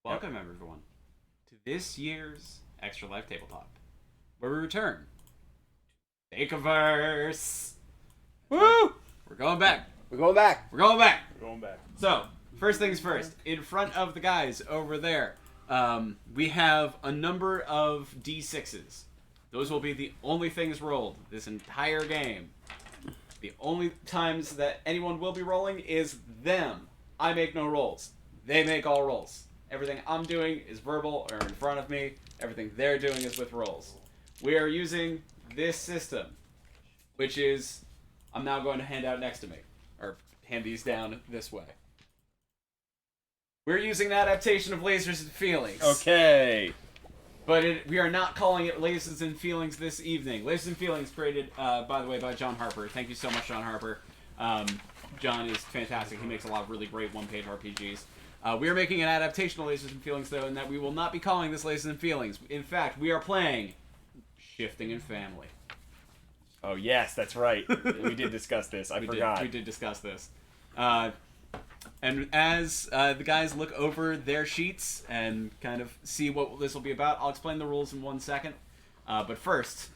Welcome, everyone, to this year's Extra Life Tabletop, where we return Takeoverse. Woo! We're going back. We're going back. We're going back. We're going back. So, first things first, in front of the guys over there, we have a number of D6s. Those will be the only things rolled this entire game. The only times that anyone will be rolling is them. I make no rolls. They make all rolls. Everything I'm doing is verbal or in front of me. Everything they're doing is with rolls. We are using this system, which is, I'm now going to hand out next to me, or hand these down this way. We're using an adaptation of Lasers and Feelings. Okay. But we are not calling it Lasers and Feelings this evening. Lasers and Feelings created, by the way, by John Harper. Thank you so much, John Harper. John is fantastic. He makes a lot of really great one-page RPGs. We are making an adaptation of Lasers and Feelings, though, in that we will not be calling this Lasers and Feelings. In fact, we are playing Shifting in Family. Oh, yes, that's right. We did discuss this. I forgot. We did discuss this. And as the guys look over their sheets and kind of see what this will be about, I'll explain the rules in 1 second. But first,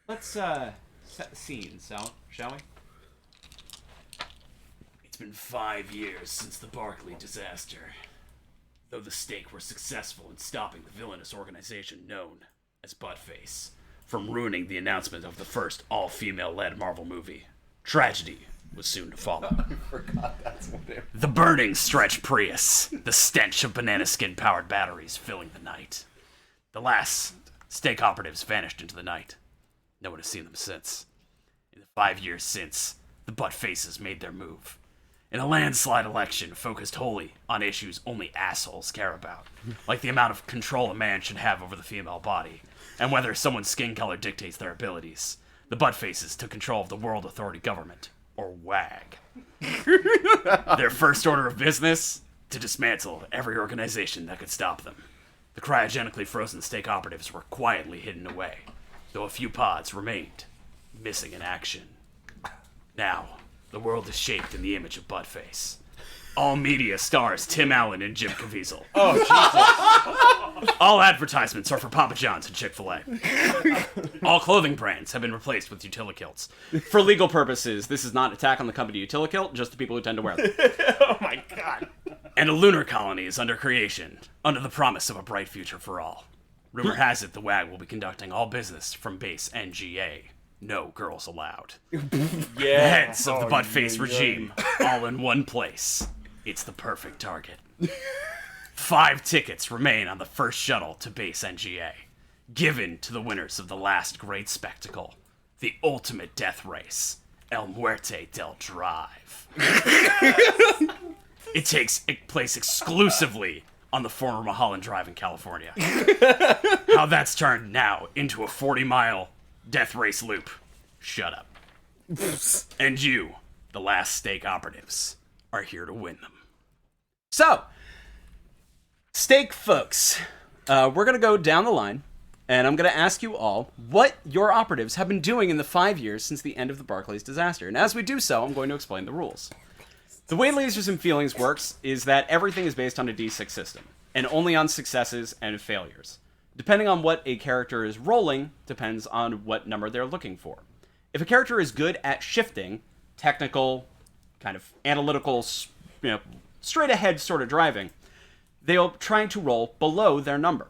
let's set the scene, shall we? It's been 5 years since the Barclay disaster. Though the stake were successful in stopping the villainous organization known as BUTTFACES from ruining the announcement of the first all-female-led Marvel movie, tragedy was soon to follow. I forgot that's what they were. The burning stretch Prius, the stench of banana skin-powered batteries filling the night. The last stake operatives vanished into the night. No one has seen them since. In the 5 years since, the BUTTFACES made their move. In a landslide election focused wholly on issues only assholes care about, like the amount of control a man should have over the female body, and whether someone's skin color dictates their abilities, the BUTTFACES took control of the World Authority Government, or WAG. Their first order of business? To dismantle every organization that could stop them. The cryogenically frozen stake operatives were quietly hidden away, though a few pods remained, missing in action. Now, the world is shaped in the image of Buttface. All media stars Tim Allen and Jim Caviezel. Oh, Jesus. All advertisements are for Papa John's and Chick-fil-A. All clothing brands have been replaced with Utilikilts. For legal purposes, this is not an attack on the company Utilikilt, just the people who tend to wear them. Oh, my God. And a lunar colony is under creation, under the promise of a bright future for all. Rumor has it the WAG will be conducting all business from base NGA. No girls allowed. Yeah. The heads of the Buttface regime, all in one place. It's the perfect target. 5 tickets remain on the first shuttle to base NGA, given to the winners of the last great spectacle, the ultimate death race, El Muerte del Drive. It takes place exclusively on the former Mulholland Drive in California. How that's turned now into a 40-mile death race loop. Shut up. And you, the last stake operatives, are here to win them. So, stake folks, we're going to go down the line, and I'm going to ask you all what your operatives have been doing in the 5 years since the end of the Barclays disaster. And as we do so, I'm going to explain the rules. The way Lasers and Feelings works is that everything is based on a D6 system, and only on successes and failures. Depending on what a character is rolling, depends on what number they're looking for. If a character is good at shifting, technical, kind of analytical, straight ahead sort of driving, they'll try to roll below their number.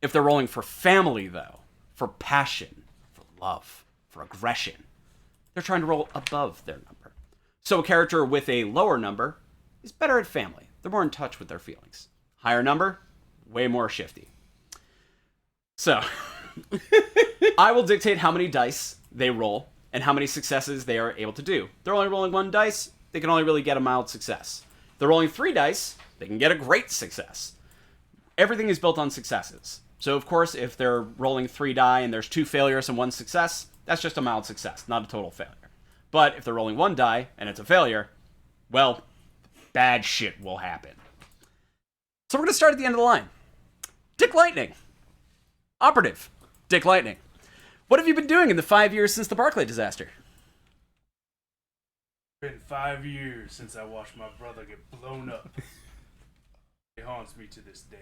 If they're rolling for family, though, for passion, for love, for aggression, they're trying to roll above their number. So a character with a lower number is better at family. They're more in touch with their feelings. Higher number, way more shifty. So, I will dictate how many dice they roll and how many successes they are able to do. If they're only rolling 1 dice, they can only really get a mild success. If they're rolling 3 dice, they can get a great success. Everything is built on successes. So, of course, if they're rolling 3 die and there's 2 failures and 1 success, that's just a mild success, not a total failure. But if they're rolling 1 die and it's a failure, well, bad shit will happen. So we're going to start at the end of the line. Dick Lightning. Operative, Dick Lightning. What have you been doing in the 5 years since the Barclay disaster? It's been 5 years since I watched my brother get blown up. haunts me to this day.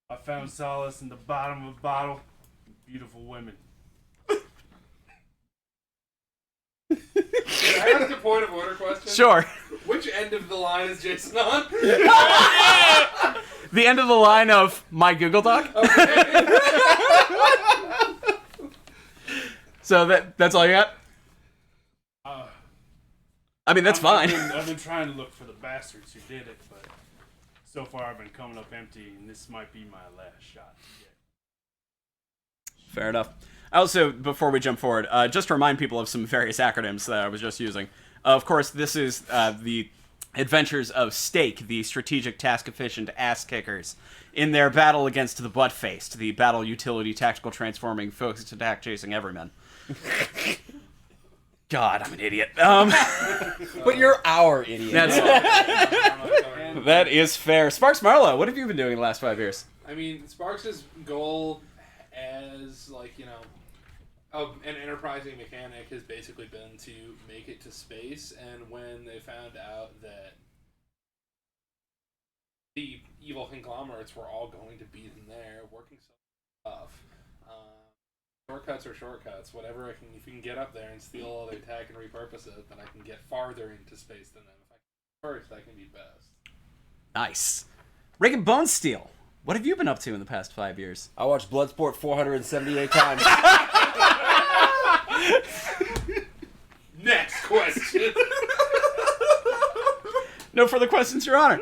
I found solace in the bottom of a bottle. Beautiful women. Can I ask a point of order question? Sure. Which end of the line is Jason on? The end of the line of my Google Doc. So that's all you got? I mean, that's fine. I've been trying to look for the bastards who did it, but so far I've been coming up empty, and this might be my last shot. Fair enough. Also, before we jump forward, just to remind people of some various acronyms that I was just using. Of course, this is the adventures of Stake, the strategic task-efficient ass-kickers, in their battle against the Butt-Faced, the battle utility tactical transforming focused attack chasing everyman. God, I'm an idiot. But you're our idiot. That is fair. Sparks Marlowe, what have you been doing in the last 5 years? I mean, Sparks' goal as, like, you know, an enterprising mechanic has basically been to make it to space, and when they found out that the evil conglomerates were all going to be in there working so tough, shortcuts are shortcuts. Whatever I can, if you can get up there and steal all their tech and repurpose it, then I can get farther into space than them. If I can first, I can be best. Nice. Reagan Bonesteel, what have you been up to in the past 5 years? I watched Bloodsport 478 times. Next question. No further questions, Your Honor.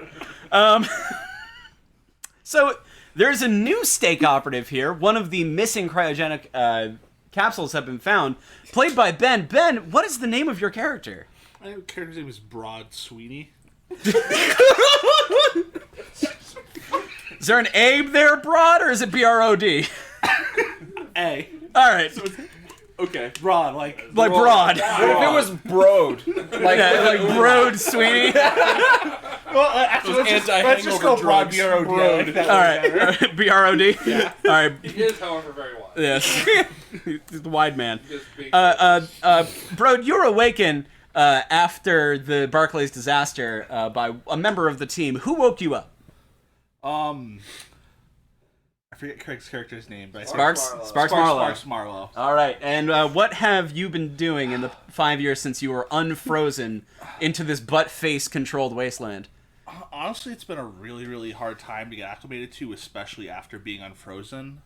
So, there's a new Stake operative here. One of the missing cryogenic capsules have been found, played by Ben. Ben, what is the name of your character? My character's name is Broad Sweeney. Is there an A there, Broad, or is it B-R-O-D? A. All right. So it's, okay, broad, like broad. What if it was Broad? Like Broad Sweeney? well, actually, let's just call Broad B-R-O-D. All right. B-R-O-D? Yeah. All right. He is, however, very wide. Yes. He's the wide man. Just big Broad, you were awakened after the Barclays disaster by a member of the team. Who woke you up? I forget Craig's character's name, but Sparks Marlowe. Sparks Marlowe. All right, and what have you been doing in the 5 years since you were unfrozen into this butt-face controlled wasteland? Honestly, it's been a really, really hard time to get acclimated to, especially after being unfrozen.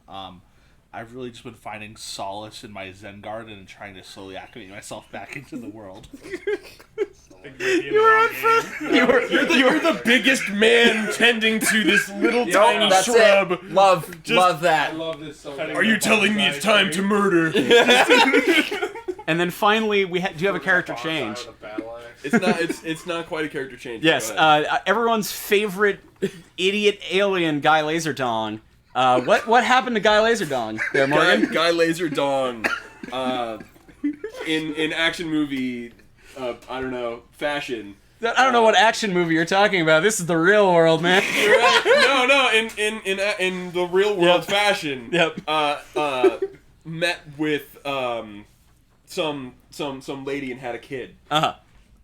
I've really just been finding solace in my Zen garden and trying to slowly acclimate myself back into the world. You were unfrozen. You're the biggest man tending to this little tiny that's shrub. It. Love that. I love this so much. Are you telling me it's time to murder? And then finally, do you have a character change? It's not quite a character change. Yes, everyone's favorite idiot alien, Guy Laserdong. What happened to Guy Laserdong there, Morgan? Guy Laserdong, in action movie, I don't know, fashion. I don't know what action movie you're talking about. This is the real world, man. No, in the real world fashion. Yep. Met with some lady and had a kid. Uh-huh.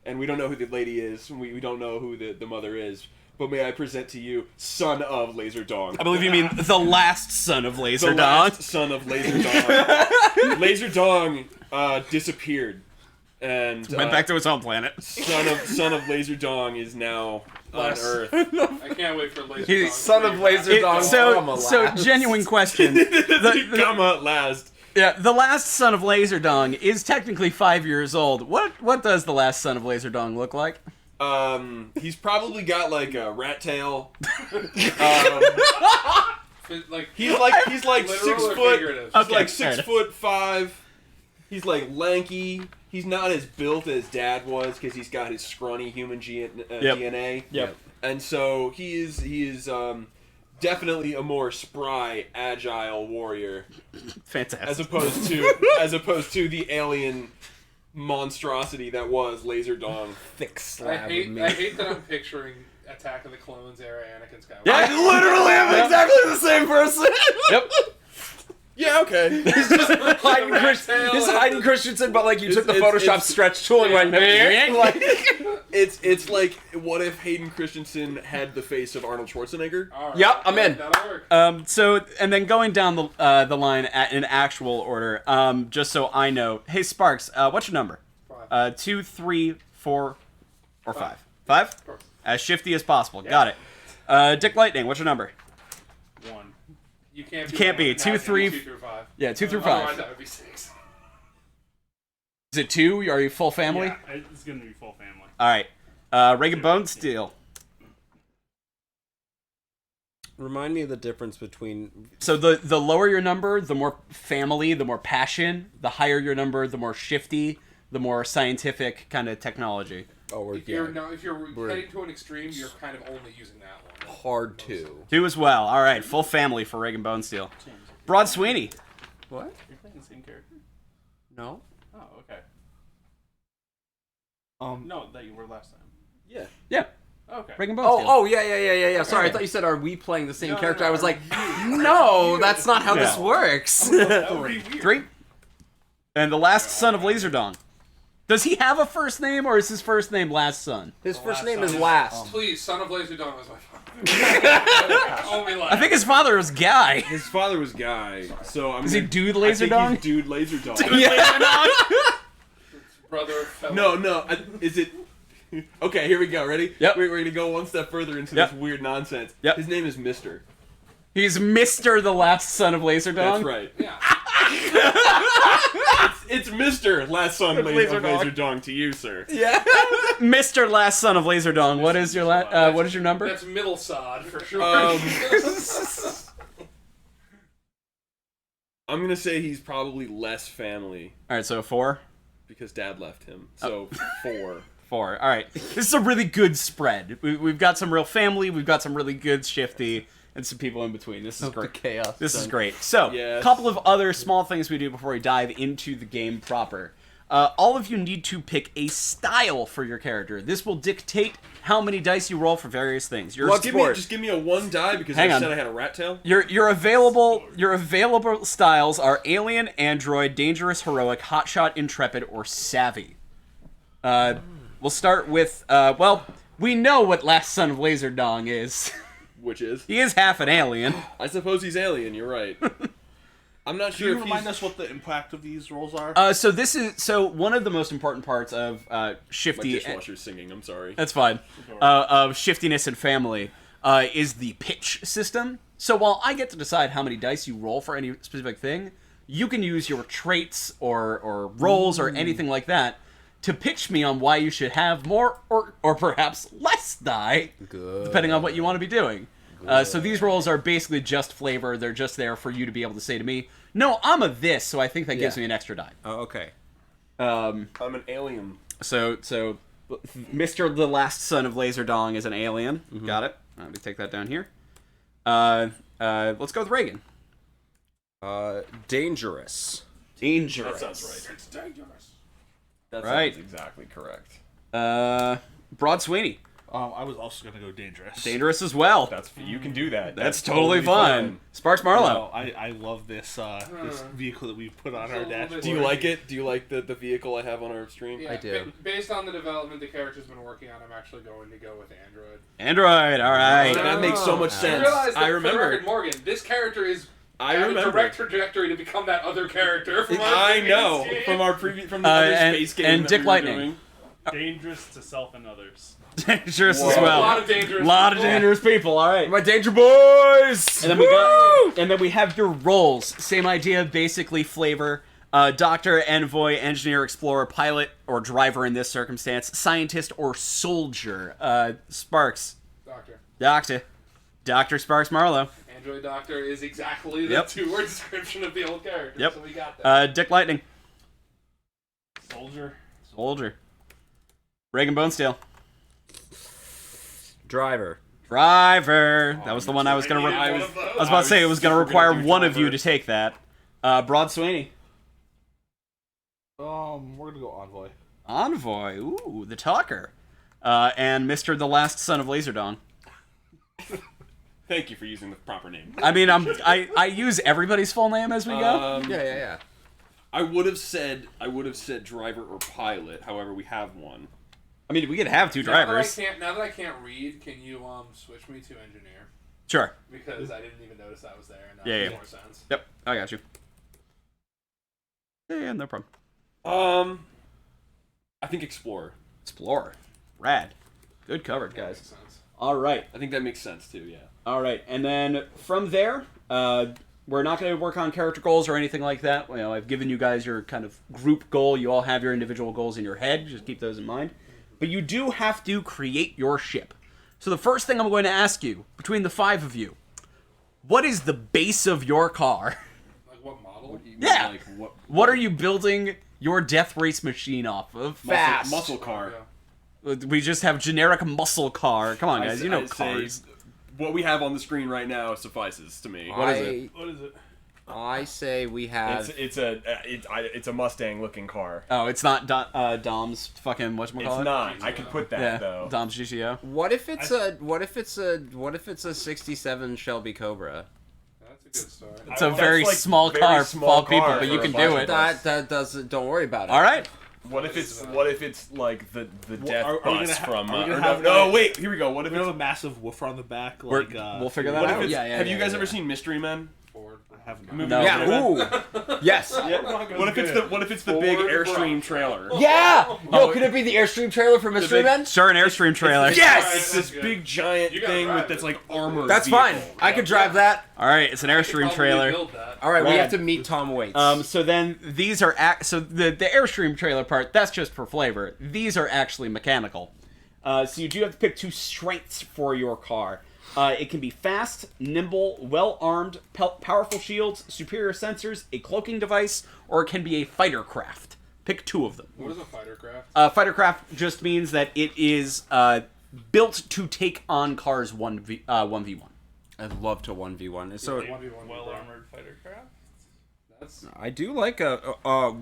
And we don't know who the lady is. We don't know who the mother is. But may I present to you, son of Laserdong. I believe you mean the last son of Laserdong. The last son of Laserdong. Laserdong disappeared. And went back to his home planet. Son of Laserdong is now on Earth. I can't wait for Laserdong. Son of Laserdong. So genuine question. Comma last. Yeah, the last son of Laserdong is technically 5 years old. What does the last son of Laserdong look like? He's probably got like a rat tail. He's like 6 foot. He's like 6'5". He's like lanky. He's not as built as Dad was because he's got his scrawny human DNA. Yep. And so he is definitely a more spry, agile warrior. Fantastic. As opposed to the alien monstrosity that was Laserdong. Thick slab of meat. I hate that I'm picturing Attack of the Clones era Anakin Skywalker. Yeah. I literally am exactly the same person. Yep. Yeah, okay. He's just Hayden Christensen, but like you took the Photoshop stretch tool and went, like, It's like, what if Hayden Christensen had the face of Arnold Schwarzenegger? All right. Yep, I'm in. That'll work. So, and then going down the line in actual order, just so I know. Hey, Sparks, what's your number? 5. 2, 3, 4, or 5? 5? Of course. As shifty as possible. Got it. Dick Lightning, what's your number? 1. You can't be. Can't be. 2, 3. 2 through 5. Yeah, 2 through Otherwise, 5. that would be 6. Is it 2? Are you full family? Yeah, it's gonna be full family. All right. Reagan Bonesteel. Remind me of the difference between. So the lower your number, the more family, the more passion. The higher your number, the more shifty, the more scientific kind of technology. Oh, If you're heading to an extreme, you're kind of only using that one. hard to. 2 as well. All right, full family for Reagan Bonesteel. Broad Sweeney. What? You're playing the same character? No. Oh, okay. No, that you were last time. Yeah. Yeah. Okay. Reagan Bonesteel. Oh, yeah. Sorry, I thought you said, are we playing the same character? I was like, no, that's not how this Yeah. works. That would be weird. 3. And the last son of Laserdong. Does he have a first name, or is his first name Last Son? His first name son is is- Last. Please, Son of Laser Dawn was my father. Only last. I think his father was Guy. His father was Guy, so I'm. Is he gonna- Dude I think Laserdong? he's Dude Laserdong. Brother. Fellow. No. Is it? Okay, here we go. Ready? Yep. We're gonna go one step further into Yep. this weird nonsense. Yep. His name is Mister. He's Mr. the Last Son of Laserdong. That's right. Yeah. It's Mister Last Son of Laserdong. Laserdong to you, sir. Yeah. Mr. Last Son of Laserdong. What is your what is your number? That's middle sod for sure. I'm gonna say he's probably less family All right, so 4. because Dad left him. So 4. 4. All right. This is a really good spread. We've got some real family. We've got some really good shifty, and some people in between. This is great. chaos. This is great. So, Yes. a couple of other small things we do before we dive into the game proper. All of you need to pick a style for your character. This will dictate how many dice you roll for various things. Your Just give me a 1 die because Hang I on. said I had a rat tail. Your available styles are Alien, Android, Dangerous, Heroic, Hotshot, Intrepid, or Savvy. We'll start with we know what Last Son of Laserdong is. Which is? He is half an alien. I suppose he's alien. You're right. I'm not Can sure you if remind he's... us what the impact of these rolls are? So one of the most important parts of My shifty. dishwasher's singing. I'm sorry. That's fine. Of shiftiness and family is the pitch system. So while I get to decide how many dice you roll for any specific thing, you can use your traits or rolls or anything like that to pitch me on why you should have more or perhaps less die, depending on what you want to be doing. So these rolls are basically just flavor. They're just there for you to be able to say to me, no, I'm a this, so I think that gives me an extra die. Oh, okay. I'm an alien. So Mr. the Last Son of Laserdong is an alien. Got it. Let me take that down here. Let's go with Reagan. Dangerous. Dangerous. That sounds right. It's dangerous. That Right. sounds exactly correct. Broad Sweeney. I was also gonna go dangerous. Dangerous as well. You can do that. That's totally fine. Sparks Marlowe. No, I love this this vehicle that we put on our It's a little bit dashboard. Do you like it? Do you like the vehicle I have on our stream? Yeah, I do. Based on the development the character's been working on, I'm actually going to go with Android. Android. All right. That makes so much I sense. realize that I for the remember. record, Morgan, this character is I on a remember. direct trajectory to become that other character from our I previous know game. from the other and- space game and that Dick we were Lightning. doing. Dangerous to self and others. Dangerous Whoa. as A well. lot of dangerous Lot of people. dangerous people. All right. My danger boys! And then we have your roles. Same idea, basically flavor. Doctor, envoy, engineer, explorer, pilot, or driver in this circumstance, scientist, or soldier. Sparks. Doctor Sparks Marlowe. Android Doctor is exactly the Yep. two-word description of the old character. Yep. So we got that. Dick Lightning. Soldier. Soldier. Reagan Bonesteel. Driver. Driver. That was the one I was gonna. Yeah, I one was of those. about to say it was gonna super require gonna do one of you driver. to take that. Broad Sweeney. We're gonna go envoy. Envoy. Ooh, the talker. And Mr. the Last Son of Laserdong. Thank you for using the proper name. I mean, I use everybody's full name as we go. Yeah. I would have said driver or pilot. However, we have one. I mean, we could have two drivers. Now that I can't read, can you switch me to engineer? Sure. Because I didn't even notice that was there, and that Yeah, makes more sense. Yep, I got you. Yeah, no problem. I think explorer. Explorer. Rad. Good coverage, That guys. makes sense. All right. I think that makes sense too. Yeah. All right, and then from there, we're not going to work on character goals or anything like that. You know, I've given you guys your kind of group goal. You all have your individual goals in your head. Just keep those in mind. But you do have to create your ship. So the first thing I'm going to ask you, between the 5 of you, what is the base of your car? Like what model? Yeah. Like What are you building your death race machine off of? Fast. Muscle car. We just have generic muscle car. Come on, guys. You know I'd cars. say what we have on the screen right now suffices to me. What is it? What is it? I say we have... It's a Mustang looking car. Oh, it's not Dom's fucking whatchamacallit? It's not. I could put that Yeah, though. Dom's GTO. What if it's a '67 Shelby Cobra? That's a good start. It's a That's very like small very car, small small people, car but you for can a do bunch it. of us. That doesn't. Don't worry about it. All right. What if it's like the death are we gonna bus ha- from? are we gonna No, have, no, like- wait. Here we go. What if We have it's a massive woofer on the back. We're- Like, we'll figure that What out. if it's, Yeah, have you guys yeah. ever seen Mystery Men? Ford. I have Movie No. Mystery Men? Yeah. Ooh. Yes. What if it's the big Ford Airstream Bronco. trailer? Yeah. Yo, could it be the Airstream trailer for Mystery big- Men? Sure, an Airstream trailer. Yes! It's this big giant You gotta thing drive that's it. like armored. That's fine. vehicle. I could drive that. All right, it's an Airstream Probably trailer. build that. All right, we Rad. have to meet Tom Waits. So then these are so the Airstream trailer part, that's just for flavor. These are actually mechanical. So you do have to pick 2 strengths for your car. It can be fast, nimble, well-armed, powerful shields, superior sensors, a cloaking device, or it can be a fighter craft. Pick 2 of them. What is a fighter craft? Fighter craft just means that it is built to take on cars 1v1. I'd love to 1v1. So 1v1 Well armored fighter craft. That's. I do like a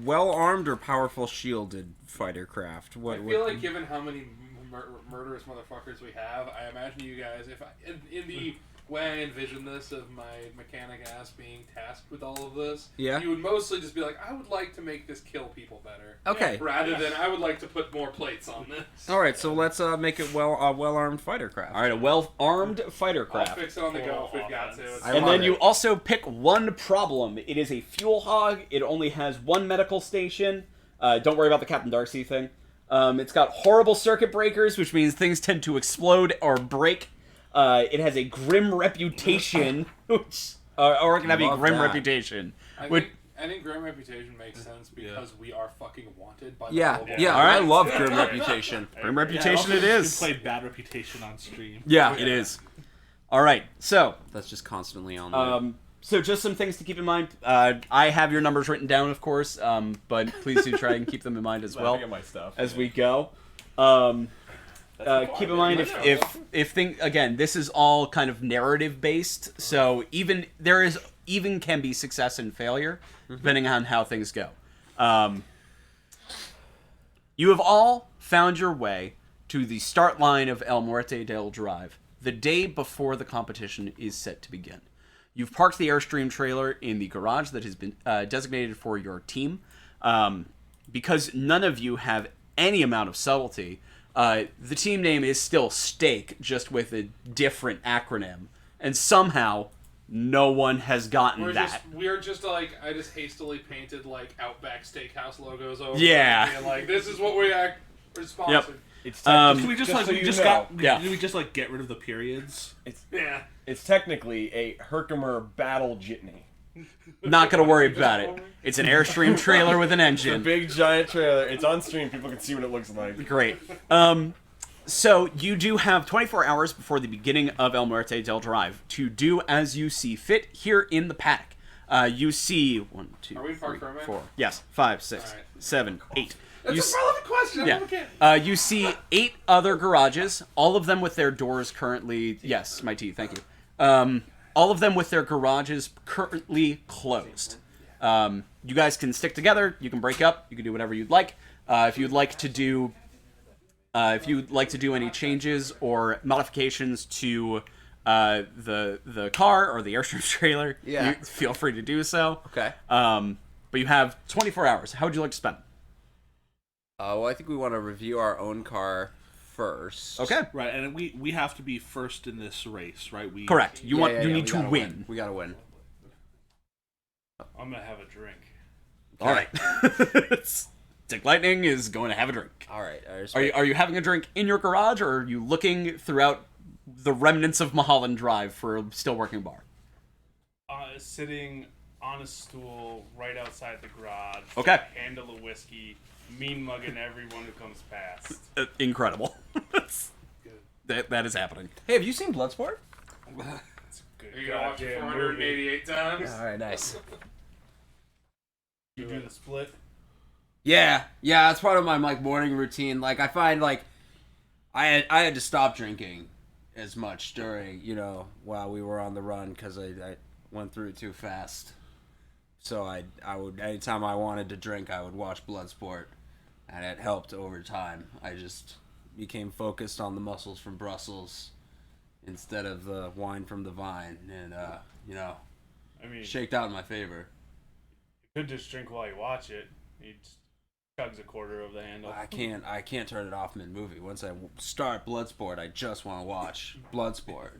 well-armed or powerful shielded fighter craft. I feel like given how many murderous motherfuckers we have, I imagine you guys, if I, in the way I envision this of my mechanic ass being tasked with all of this, Yeah. you would mostly just be like, I would like to make this kill people better. Okay. Rather than I would like to put more plates on this. All right, so let's make it well-armed fighter craft. All right, a well-armed fighter I'll craft. fix it on the go if we've got to. It's I And love then you it. also pick 1 problem. It is a fuel hog. It only has 1 medical station. Don't worry about the Captain Darcy thing. It's got horrible circuit breakers, which means things tend to explode or break. It has a grim reputation, which, or it can have a Love grim that. reputation. I Which, think Grim Reputation makes sense because we are fucking wanted by the Yeah, global yeah. All right. I love Grim Reputation. grim Yeah, reputation also, it you is. can play Bad Reputation on stream. Yeah, it is. All right, so That's just constantly on there. so just some things to keep in mind. I have your numbers written down, of course, but please do try and keep them in mind as well I get my stuff. as we go. Keep in mind if again, this is all kind of narrative based, so even can be success and failure depending on how things go. You have all found your way to the start line of El Muerte del Drive the day before the competition is set to begin. You've parked the Airstream trailer in the garage that has been designated for your team. Because none of you have any amount of subtlety, the team name is still Steak, just with a different acronym. And somehow, no one has gotten that. We're just like, I just hastily painted like Outback Steakhouse logos over. Yeah. And like, this is what we're sponsored. It's Can we just just like so we you just know, got? Yeah. Did we just like get rid of the periods? Yeah. It's technically a Herkimer battle jitney. Not gonna worry about it. It's an Airstream trailer with an It's a engine. big giant trailer. It's on stream. People can see what it looks like. Great. So you do have 24 hours before the beginning of El Muerte del Drive to do as you see fit here in the paddock. You see 1, 2, Are we parked 3, for a minute? 4. Yes, 5, 6, All right. 7, 8. That's a relevant question. I'm looking. You see 8 other garages, all of them with their doors currently. Yes, my tea. Thank you. All of them with their garages currently closed. You guys can stick together. You can break up. You can do whatever you'd like. If you'd like to do any changes or modifications to the car or the Airstream trailer, Yeah. you feel free to do so. Okay. But you have 24 hours. How would you like to spend? Well, I think we want to review our own car first. Okay. Right, and we have to be first in this race, right? We Correct. You we need to gotta win. We gotta win. I'm gonna have a drink. All right. Dick Lightning is going to have a drink. All right. Are you having a drink in your garage, or are you looking throughout the remnants of Mulholland Drive for a still working bar? Sitting on a stool right outside the garage. Okay. Handle of whiskey, mean mugging everyone who comes past. Incredible. Good. That is happening. Hey, have you seen Bloodsport? It's a good. Are you gonna watch it goddamn 488 times? All right, nice. You do the split. Yeah, it's part of my morning routine. Like I find I had to stop drinking as much during while we were on the run because I went through it too fast. So I would anytime I wanted to drink I would watch Bloodsport, and it helped over time. I just became focused on the muscles from Brussels instead of the wine from the vine, and I mean, shaked out in my favor. you could just drink while you watch it. He just chugs a quarter of the handle. I can't turn it off mid-movie. Once I start Bloodsport, I just want to watch Bloodsport.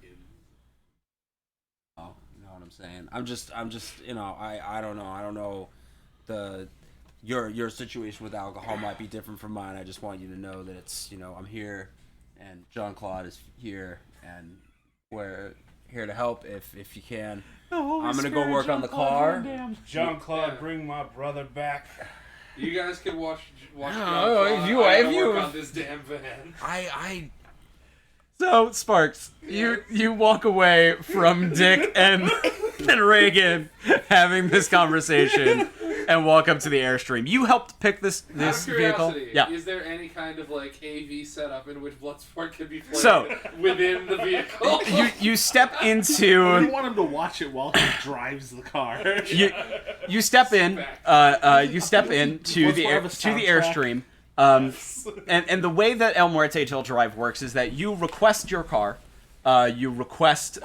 Oh, you know what I'm saying? I'm just I don't know. Your situation with alcohol might be different from mine. I just want you to know that it's I'm here, and Jean-Claude is here, and we're here to help if you can. I'm gonna go work on the car. Jean-Claude, bring my brother back. You guys could watch. No, if you work on this damn van. So, Sparks, you walk away from Dick and Reagan having this conversation and walk up to the Airstream. You helped pick this vehicle. Yeah. Is there any kind of AV setup in which Bloodsport could be played within the vehicle? You step We into want him to watch it while he drives the car. you step in to the Airstream. And the way that El Muerte del Drive works is that you request your car, you request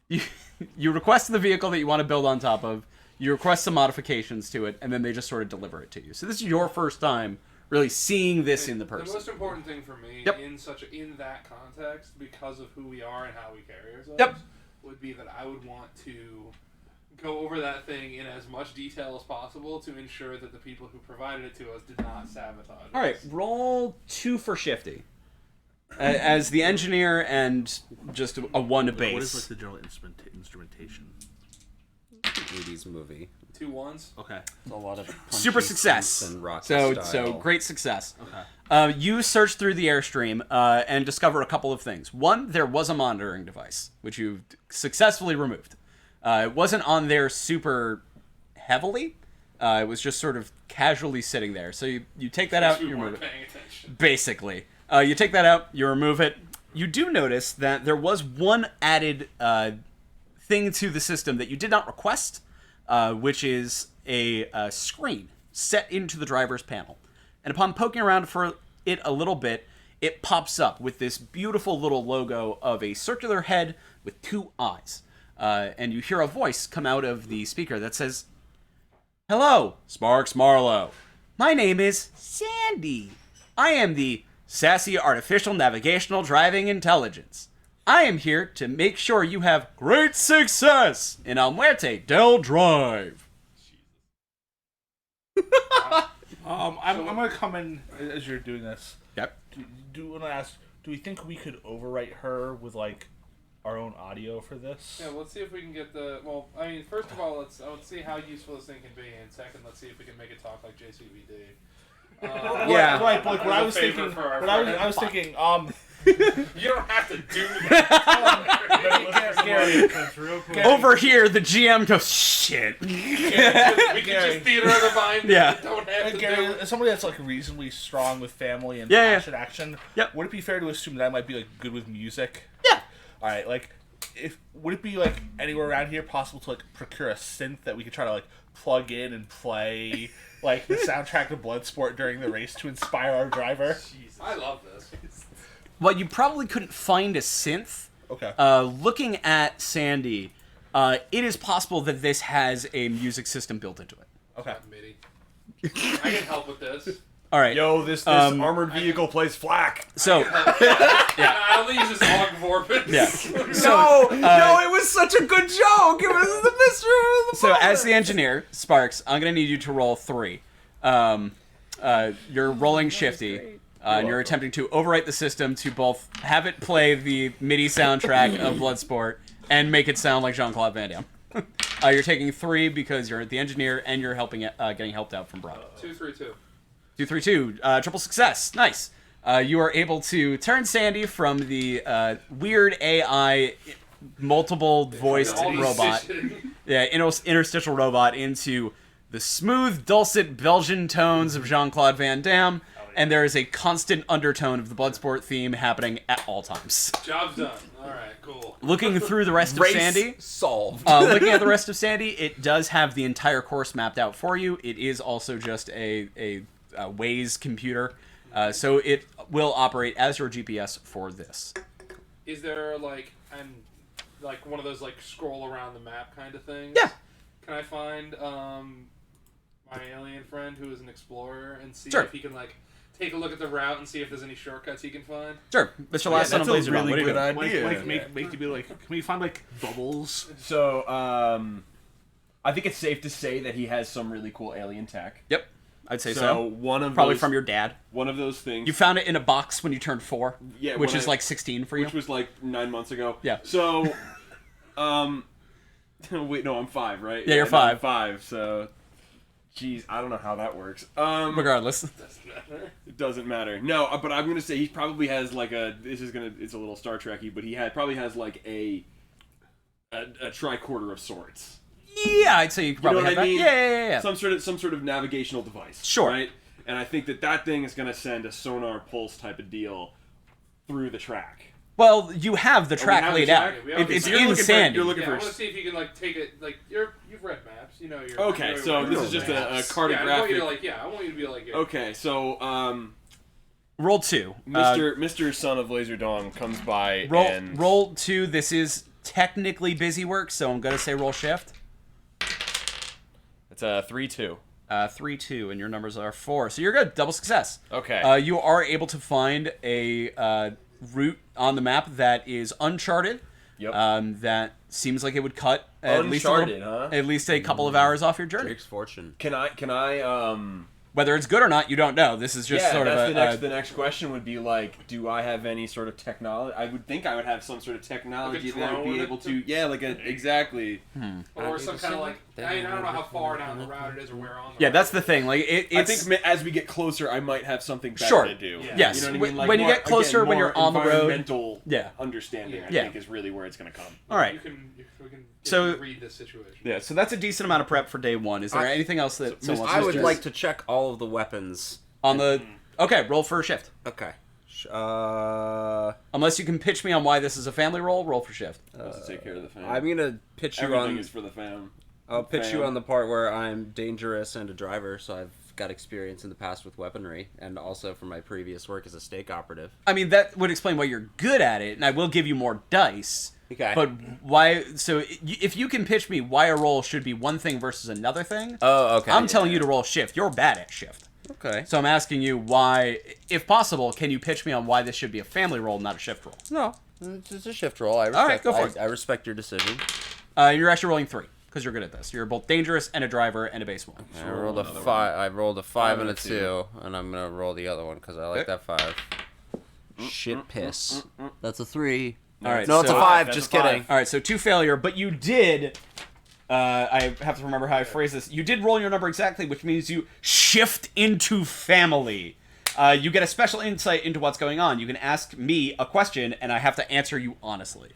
you request the vehicle that you want to build on top of, you request some modifications to it, and then they just sort of deliver it to you. So this is your first time really seeing this in the person. The most important thing for me in that context, because of who we are and how we carry ourselves, would be that I would want to go over that thing in as much detail as possible to ensure that the people who provided it to us did not sabotage us. All right, roll 2 for Shifty. As the engineer and just a 1 to base. What is the general instrumentation? 80s movie. 2 1s. Okay. It's a lot of Super success. And rock so style. great success. Okay. You search through the Airstream and discover a couple of things. One, there was a monitoring device, which you successfully removed. It wasn't on there super heavily. It was just sort of casually sitting there. So you take that out, you remove it. Paying attention. Basically. You take that out, you remove it. You do notice that there was one added thing to the system that you did not request, which is a screen set into the driver's panel. And upon poking around for it a little bit, it pops up with this beautiful little logo of a circular head with 2 eyes. And you hear a voice come out of the speaker that says, "Hello, Sparks Marlowe. My name is Sandy. I am the Sassy Artificial Navigational Driving Intelligence. I am here to make sure you have great success in El Muerte del Drive." I'm going to come in as you're doing this. Yep. Do want to ask, do we think we could overwrite her with our own audio for this? Yeah, let's see if we can get the. Well, I mean, first of all, let's see how useful this thing can be, and second, let's see if we can make it talk like JCVD. Yeah. Right, but what I was favor thinking, for our I was thinking, You don't have to do that. Gary, Over here, the GM goes, "Shit." We can just theater the mind. Yeah. Don't have to Gary, do it. as somebody that's reasonably strong with family and Yeah, yeah. passion action, Yep. would it be fair to assume that I might be good with music? Yeah. All right, would it be anywhere around here possible to procure a synth that we could try to plug in and play the soundtrack to Bloodsport during the race to inspire our driver? I love this. Well, you probably couldn't find a synth. Okay. Looking at Sandy, it is possible that this has a music system built into it. Okay. MIDI. I can help with this. All right. Yo, this armored vehicle plays flak. So I don't think he's just Ogg Vorpin. yeah. No, it was such a good joke. It was the mystery of the So as the engineer, Sparks, I'm gonna need you to roll 3. You're rolling shifty. And you're attempting to overwrite the system to both have it play the MIDI soundtrack of Bloodsport and make it sound like Jean-Claude Van Damme. You're taking 3 because you're the engineer and you're getting helped out from Brock. 2-3-2. 2-3-2. Triple success. Nice. You are able to turn Sandy from the weird AI, multiple voiced robot, interstitial robot, into the smooth, dulcet Belgian tones of Jean-Claude Van Damme. And there is a constant undertone of the Bloodsport theme happening at all times. Job's done. All right, cool. Looking through the rest of Sandy, solved. looking at the rest of Sandy, it does have the entire course mapped out for you. It is also just a Waze computer, so it will operate as your GPS for this. Is there like one of those like scroll around the map kind of things? Yeah. Can I find my alien friend who is an explorer and see Sure. if he can like take a look at the route and see if there's any shortcuts he can find? Sure, Mr. Last Son of that's a Laser. really What are you good doing? idea. Make to be like, can we find like bubbles? So, I think it's safe to say that he has some really cool alien tech. Yep, I'd say So so. one of Probably those, from your dad. one of those things. You found it in a box when you turned 4, Yeah, which when is I- like 16 for you. which was like 9 months ago. Yeah. So, wait, no, I'm 5, right? Yeah, you're no, 5. I'm 5. So, geez, I don't know how that works. Regardless. It doesn't matter. No, but I'm gonna say he probably has like it's a little Star Trek-y, but he probably has like a tricorder of sorts. Yeah, I'd say you could probably know have what I that. mean? Yeah. Some sort of navigational device. Sure. Right? And I think that thing is gonna send a sonar pulse type of deal through the track. Well, you have the track have the laid track? out. We have the It's So you're in looking for- Sandy. you're looking Yeah, I for. want to see if you can like take it. Like you've read maps, you know. Okay, you know so your this road is just maps. a Yeah, I want cartographic. you to I want you to be like. Okay, so Roll 2. Mr. Son of Laser Dawn comes by and Roll 2. This is technically busy work, so I'm gonna say roll shift. It's a 3-2. 3-2, and your numbers are 4. So you're good. Double success. Okay. You are able to find a route on the map that is uncharted. Yep. That seems like it would cut at least Uncharted, huh? at least a couple of hours off your journey. Drake's fortune. Can I Whether it's good or not, you don't know. This is just yeah, sort that's of the next question would be like, do I have any sort of technology? I would think I would have some sort of technology Like a that would be drone? able to, exactly. Or some kind of like. I mean, I don't know how far down the route it is or where on the. Yeah, route. that's the thing. Like it's. I think as we get closer, I might have something better Sure. to do. Yeah. Yes. You know what I mean? Like when you more- get closer, again, when more you're on the road. environmental Yeah. understanding, I Yeah. think, is really where it's going to come. All right. We can So- read this situation. Yeah. So that's a decent amount of prep for day 1. Is there anything else that someone wants I to would suggest? like to check all of the weapons. on the? Okay, roll for a shift. Okay. Unless you can pitch me on why this is a family roll, roll for shift. Let's take care of the fam. I'm gonna pitch you Everything on. is for the fam. I'll pitch you fam. on the part where I'm dangerous and a driver, so I've got experience in the past with weaponry, and also from my previous work as a stake operative. I mean, that would explain why you're good at it, and I will give you more dice. Okay. But why? So if you can pitch me why a roll should be one thing versus another thing, Oh, okay. I'm telling you to roll shift. You're bad at shift. Okay. So I'm asking you why, if possible, can you pitch me on why this should be a family roll, not a shift roll? No, it's a shift roll. I respect, All right, go for it. I respect your decision. You're actually rolling 3 because you're good at this. You're both dangerous and a driver and a base 1. I rolled a 5. I rolled a 5 and a 2, and I'm gonna roll the other one because I like that 5. Shit piss. That's a 3. All right. No, it's a so- 5. That's Just a 5. kidding. All right, so 2 failure, but you did. I have to remember how I phrase this. You did roll your number exactly, which means you shift into family. You get a special insight into what's going on. You can ask me a question, and I have to answer you honestly.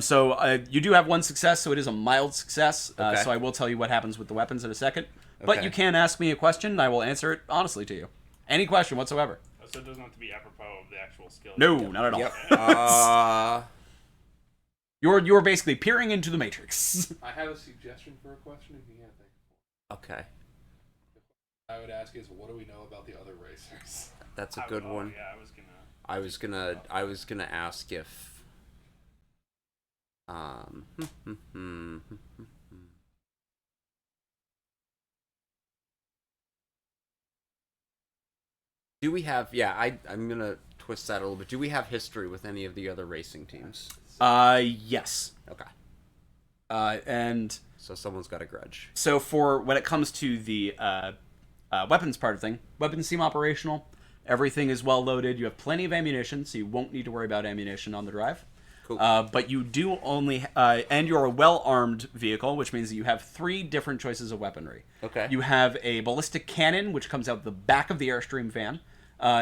So you do have 1 success, so it is a mild success. Okay. So I will tell you what happens with the weapons in a second. But Okay. you can ask me a question, and I will answer it honestly to you. Any question whatsoever. So it doesn't have to be apropos of the actual skill. No, not at all. Yep. You're basically peering into the Matrix. I have a suggestion for a question if you can't think. Okay. I would ask is, what do we know about the other racers? That's a good one. Yeah, I was gonna ask if Do we have? Yeah, I'm gonna twist that a little bit. Do we have history with any of the other racing teams? Yes. Okay. And So someone's got a grudge. so for when it comes to the weapons part of thing, weapons seem operational. Everything is well loaded. You have plenty of ammunition, so you won't need to worry about ammunition on the drive. Cool. But you do only, and you're a well-armed vehicle, which means that you have 3 different choices of weaponry. Okay. You have a ballistic cannon, which comes out the back of the Airstream van.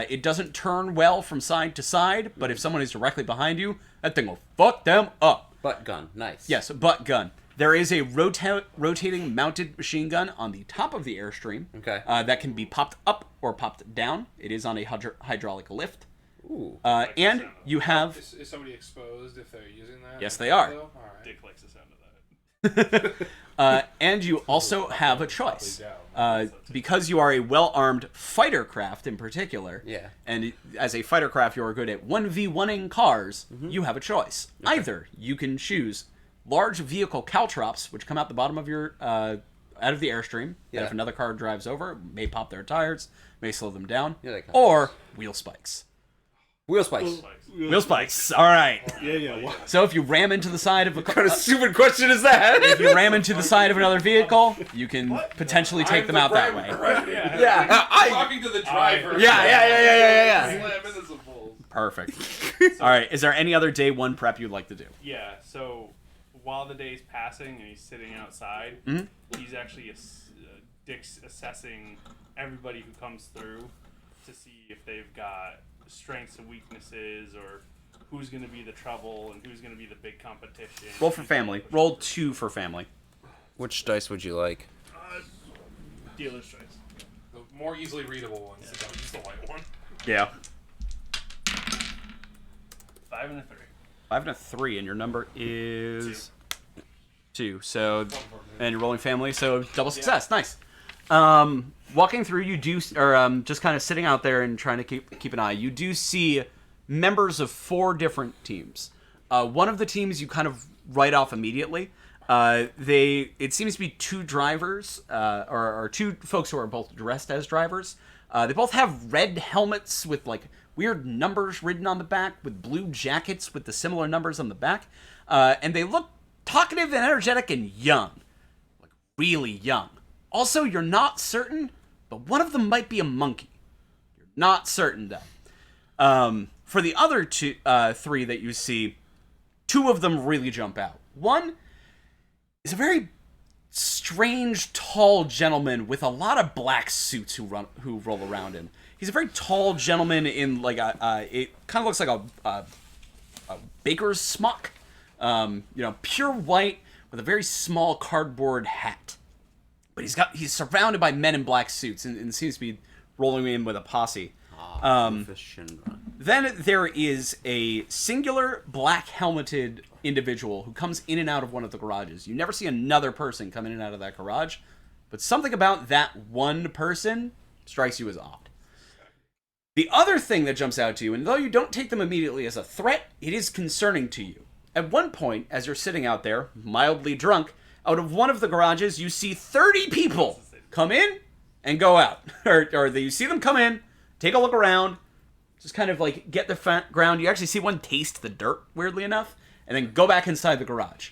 It doesn't turn well from side to side, but if someone is directly behind you, that thing will fuck them up. Butt gun. Nice. Yes, a butt gun. There is a rotating mounted machine gun on the top of the Airstream. Okay. That can be popped up or popped down. It is on a hydraulic lift. Ooh. And you have... Is somebody exposed if they're using that? Yes, they are. All right. Dick likes the sound of that. And you also have a choice. Because you are a well-armed fighter craft in particular, Yeah. and as a fighter craft you are good at 1v1ing cars, you have a choice. Either you can choose large vehicle caltrops, which come out the bottom of your out of the Airstream, Yeah. and if another car drives over, may pop their tires, may slow them down, Yeah, they can. or wheel spikes. Wheel spikes. Wheel spikes. All right. Yeah. What? So if you ram into the side of a What kind of stupid question is that? if you ram into the side of another vehicle, you can potentially take them out that way. Yeah. I'm talking to the driver. Yeah. Slam into some bulls. Perfect. All right. Is there any other day 1 prep you'd like to do? Yeah, so while the day's passing and he's sitting outside, he's actually Dick's assessing everybody who comes through to see if they've got strengths and weaknesses, or who's going to be the trouble and who's going to be the big competition. Roll for family. Roll 2 for family. Which dice would you like? Dealer's choice. The more easily readable ones. So don't use the white one. Yeah. 5 and a 3. 5 and a 3, and your number is 2. So, and you're rolling family, so double success. Nice. Walking through, you do, or just kind of sitting out there and trying to keep an eye. You do see members of 4 different teams. One of the teams you kind of write off immediately. It seems to be 2 drivers, or 2 folks who are both dressed as drivers. They both have red helmets with like weird numbers written on the back, with blue jackets with the similar numbers on the back, and they look talkative and energetic and young, like really young. Also, you're not certain, but one of them might be a monkey. You're not certain though. For the other 3 that you see, 2 of them really jump out. One is a very strange, tall gentleman with a lot of black suits who roll around him. He's a very tall gentleman in like it kind of looks like a baker's smock, pure white with a very small cardboard hat. But he's surrounded by men in black suits and seems to be rolling in with a posse. Then there is a singular black helmeted individual who comes in and out of one of the garages. You never see another person come in and out of that garage, but something about that one person strikes you as odd. The other thing that jumps out to you, and though you don't take them immediately as a threat, it is concerning to you. At one point, as you're sitting out there, mildly drunk, out of one of the garages, you see 30 people come in and go out. or you see them come in, take a look around, just kind of like get the ground. You actually see one taste the dirt, weirdly enough, and then go back inside the garage.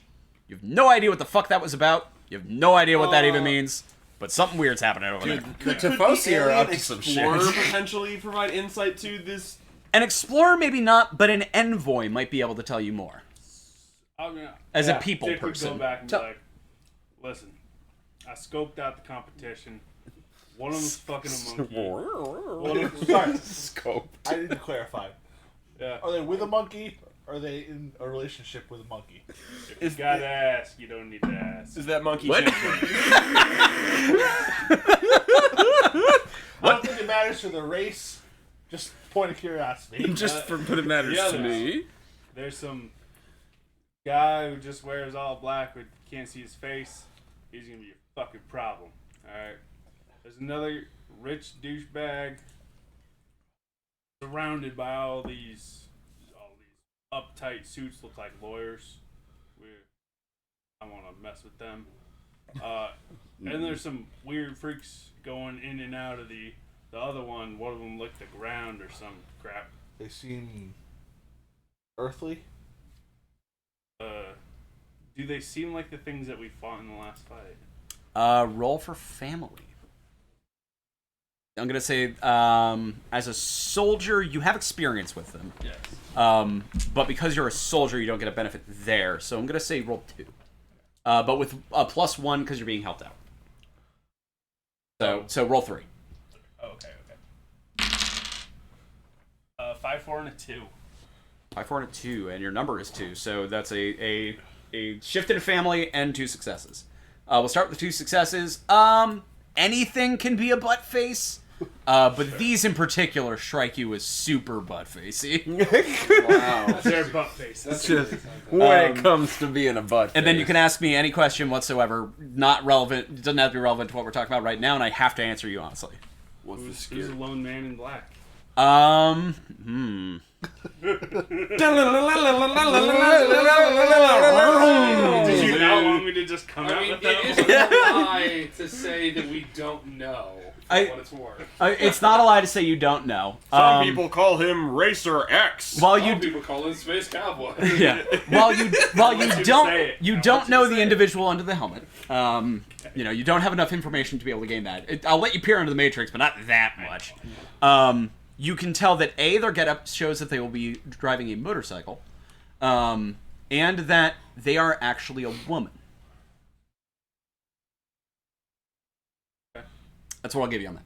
You have no idea what the fuck that was about. You have no idea what that even means. But something weird's happening over there. The Tifosi are up to some shit. Explorer potentially provide insight to this. An explorer, maybe not, but an envoy might be able to tell you more. As a people Dick person. would go back and be like, listen, I scoped out the competition. One of them's fucking a monkey. One of them's Sorry, Scope. I need to clarify. yeah. Are they with a monkey? Or are they in a relationship with a monkey? If you gotta ask, you don't need to ask. Is that monkey What? champion? I don't think it matters for the race. Just point of curiosity. But it matters to me. There's some guy who just wears all black but can't see his face. He's gonna be a fucking problem. Alright. There's another rich douchebag surrounded by all these uptight suits, look like lawyers. I want to mess with them. And there's some weird freaks going in and out of the The other one of them licked the ground or some crap. They seem earthly. Do they seem like the things that we fought in the last fight? Roll for family. I'm gonna say, as a soldier, you have experience with them. Yes. But because you're a soldier, you don't get a benefit there. So I'm gonna say roll 2. But with a +1 because you're being helped out. So roll 3. Okay. 5, 4, and a 2. 5, 4, and a 2, and your number is 2. So that's a shift in family and 2 successes. We'll start with 2 successes. Anything can be a butt face. But these in particular strike you as super butt facey. Wow. They're butt faces. That's just when it comes to being a butt. And then you can ask me any question whatsoever, not relevant. It doesn't have to be relevant to what we're talking about right now, and I have to answer you honestly. Who's the lone man in black? Did you not want me to just come out with that? It isn't a lie to say that we don't know. What it's worth. It's not a lie to say you don't know. Some people call him Racer X. Some people call him Space Cowboy. Yeah. While you don't know the individual under the helmet. You don't have enough information to be able to gain that. I'll let you peer into the Matrix, but not that much. You can tell that their getup shows that they will be driving a motorcycle, and that they are actually a woman. That's what I'll give you on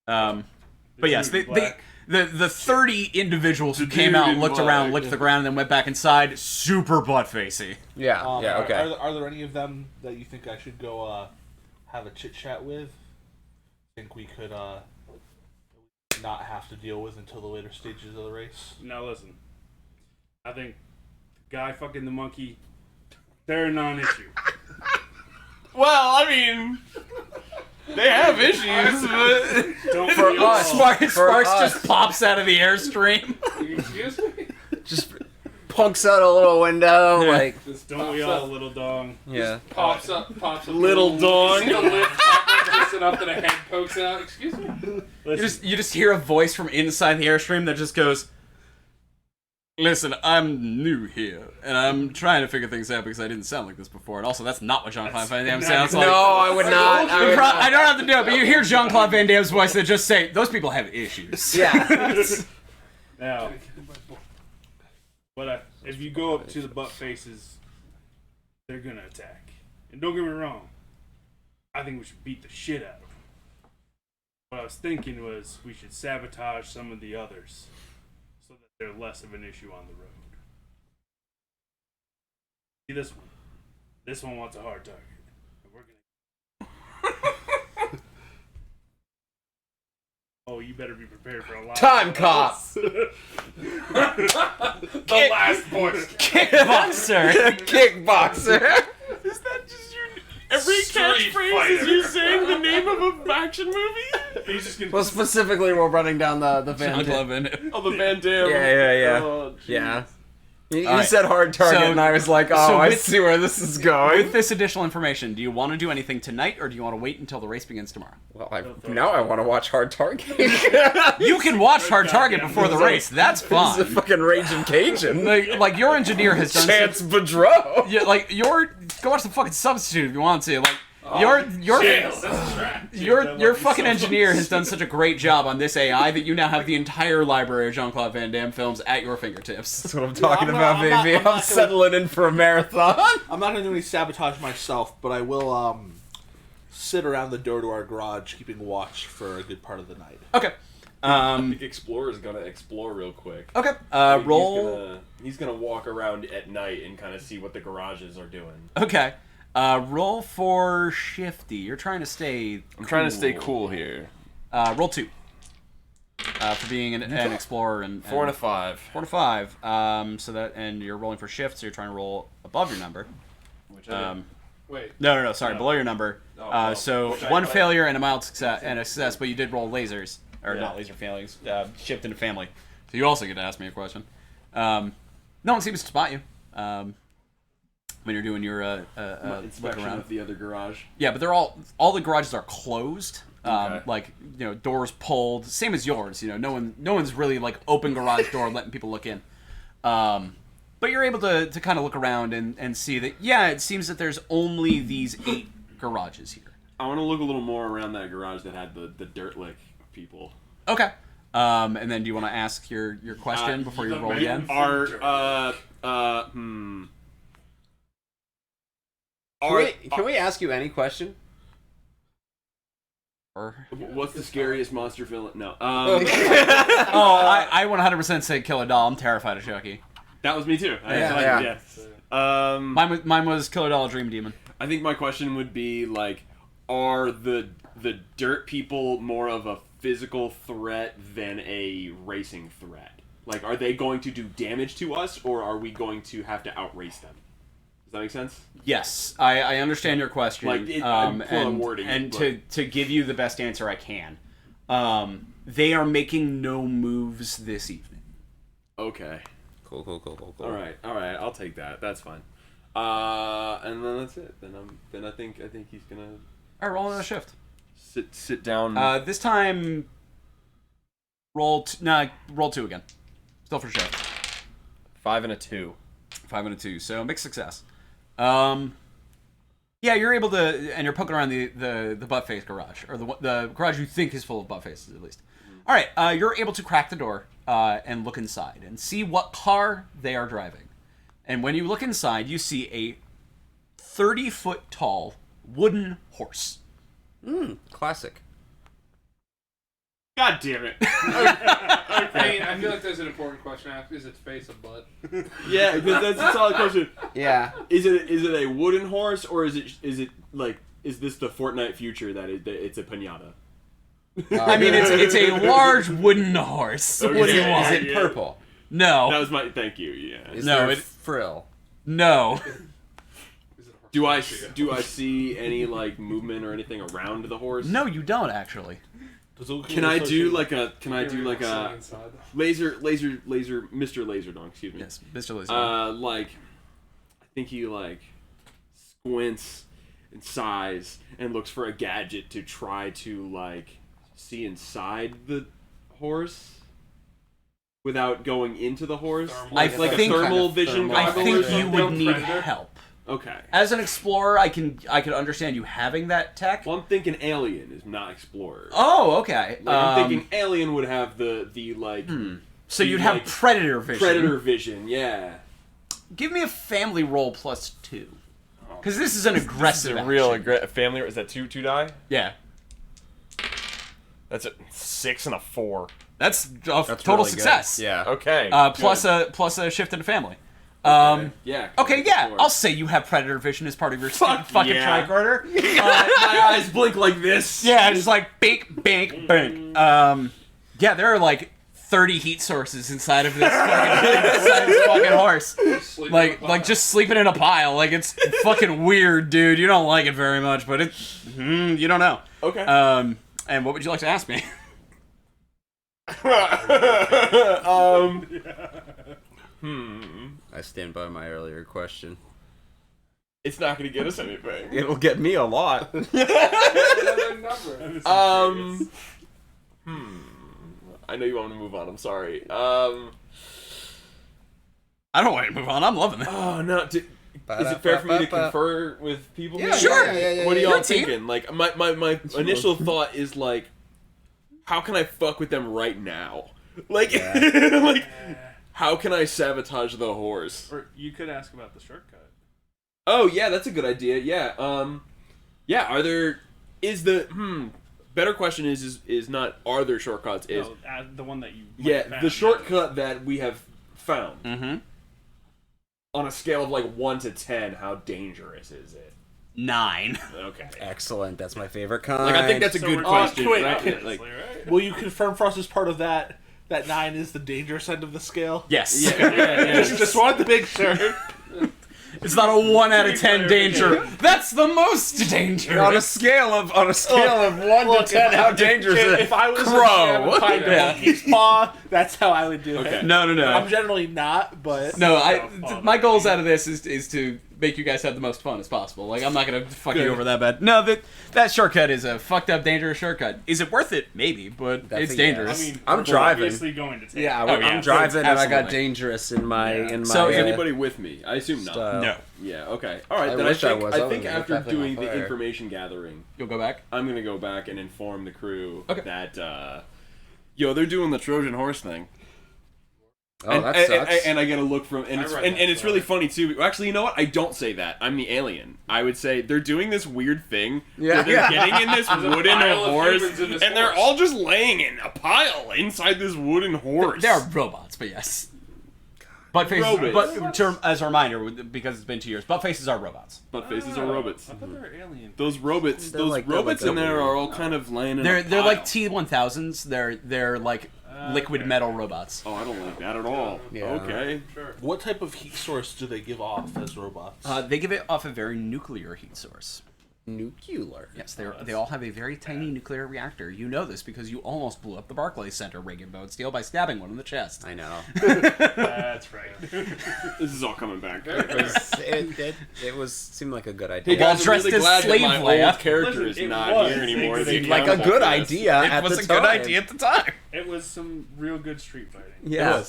that. But yes, the 30 individuals who came out, looked around, licked the ground, and then went back inside, super butt facey. Yeah. Okay. Are there any of them that you think I should go have a chit chat with? Think we could not have to deal with until the later stages of the race? Now listen, I think the guy fucking the monkey, they're a non-issue. Well, I mean, they have issues, but Don't For we all? us. Sparks us. just pops out of the airstream. Excuse me? Just punks out a little window, like Don't we all, little dong? yeah. Pops up. Little dog. You see the lip twisted up and a head pokes out. Excuse me? You just hear a voice from inside the airstream that just goes, "Listen, I'm new here, and I'm trying to figure things out because I didn't sound like this before. And also, that's not what Jean-Claude Van Damme sounds like." No, I would not. I don't have to do it, but you hear Jean-Claude Van Damme's voice that just say, "Those people have issues." Yeah. Now, but if you go up to the butt faces, they're gonna attack. And don't get me wrong, I think we should beat the shit out of them. What I was thinking was we should sabotage some of the others so that they're less of an issue on the road. See this one? This one wants a hard target. And we're gonna... Oh, you better be prepared for a lot. Time cop. The last voice. Kickboxer. Kickboxer. Is that just your every Street catchphrase? Fighter. Is you saying the name of an action movie? He's just gonna... Well, specifically, we're running down the Van Jean-Claude Damme. Van Damme. oh, the Van Damme. Yeah. Oh, jeez. Yeah. You All right. said hard target, So- and I was like, oh, so I with- see where this is going. With this additional information, do you want to do anything tonight, or do you want to wait until the race begins tomorrow? Well, now I want to watch Hard Target. You can watch Hard Target before the race. That's This is a fine. fucking Raging Cajun. Like your engineer has done. Chance Boudreaux. Yeah, like go watch the fucking Substitute if you want to. Like your fucking engineer has done such a great job on this AI that you now have the entire library of Jean-Claude Van Damme films at your fingertips. That's what I'm talking I'm about, not- I'm not- baby. I'm not I'm settling in for a marathon. I'm not going to do any sabotage myself, but I will sit around the door to our garage keeping watch for a good part of the night. Okay. The explorer's gonna explore real quick. Okay. Roll. He's gonna walk around at night and kind of see what the garages are doing. Okay. Roll for Shifty. You're trying to stay. I'm trying to stay cool here. Roll 2. For being an explorer and 4 and a 5. 4 to 5. So that, and you're rolling for shift, so you're trying to roll above your number. Which I did. Wait. No. Sorry, below your number. Oh, So which I- one failure and a mild success, but you did roll lasers, or Yeah. not laser failures. Shift into family. So you also get to ask me a question. No one seems to spot you. But when you're doing your look inspection around. of the other garage. Yeah, but they're all the garages are closed. Okay. Like, doors pulled, same as yours. No one's really like open garage door letting people look in. But you're able to kind of look around and see that, yeah, it seems that there's only these 8 garages here. I want to look a little more around that garage that had the dirt lick people. Okay. And then do you want to ask your question before you roll again? Can we ask you any question? What's the scariest monster villain? No. I 100% say Killer Doll. I'm terrified of Chucky. That was me too. Yeah. Mine was Killer Doll, Dream Demon. I think my question would be like, are the dirt people more of a physical threat than a racing threat? Like, are they going to do damage to us, or are we going to have to outrace them? Does that make sense? Yes, I understand your question. Like, wording, and to give you the best answer I can, they are making no moves this evening. Okay. Cool. All right. I'll take that. That's fine. And then that's it. Then I think he's gonna. All right, roll another shift. Sit down. This time, roll 2 again. Still for shift. 5 and a 2. 5 and a 2. So mixed success. Yeah, you're able to, and you're poking around the BUTTFACE garage, or the garage you think is full of BUTTFACEs at least. All right, you're able to crack the door and look inside and see what car they are driving. And when you look inside, you see a 30-foot tall wooden horse. Classic. God damn it. I feel like there's an important question. Is it face or butt? Yeah, because that's a solid question. Yeah. Is it a wooden horse, or is it like, is this the Fortnite future that it's a piñata? I mean, it's a large wooden horse. Okay. What do you want? Is it purple? No. That was my thank you. Yeah. Is No, there it- frill? No. Do I see any like movement or anything around the horse? No, you don't actually. Can I do like a Inside. laser Mr. Laserdong, excuse me. Yes, Mr. Lizzie. Like, I think he like squints and sighs and looks for a gadget to try to like see inside the horse without going into the horse. I Like a think- thermal vision I goggle or think you something? would need Predator? help. Okay. As an explorer, I could understand you having that tech. Well, I'm thinking alien is not explorer. Oh, okay. Like, I'm thinking alien would have the like so you'd the, have like, predator vision. predator vision. Yeah. Give me a family roll +2, because this is an aggressive. It's a real action. family. Is that two die? Yeah, That's a 6 and a 4. that's total really success. Good. Yeah. Okay. Plus a shift in the family. Yeah. Okay, yeah. Sure. I'll say you have predator vision as part of your Fuck fucking yeah. tricorder. My eyes blink like this. Yeah, just like bank, bank, bank. Yeah, there are like 30 heat sources inside of this fucking horse. Like just sleeping in a pile. Like, it's fucking weird, dude. You don't like it very much, but you don't know. Okay. And what would you like to ask me? I stand by my earlier question. It's not going to get us anything. It'll get me a lot. I know you want me to move on. I'm sorry. I don't want to move on. I'm loving it. Oh no. Is it fair for me to confer with people? Yeah, maybe? Sure. What are You're y'all a team. thinking? Like my initial thought is like, how can I fuck with them right now? Like, like, how can I sabotage the horse? Or you could ask about the shortcut. Oh yeah, that's a good idea. Yeah. Yeah. Are there? Is the better question is not are there shortcuts? Is No, the one that you. yeah found, the shortcut that we have found. Mm-hmm. On a scale of like 1 to 10, how dangerous is it? 9. Okay. Excellent. That's my favorite kind. Like I think that's a So good we're question. wait, right? okay. Like, right? Will you confirm for us as part of that 9 is the dangerous end of the scale? Yes. Just wanted to make sure. It's not a 1 out of 10 danger. That's the most dangerous. on a scale of 1 to 10, how dangerous is it? If I was Crow. behind a monkey's paw, That's how I would do Okay. it. No. I'm generally not, but No, my goals out of this is to make you guys have the most fun as possible. Like, I'm not gonna fuck you over that bad. No, that shortcut is a fucked up, dangerous shortcut. Is it worth it? Maybe, but it's dangerous. I mean, I'm we're driving. obviously going to take Yeah, it. I'm driving, and I got absolutely. dangerous in my. So Is anybody with me? I assume not. style. No, Yeah. Okay. All right. I Then wish I think was. I I think would've lit after that thing on doing the fire. information gathering, you'll go back. I'm gonna go back and inform the crew Okay. that they're doing the Trojan horse thing. Oh, and, that and- sucks. and I get a look from and it's, read and, that and it's really story. funny too. Actually, you know what? I don't say that. I'm the alien. I would say they're doing this weird thing Yeah. where they're getting in this wooden pile of horse, humans in this and they're horse. all just laying in a pile inside this wooden horse. They are robots, but yes. Buttfaces, but as a reminder, because it's been 2 years, buttfaces are robots. But faces are robots. I thought they were alien. Those robots, They're those like robots in there weird. are all kind of laying in They're a pile. like T1000s. They're like liquid metal robots. Oh, I don't like that at all. Yeah. Okay. Sure. what type of heat source do they give off as robots? They give it off a very nuclear heat source. Nuclear. Yes, they all have a very tiny nuclear reactor. You know this because you almost blew up the Barclays Center, Reagan Boat Steel, by stabbing one in the chest. I know. That's right. This is all coming back. It was seemed like a good idea. Hey guys, I'm dressed really as glad slave that my Leia. old character Listen, is it not was. here anymore. It to seemed be like a accountable good for this. idea at It was the a time. good idea at the time. It was some real good street fighting. Yeah.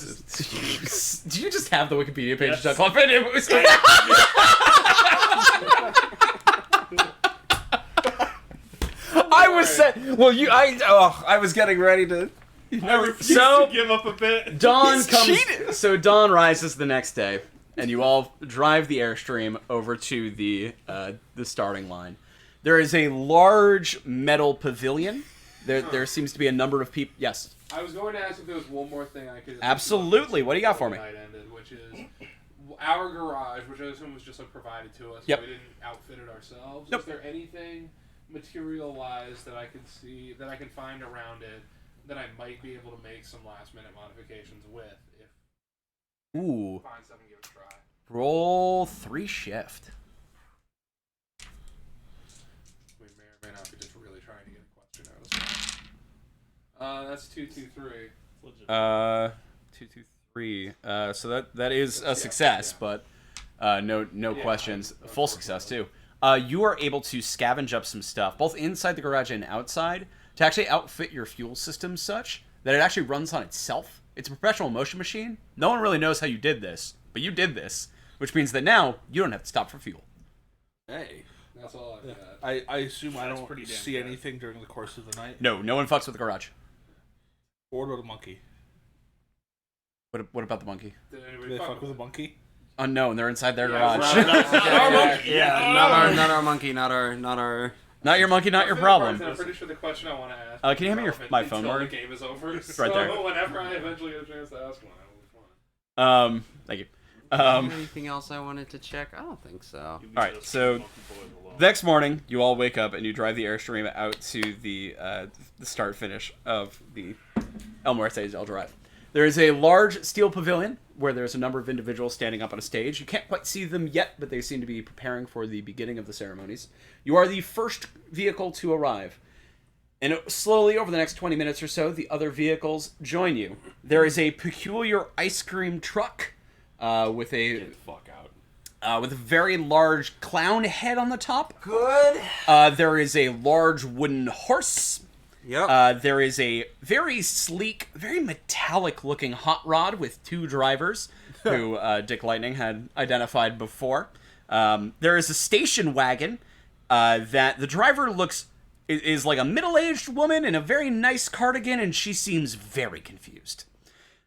Do you just have the Wikipedia page Yes. to talk about it? Was I was saying, well, I was getting ready to. I refuse So- to give up a bit. Dawn comes. So dawn rises the next day, and you all drive the Airstream over to the starting line. There is a large metal pavilion. There seems to be a number of people. Yes, I was going to ask if there was one more thing I could. absolutely. What do you got for me? Night ended, which is our garage, which I assume was just like provided to us. Yep. We didn't outfit it ourselves. Nope. Is there anything material-wise that I can see that I can find around it that I might be able to make some last-minute modifications with if Ooh, find something give it a try. roll 3 shift. We may or may not be just really trying to get a question out of this. That's 223. 2, 2, 3. So that is a success, but no questions. Full success too. You are able to scavenge up some stuff, both inside the garage and outside, to actually outfit your fuel system such that it actually runs on itself. It's a perpetual motion machine. No one really knows how you did this, but you did this, which means that now you don't have to stop for fuel. Hey. That's all I've got. I assume I That's don't pretty damn see good. anything during the course of the night. No one fucks with the garage. Or with a monkey. What about the monkey? Did Do anybody they fuck fuck with a it? monkey? Unknown. They're inside their Yeah, garage. Yeah, not our monkey, not our. Not your monkey, not your That's the part problem. that I'm pretty sure the question I want to ask. Can you hand me my phone, until Morgan? the game is over. right So there. whenever I eventually get a chance to ask one, I will be fine. Thank you. Anything else I wanted to check? I don't think so. All right, so the next morning, you all wake up and you drive the Airstream out to the start finish of the El Muerte del Drive. There is a large steel pavilion where there's a number of individuals standing up on a stage. You can't quite see them yet, but they seem to be preparing for the beginning of the ceremonies. You are the first vehicle to arrive. And slowly, over the next 20 minutes or so, the other vehicles join you. There is a peculiar ice cream truck with a Get the fuck out. with a very large clown head on the top. Good. There is a large wooden horse. Yep. There is a very sleek, very metallic-looking hot rod with 2 drivers, who Dick Lightning had identified before. There is a station wagon that the driver is like a middle-aged woman in a very nice cardigan, and she seems very confused.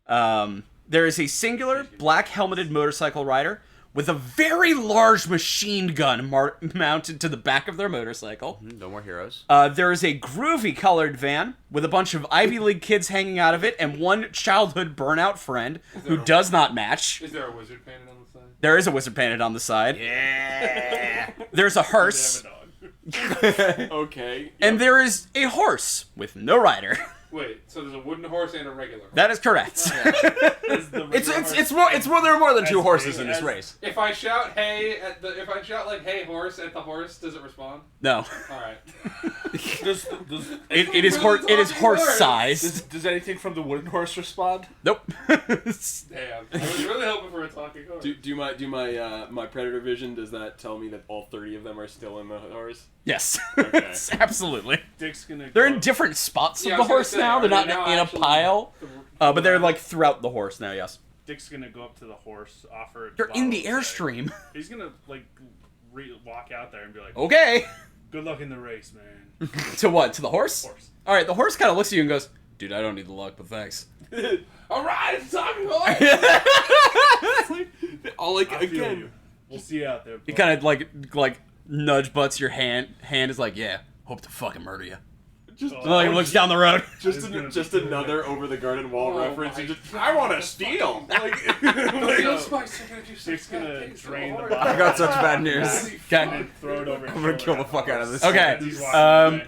There is a singular black helmeted motorcycle rider with a very large machine gun mounted to the back of their motorcycle. No more heroes. There is a groovy colored van with a bunch of Ivy League kids hanging out of it and one childhood burnout friend who does not match. Is there a wizard painted on the side? There is a wizard painted on the side. Yeah. There's a hearse. Okay. And there is a horse with no rider. Wait, so there's a wooden horse and a regular horse. That is correct. It's more. There are more than two horses in this race. If I shout "hey" "hey horse" at the horse, does it respond? No. All right. It is horse size. Does anything from the wooden horse respond? Nope. Damn. I was really hoping for a talking horse. Do my predator vision? Does that tell me that all 30 of them are still in the horse? Yes. Okay. Absolutely. Dick's gonna. They're go- in different spots Yeah, of I the was horse gonna say, now. are They're not they now in a actually pile, but they're like throughout the horse now. Yes. Dick's gonna go up to the horse, offer. You're in the bottle, say- airstream. He's gonna like walk out there and be like, Okay. "Good luck in the race, man." To what? To the horse? Horse. All right. The horse kind of looks at you and goes, "Dude, I don't need the luck, but thanks." All right, it's a talking horse. All like I feel again. you. We'll see you out there. He bud. kind of like nudge butts your hand. Hand is like, "Yeah, hope to fucking murder you." Just Like looks down the road. just It's gonna just be another over the garden wall Oh reference. my You just God. I want to steal. Like, Steel spikes are gonna do such Dick's bad gonna things to drain the horse. bottle. I got such bad news. Okay. And throw it over. I'm gonna kill the fuck out of this. Okay. He's walking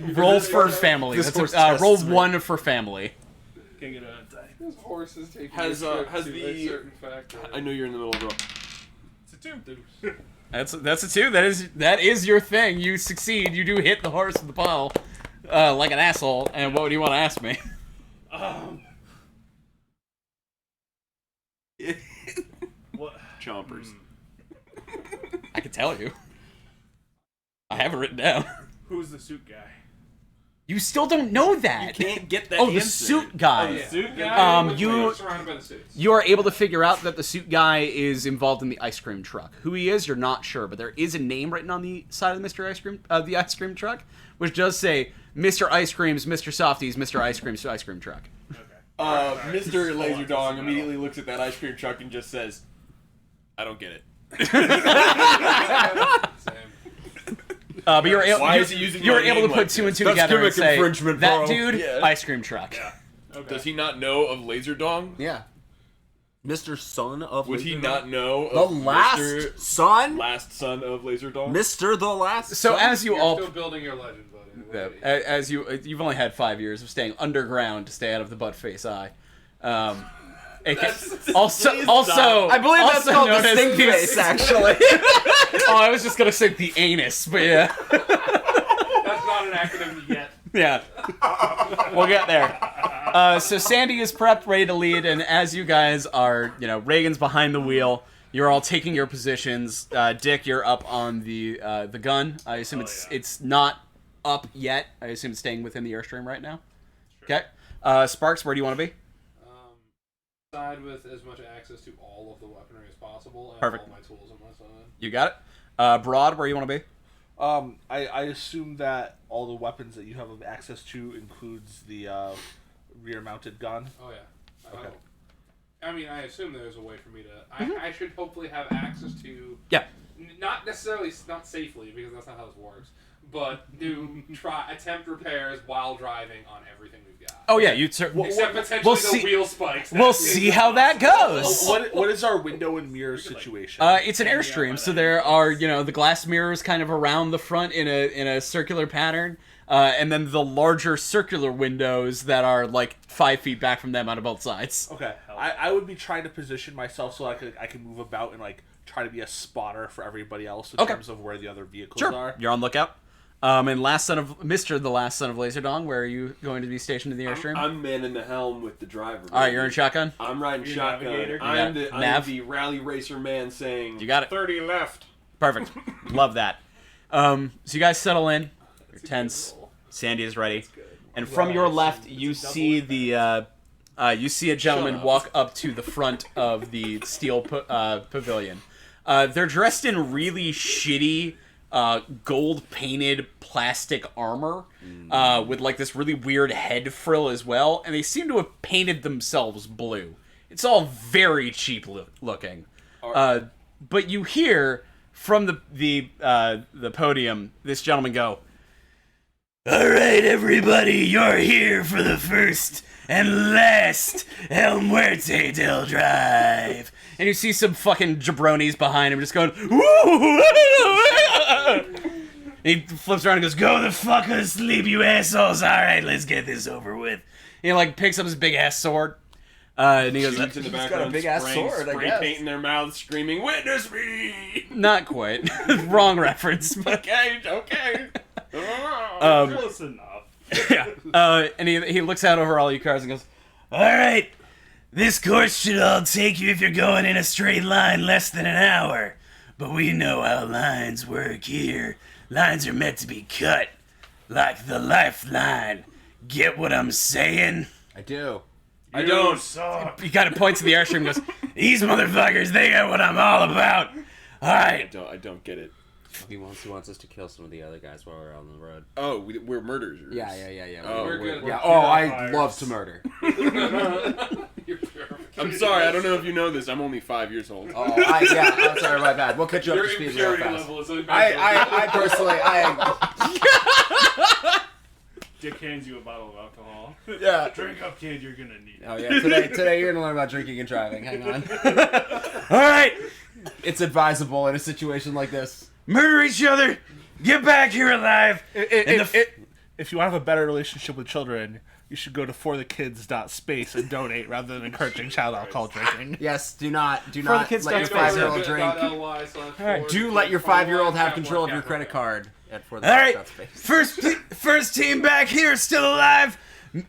away. Roll for family. This That's horse roll tests me. 1 for family. Can't get a die. This horse is taking Has, a trip has to the- a certain factory. I know you're in the middle of a. It's a 2. That's a 2. That is your thing. You succeed. You do hit the horse in the pile, like an asshole. And what do you want to ask me? What? Chompers. I can tell you. I have it written down. Who's the suit guy? You still don't know that. Can't get that. Oh, the answer. suit guy. Yeah. Suit guy. You- surrounded by the suits. You are able to figure out that the suit guy is involved in the ice cream truck. Who he is, you're not sure, but there is a name written on the side of the ice cream truck, which does say Mr. Ice Cream's, Mr. Softy's, Mr. Ice Cream's ice cream truck. Okay. Mr. Laser Dong immediately looks at that ice cream truck and just says, "I don't get it." Same. But you're able. Why is he using You're my able to name put like 2 and 2 That's together and gimmick say infringement, that bro." dude, Yeah. ice cream truck. Okay. Does he not know of Laser Dong? Yeah. Mr. Son of Would he Laser not know The of last Mr. son? last son of Laser Dong? Mr. The last So son? as you You're all still building your legend, buddy. as you've only had 5 years of staying underground to stay out of the butt face eye. Also, I believe that's also called known the as stink the- face, actually. Oh, I was just gonna say the anus, but yeah, That's not an acronym yet. yeah, we'll get there. So Sandy is prepped, ready to lead, and as you guys are, Reagan's behind the wheel. You're all taking your positions. Dick, you're up on the gun. I assume it's not up yet. I assume it's staying within the airstream right now. Okay. Sparks, where do you want to be? Side with as much access to all of the weaponry as possible and Perfect. all my tools on my side. You got it. Broad, where you want to be? I assume that all the weapons that you have access to includes the rear-mounted gun. Oh yeah. Okay. I mean, I assume there's a way for me to. I should hopefully have access to. Yeah. Not necessarily not safely because that's not how this works. But attempt repairs while driving on everything we've got. Oh yeah, you certainly. Except potentially we'll the see- wheel spikes. We'll see how that goes. What is our window and mirror situation? It's an airstream, so there are the glass mirrors kind of around the front in a circular pattern, and then the larger circular windows that are like 5 feet back from them out of both sides. Okay, I would be trying to position myself so I can move about and like try to be a spotter for everybody else in terms of where the other vehicles are. You're on lookout. And the last son of Laserdong, where are you going to be stationed in the airstream? I'm manning the helm with the driver. All right, you're in shotgun. I'm riding You're shotgun. navigator? I'm You got the nav? rally racer man saying. You got it. 30 left. Perfect. Love that. So you guys settle in. You're tense. Sandy is ready. And from your left, you see you see a gentleman walk up to the front of the steel pavilion. They're dressed in really shitty gold-painted plastic armor with like this really weird head frill as well, and they seem to have painted themselves blue. It's all very cheap looking. But you hear from the podium this gentleman go, "All right, everybody, you're here for the first and last El Muerte del Drive." And you see some fucking jabronis behind him just going, "Woo!" He flips around and goes, "Go the fuck asleep, you assholes. All right, let's get this over with." He like picks up his big ass sword. And he goes, Dudes in the background, big-ass spraying- sword, I spray guess. painting their mouths, screaming, "Witness me!" not quite. Wrong reference. But, Okay. Close enough. yeah. And he looks out over all you cars and goes, All right, this course should all take you if you're going in a straight line less than an hour. But we know how lines work here. Lines are meant to be cut, like the lifeline. Get what I'm saying? I do. I don't. he kind of points to the airstream and goes, These motherfuckers, they got what I'm all about. All right. I don't get it. He wants us to kill some of the other guys while we're on the road. Oh, we're murderers. Yeah. Oh, We're good. Yeah. We're Oh, I vampires. love to murder. You're pure. I'm sorry. I don't know if you know this. I'm only 5 years old. Oh, I'm sorry, my bad. We'll catch you up Your to speed real impurity fast. level is immeasurable. I personally, Dick hands you a bottle of alcohol. yeah. Drink up, kid. You're gonna need it. Oh yeah. Today you're gonna learn about drinking and driving. Hang on. All right. It's advisable in a situation like this. Murder each other. Get back here alive. If you want to have a better relationship with children, you should go to forthekids.space and donate rather than encouraging child alcohol drinking. Yes. Do not the kids let your don't space. 5-year-old drink. Do let your 5-year-old have control of your credit card at All right. First team back here still alive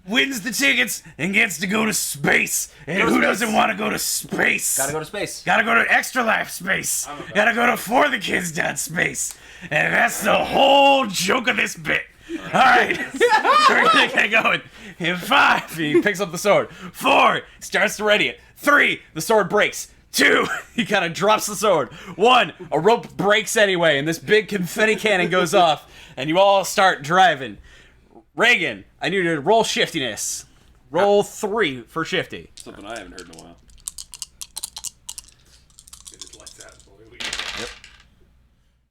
wins the tickets and gets to go to space. And who doesn't want to go to space? Gotta go to space. Gotta go to Extra Life Space. Gotta go to forthekids.space. And that's the whole joke of this bit. All right. We're gonna get going. In 5, he picks up the sword. 4, starts to ready it. 3, The sword breaks. 2, he kind of drops the sword. 1, a rope breaks anyway, and this big confetti cannon goes off, and you all start driving. Reagan, I need you to roll shiftiness. Roll 3 for shifty. Something I haven't heard in a while. It just lights out before we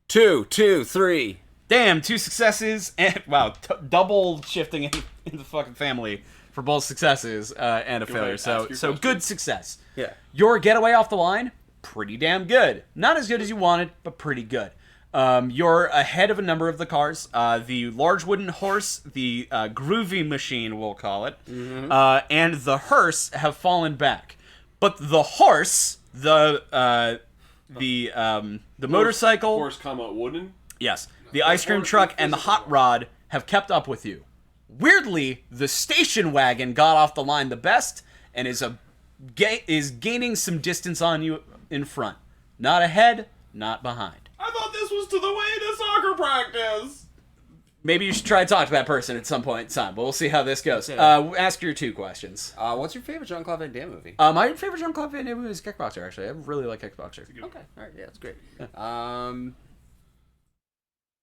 2, 3. Damn, 2 successes, and wow, double shifting in the fucking family for both successes and a failure. ahead, So ask your good question. success. Yeah. Your getaway off the line, pretty damn good. Not as good as you wanted, but pretty good. You're ahead of a number of the cars. The large wooden horse, the groovy machine, we'll call it, and the hearse have fallen back. But the horse, the motorcycle, Horse, wooden. yes, the ice cream truck, and the hot rod have kept up with you. Weirdly, the station wagon got off the line the best and is gaining some distance on you in front. Not ahead, not behind. I thought this was to the way to soccer practice. Maybe you should try to talk to that person at some point in time, but we'll see how this goes. Ask your 2 questions. What's your favorite Jean-Claude Van Damme movie? My favorite Jean-Claude Van Damme movie is Kickboxer, actually. I really like Kickboxer. Okay. All right. Yeah, that's great.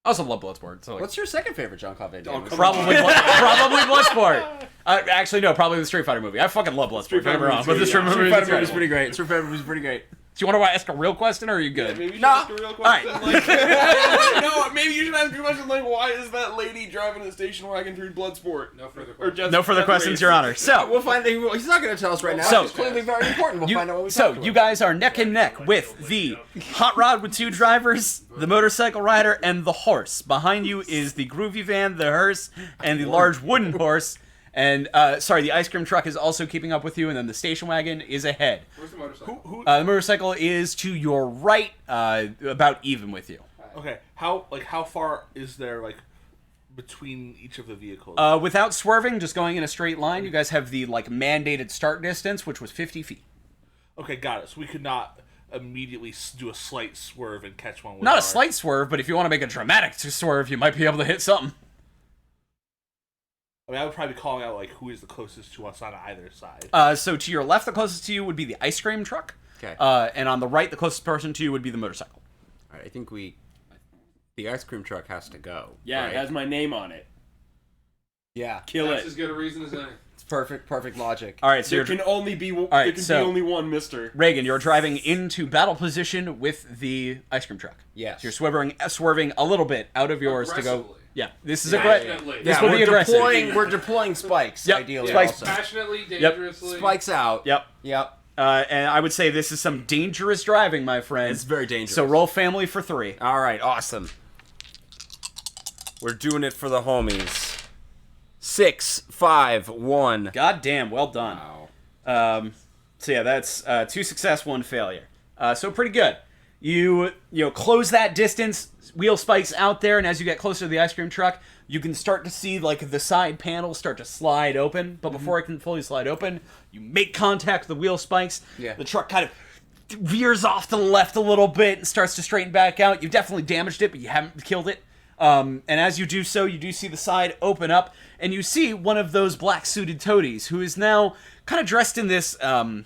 I also love Bloodsport. So like, What's your second favorite Jean-Claude Van Damme movie? probably Bloodsport. Actually, no, probably the Street Fighter movie. I fucking love Bloodsport. Don't get me wrong, but the Street Fighter movie is movie's pretty great. Street Fighter movie's pretty great. Do you want to ask a real question, or are you good? Maybe you should Nah. ask a real question. Like, no, maybe you should ask a question like, why is that lady driving a station wagon through Bloodsport? No further Or questions. just No further Death questions, Race? Your Honor. So, We'll find that he's not going to tell us right now. So- it's clearly very important. We'll find out what we so talked you about. guys are neck and neck with the hot rod with 2 drivers, the motorcycle rider, and the horse. Behind you is the groovy van, the hearse, and the large wooden horse. And the ice cream truck is also keeping up with you, and then the station wagon is ahead. Where's the motorcycle? The motorcycle is to your right, about even with you. Okay, how far is there between each of the vehicles? Without swerving, just going in a straight line, you guys have the mandated start distance, which was 50 feet. Okay, got it. So we could not immediately do a slight swerve and catch one with Not our... a slight swerve, but if you want to make a dramatic swerve, you might be able to hit something. I mean, I would probably be calling out who is the closest to us on either side. So to your left, the closest to you would be the ice cream truck. Okay. And on the right, the closest person to you would be the motorcycle. All right, I think the ice cream truck has to go. Yeah, right? it has my name on it. Yeah. Kill That's it. as good a reason as any. It's perfect logic. All right, so There you're can only be right, there can so- be only one Mister. Reagan, you're driving into battle position with the ice cream truck. Yes. So you're swerving a little bit out of yours to go. Aggressively. Yeah, this is Passionately. This will be aggressive. We're deploying spikes, Yep, ideally. spikes. Also. Passionately, dangerously. Spikes out. Yep. Yep. And I would say this is some dangerous driving, my friend. It's very dangerous. So roll family for 3. All right, awesome. We're doing it for the homies. 6, 5, 1. God damn, well done. Wow. So yeah, that's 2 success, 1 failure. So pretty good. You close that distance, wheel spikes out there, and as you get closer to the ice cream truck, you can start to see like the side panels start to slide open. But before it can fully slide open, you make contact with the wheel spikes. Yeah. The truck kind of veers off to the left a little bit and starts to straighten back out. You've definitely damaged it, but you haven't killed it. And as you do so, you do see the side open up, and you see one of those black-suited toadies, who is now kind of dressed in this kind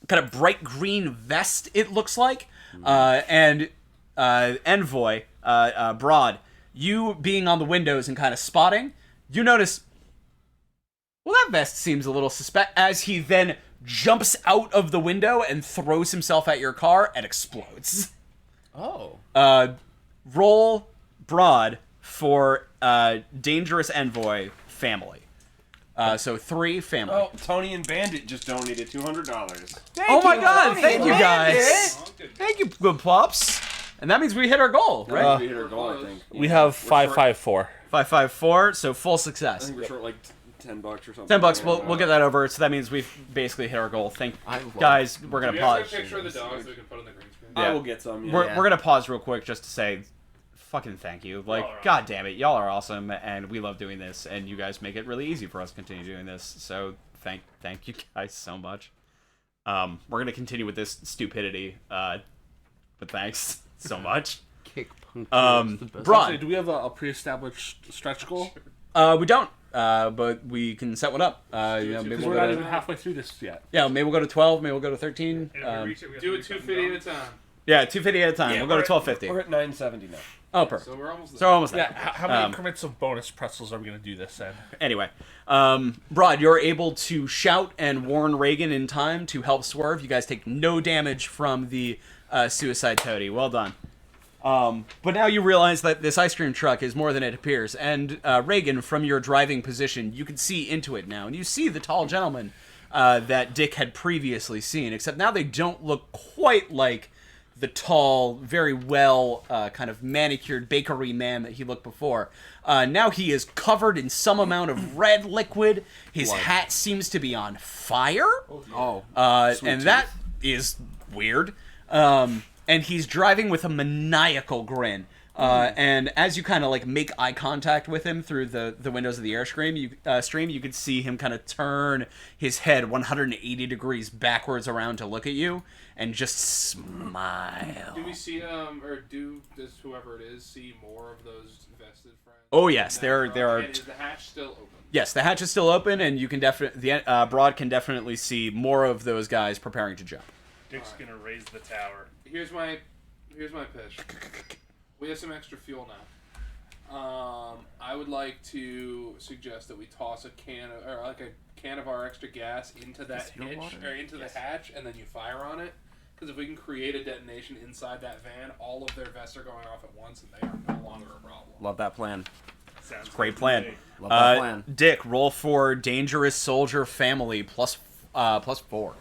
of bright green vest, it looks like. And Envoy, Broad, you being on the windows and kind of spotting, you notice, well, that vest seems a little suspect, as he then jumps out of the window and throws himself at your car and explodes. Oh. Roll Broad for Dangerous Envoy family. So 3 family. Oh, Tony and Bandit just donated $200. Oh my god, thank you guys. Thank you, good pups. And that means we hit our goal, right? We hit our goal, I think. We have 554. 554, so full I success. think we're short like $10 or something. $10, we'll get that over. So that means we've basically hit our goal. Guys, we're gonna Do you have pause. a picture of the dogs that we can put on the green screen? I will get some. Yeah. We're gonna pause real quick just to say fucking thank you. Like, All right. god damn it, y'all are awesome, and we love doing this, and you guys make it really easy for us to continue doing this. So thank you guys so much. We're gonna continue with this stupidity, but thanks so much. Kick punk. Braun, Do we have a pre-established stretch goal? we don't, but we can set one up. Maybe Because we'll we're not go even to, halfway through this yet. maybe we'll go to 12, maybe we'll go to 13. And if we reach it, we have Do to it do 250 something at a time. Yeah, 250 at a time. We'll go to 1250. We're at 970 now. Oh, perfect. So we're almost there. So we're almost there. Yeah, how many increments of bonus pretzels are we going to do this in? Anyway, Broad, you're able to shout and warn Reagan in time to help swerve. You guys take no damage from the suicide toady. Well done. But now you realize that this ice cream truck is more than it appears. And Reagan, from your driving position, you can see into it now. And you see the tall gentleman that Dick had previously seen, except now they don't look quite like the tall, very well kind of manicured bakery man that he looked before. Now he is covered in some amount of red liquid. His hat seems to be on fire. And that is weird. And he's driving with a maniacal grin. And as you kind of like make eye contact with him through the windows of the airstream, you could see him kind of turn his head 180 degrees backwards around to look at you and just smile. Do we see or does whoever it is see more of those vested friends? Oh yes, there are. And is the hatch still open? Yes, the hatch is still open, and you can Broad can definitely see more of those guys preparing to jump. Dick's gonna raise the tower. Here's my pitch. We have some extra fuel now. I would like to suggest that we toss a can of our extra gas into that hitch or into the hatch, and then you fire on it. Because if we can create a detonation inside that van, all of their vests are going off at once, and they are no longer a problem. Love that plan. Sounds Great good to plan. me. Love that plan. Dick, roll for Dangerous Soldier Family plus 4.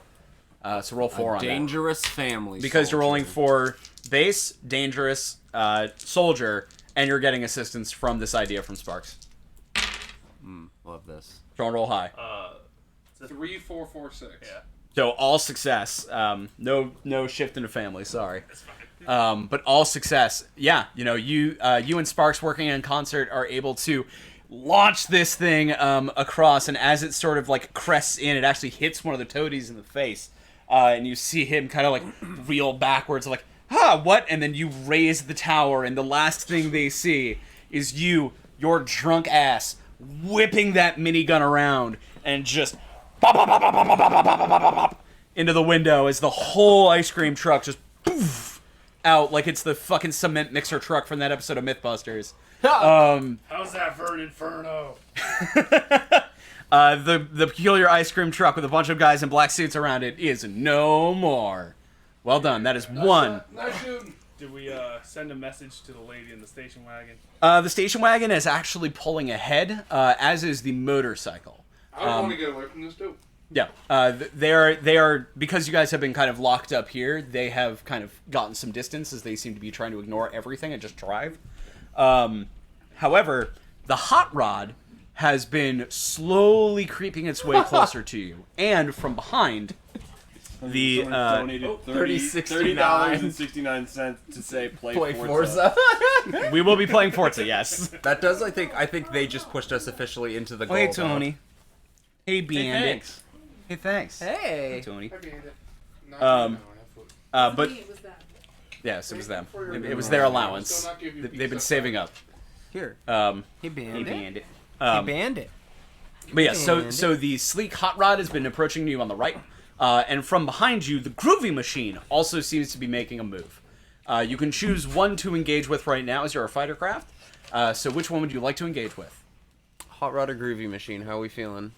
So roll 4 on that. Dangerous family. Because you're soldier. rolling for base, dangerous, soldier, and you're getting assistance from this idea from Sparks. Love this. Don't roll high. 3, 4, 4, 6. Yeah. So all success. No shift into family. Sorry. But all success. Yeah, you and Sparks working in concert are able to launch this thing across, and as it sort of like crests in, it actually hits one of the toadies in the face, and you see him kind of like reel backwards, like what? And then you raise the tower, and the last thing they see is your drunk ass, whipping that minigun around and just pop, pop, pop, pop, pop, pop, pop, pop, pop, pop, into the window as the whole ice cream truck just poof out like it's the fucking cement mixer truck from that episode of Mythbusters. How's that for an inferno? The peculiar ice cream truck with a bunch of guys in black suits around it is no more. Well done. That is one. Nice shooting. Did we send a message to the lady in the station wagon? The station wagon is actually pulling ahead, as is the motorcycle. I would want to get away from this too. Yeah, they are because you guys have been kind of locked up here. They have kind of gotten some distance as they seem to be trying to ignore everything and just drive. However, the hot rod has been slowly creeping its way closer to you, and from behind, the donated $30.69 to say play Forza. we will be playing Forza. Yes. That does, I think they just pushed us officially into the goal. Hey Tony. Hey Bandit. thanks. Hey thanks. Hey. Tony. But But yes, it was them. It was their allowance. They've been saving up. Here. Hey Bandit. Bandit. But yeah, so the sleek hot rod has been approaching you on the right, and from behind you, the groovy machine also seems to be making a move. You can choose one to engage with right now as you're a fighter craft. So which one would you like to engage with? Hot Rod or Groovy Machine? How are we feeling?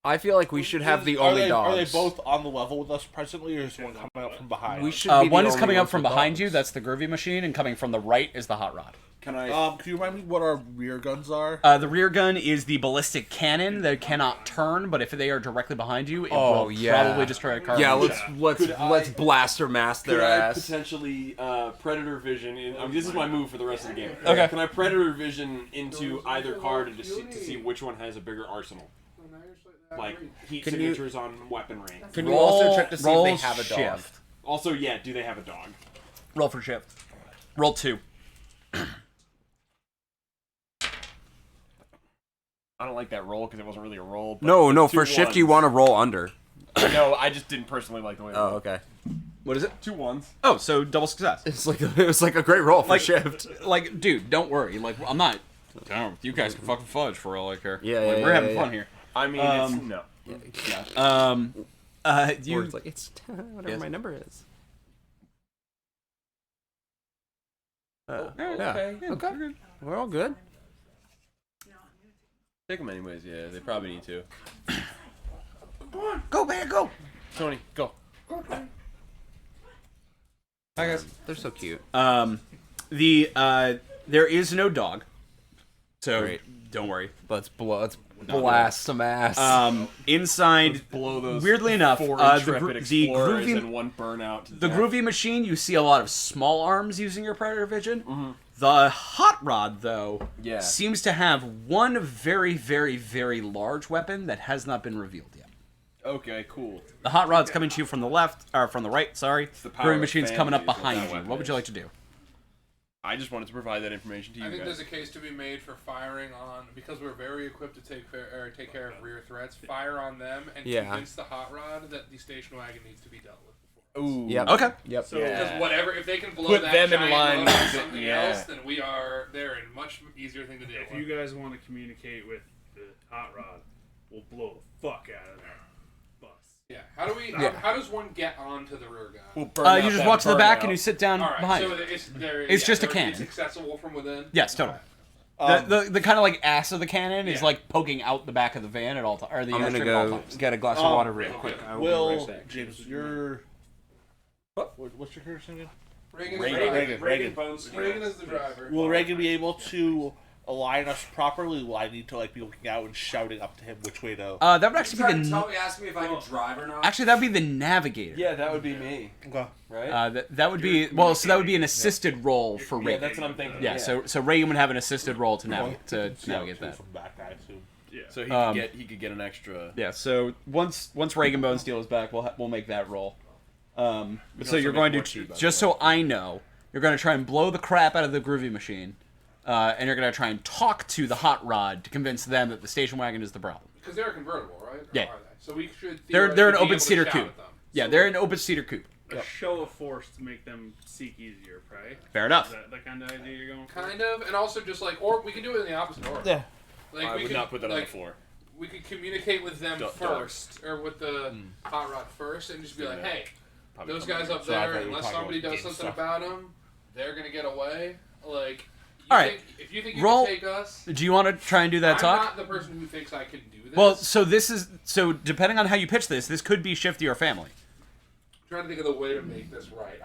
I feel like we should have the only Are they dogs. both on the level with us presently, or is one coming up from behind? We should. Be One the is only coming up ones from with behind dogs. you. That's the groovy machine, and coming from the right is the hot rod. Can I? Can you remind me what our rear guns are? The rear gun is the ballistic cannon that cannot turn, but if they are directly behind you, it will probably destroy a car. Yeah, let's blaster mass their Could I ass. potentially predator vision? This is my move for the rest of the game. Okay. Can I predator vision into either car to see which one has a bigger arsenal? Like heat Can you- signatures on weaponry. Can you also check to see if roll they have a dog? shift. Also, yeah, do they have a dog? Roll for shift. Roll 2. I don't like that roll because it wasn't really a roll. But No, it's for two shift you ones. want to roll under. No, I just didn't personally like the way. Oh, okay. What is it? 2 ones. Oh, so double success. It was like a great roll for shift. Like, dude, don't worry. Like, I'm not. You guys can fucking fudge for all I care. Yeah, Like, yeah, we're yeah, having yeah. fun here. I mean, it's no. You. It's like it's whatever Yes. my number is. Okay. Okay. We're all good. Take them anyways. Yeah, they probably need to. Go, man, go. Tony, go. Hi, guys. They're so cute. There is no dog, so Great. don't worry. Let's blast some ass. Inside, Blow those. weirdly enough, 4 the intrepid explorers groovy and 1 burnout. To the death. groovy machine, you see a lot of small arms using your predator vision. Mm-hmm. The hot rod, though, Yeah. seems to have one very, very, very large weapon that has not been revealed yet. Okay, cool. The hot rod's coming to you from the left, or from the right. Sorry, the power groovy of machine's coming up family is what behind that you. weapon What would you is. like to do? I just wanted to provide that information to you I think guys. there's a case to be made for firing on, because we're very equipped to take care of rear threats. Fire on them and convince the hot rod that the station wagon needs to be dealt with before. Ooh. Yep. Okay. Yep. So Because whatever, if they can blow Put that them in giant line load on with it, something yeah. else, then they're in much easier thing to deal if with. you guys want to communicate with the hot rod, we'll blow the fuck out of that bus. Yeah. How do we? How does one get onto the rear gun? We'll burn out You just that walk to the back burnout. and you sit down All right. behind. So it. it's just a cannon. It's accessible from within. Yes, totally. The kind of like ass of the cannon is like poking out the back of the van at all times. Or the I'm gonna airstrip at all go times. get a glass of water real quick. Will James, you're what's your character's name again? Reagan is the driver. Will Reagan be able to align us properly? Will I need to like be looking out and shouting up to him which way to? That would actually be the. ask me if I can drive or not. Actually, that'd be the navigator. Yeah, that would be me. Okay. Right? That would be so that would be an assisted role for yeah, Reagan. that's what I'm thinking. Yeah, so Reagan would have an assisted role to navigate that. From back, I assume. Yeah. So he could get an extra. Yeah, so once Reagan Bone Steel is back, we'll make that roll. So you're going to just so I know, you're going to try and blow the crap out of the groovy machine, and you're going to try and talk to the hot rod to convince them that the station wagon is the problem. Because they're a convertible, right? Or Yeah. are they? So we should. They're an theoretically be open able to cedar shout coupe. at them. Yeah, they're an open cedar coupe. A show of force to make them seek easier prey. Fair Is enough. that the kind of idea you're going for? Kind of, and also just like, or we can do it in the opposite order. Yeah. Like I we would could, not put that on like, the floor. We could communicate with them Don't. first, or with the hot rod first, and just be like, hey, Probably those come guys later. up So I there, thought you were unless talking somebody about does game something stuff. about them, they're gonna get away. Like, All right. if you think you Roll- can take us, Do you want to try and do that I'm talk? not the person who thinks I can do this. Well, so depending on how you pitch this could be Shifty or family. I'm trying to think of the way to make this right.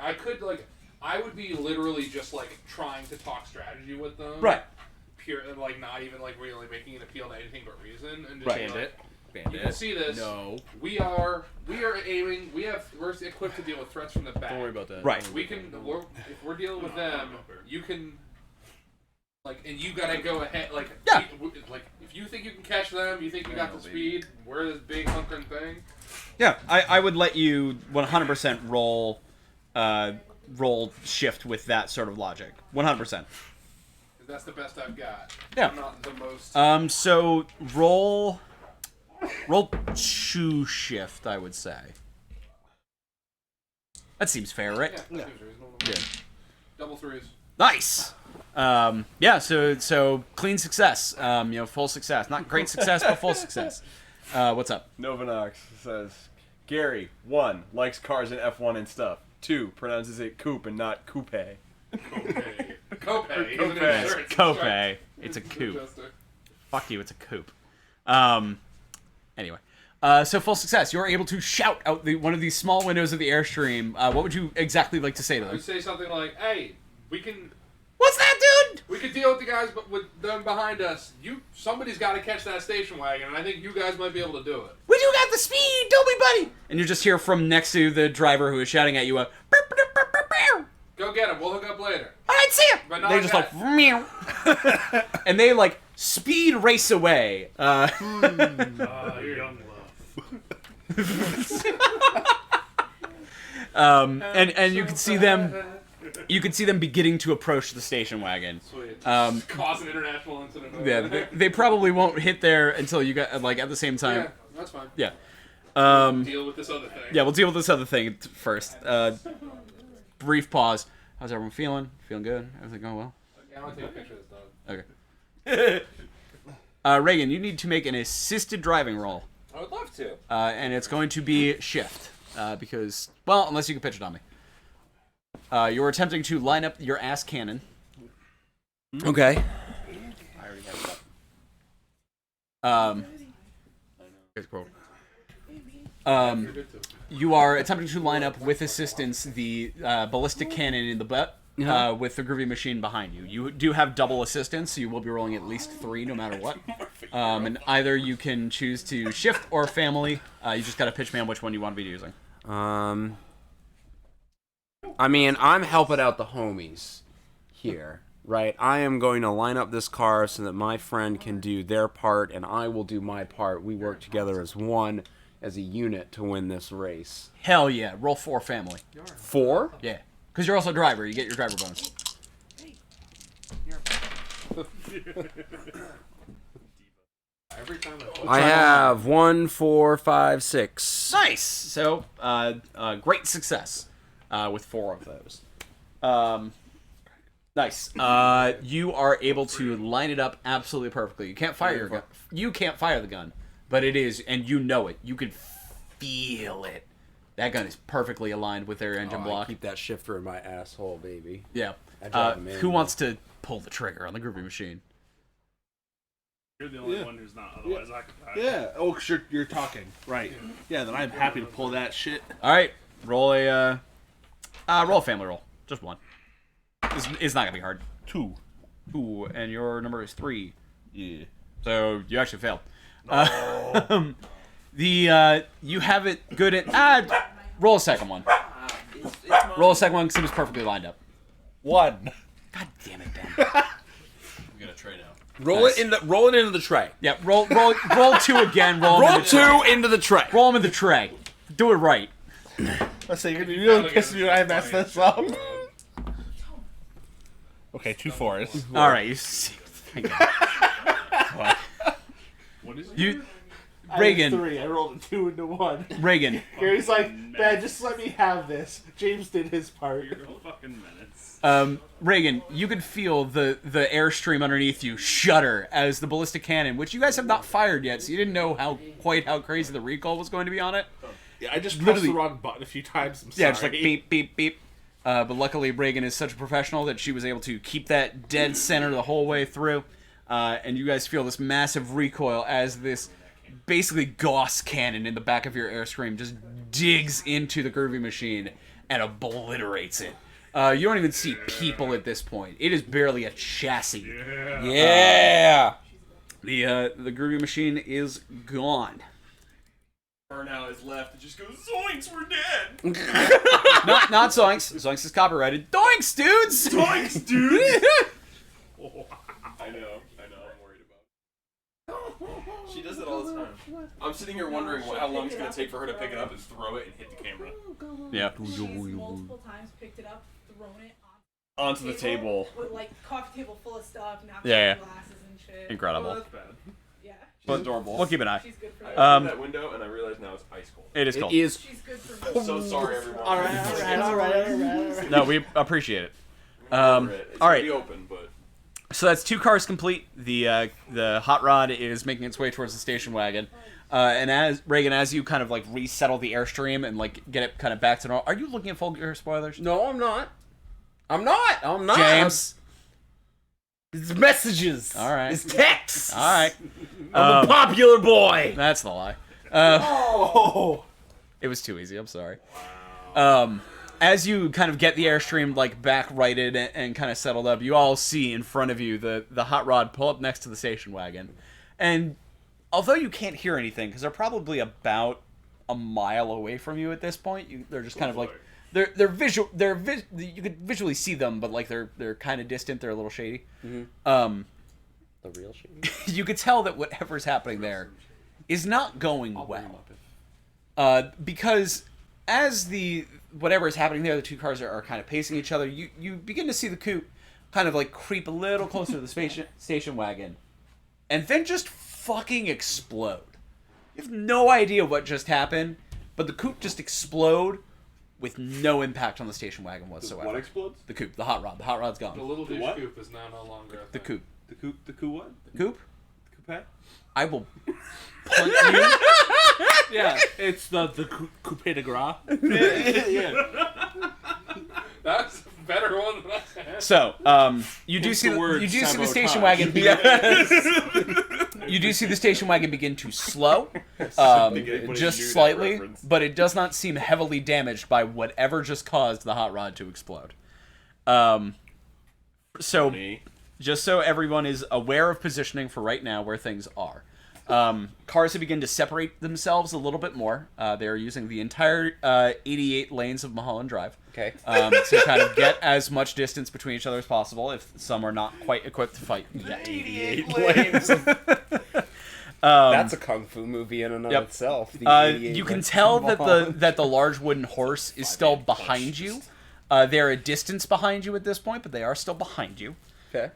I would be literally just like trying to talk strategy with them. Pure and like not even like really making an appeal to anything but reason and just Right. be like, Bandit. you can see this. No. We are aiming. We're equipped to deal with threats from the back. Don't worry about that. Right. If we're dealing with them, you can Like, and you gotta go ahead. Like, Yeah. Like, if you think you can catch them, you think you got the speed. We're this big hunting thing. Yeah, I would let you 100% roll shift with that sort of logic. 100%. That's the best I've got. Yeah. I'm not the most. So roll 2 shift, I would say. That seems fair, right? Yeah. That seems reasonable. Yeah. Double 3s. Nice. Yeah. So clean success. Full success. Not great success, but full success. What's up? Novanox says, Gary, 1, likes cars in F1 and stuff. 2, pronounces it coupe and not coupe. Cope. Cope. It's a coupe. Fuck you, it's a coupe. Anyway. So full success. You're able to shout out one of these small windows of the Airstream. What would you exactly like to say to I them? would say something like, "Hey, we can What's that, dude? we can deal with the guys, but with them behind us. Somebody's got to catch that station wagon, and I think you guys might be able to do it." We do got the speed, don't we, buddy? And you just hear from next to the driver who is shouting at you, "Burp, burp, burp, burp, burp." Go get him. We'll hook up later. All right, see ya. But not They like just that. meow. And they speed race away. Young love. And you can see them. You can see them beginning to approach the station wagon. Sweet. Cause an international incident. over Yeah, there. they probably won't hit there until you get at the same time. Yeah, that's fine. Yeah. Deal with this other thing. Yeah, we'll deal with this other thing first. Brief pause. How's everyone feeling? Feeling good? Everything going well? Yeah, I want to take a picture of this dog. Okay. Reagan, you need to make an assisted driving roll. I would love to. And it's going to be shift. Because, well, unless you can pitch it on me. You're attempting to line up your ass cannon. Okay. I already have it up. It's cool. You are attempting to line up with assistance the ballistic cannon in the butt with the groovy machine behind you. You do have double assistance, so you will be rolling at least 3 no matter what. And either you can choose to shift or family. You just got to pitch me on which one you want to be using. I mean, I'm helping out the homies here, right? I am going to line up this car so that my friend can do their part, and I will do my part. We work together as one, as a unit, to win this race. Hell yeah. Roll 4 family. 4? Yeah. Because you're also a driver. You get your driver bonus. Every time I have 1, 4, 5, 6. Nice. So, great success with 4 of those. Nice. You are able to line it up absolutely perfectly. You can't fire your gun. You can't fire the gun, but it is, and you know it. You can feel it. That gun is perfectly aligned with their engine block. I keep that shifter in my asshole, baby. Yeah. I drive him in. Who wants to pull the trigger on the groovy machine? You're the only one who's not otherwise occupied. Yeah. Oh, cause you're talking. Right. Yeah. Then I'm happy to pull that shit. All right. Roll a family roll. Just 1. It's not gonna be hard. 2. 2, and your number is 3. Yeah. So you actually failed. You have it good at. Roll a second one. Roll a second one because it was perfectly lined up. 1. God damn it, Ben. I'm gonna trade out. Roll it into the tray. Yeah, roll 2 again. Roll Roll 2 into the tray. Roll them in the tray. Do it right. Let's say you're really pissing me when I mess this up. Okay, 2 4s. All right, you see. What is it? You, I Reagan. had 3. I rolled a 2 into 1. Reagan. Gary's like, man, just let me have this. James did his part. You're a fucking menace. Reagan, you could feel the airstream underneath you shudder as the ballistic cannon, which you guys have not fired yet, so you didn't know quite how crazy the recoil was going to be on it. Yeah, I just pressed Literally- the wrong button a few times. I'm sorry. Yeah, just like beep, beep, beep. But luckily, Reagan is such a professional that she was able to keep that dead center the whole way through. And you guys feel this massive recoil as this basically Gauss cannon in the back of your airstream just digs into the groovy machine and obliterates it. You don't even see people at this point. It is barely a chassis. Yeah. The groovy machine is gone. Burnout is left. It just goes, zoinks, we're dead. Not Zoinks. Zoinks is copyrighted. Doinks, dudes! Zoinks, dude. I know. I'm worried about it. She does it all the time. I'm sitting here wondering how long it's going to take for her to pick it up and throw it and hit the camera. Yeah. She's multiple times picked it up, thrown it Onto the table. with like coffee table full of stuff, knocked Yeah, over glasses and shit. Incredible. Oh, that's bad. Yeah, She's adorable. We'll keep an eye. she's good for I me. opened that window and I realized now it's ice cold. It is cold. It is. She's good for me. I'm so sorry, everyone. All right. No, we appreciate it. It's all right. Be open, but So that's 2 cars complete. The hot rod is making its way towards the station wagon. And as Reagan, as you kind of like resettle the airstream and like get it kind of back to normal, are you looking at Full Gear spoilers? No, I'm not. I'm not. James. It's messages. All right. It's texts. All right. I'm a popular boy. That's the lie. It was too easy. I'm sorry. As you kind of get the airstream like back righted and kind of settled up, you all see in front of you the hot rod pull up next to the station wagon, and although you can't hear anything because they're probably about a mile away from you at this point, they're just kind of like they're visual. You could visually see them, but like they're kind of distant. They're a little shady. The real shit. You could tell that whatever's happening there is not going well. Because as whatever is happening there, the 2 cars are kind of pacing each other. You begin to see the coupe kind of like creep a little closer to the station wagon, and then just fucking explode. You have no idea what just happened, but the coupe just explode with no impact on the station wagon whatsoever. what explodes? The coupe, the hot rod. The hot rod's The gone. little douche what? coop is now no longer a The thing. coupe. The coup what? The coupe? Coupe? I will punch you. Yeah, it's the coupe de gras. That's a better one than I had. So, you do Hence see the word you do see the station sabotage. wagon. You do see the station wagon begin to slow, just slightly, but it does not seem heavily damaged by whatever just caused the hot rod to explode. So, just so everyone is aware of positioning for right now, where things are. Cars have begun to separate themselves a little bit more. They're using the entire 88 lanes of Mulholland Drive. Okay. To kind of get as much distance between each other as possible if some are not quite equipped to fight yet. 88 lanes. That's a kung fu movie in and of itself. The 88 You can lanes. tell that the large wooden horse is still behind you. They're a distance behind you at this point, but they are still behind you. Okay.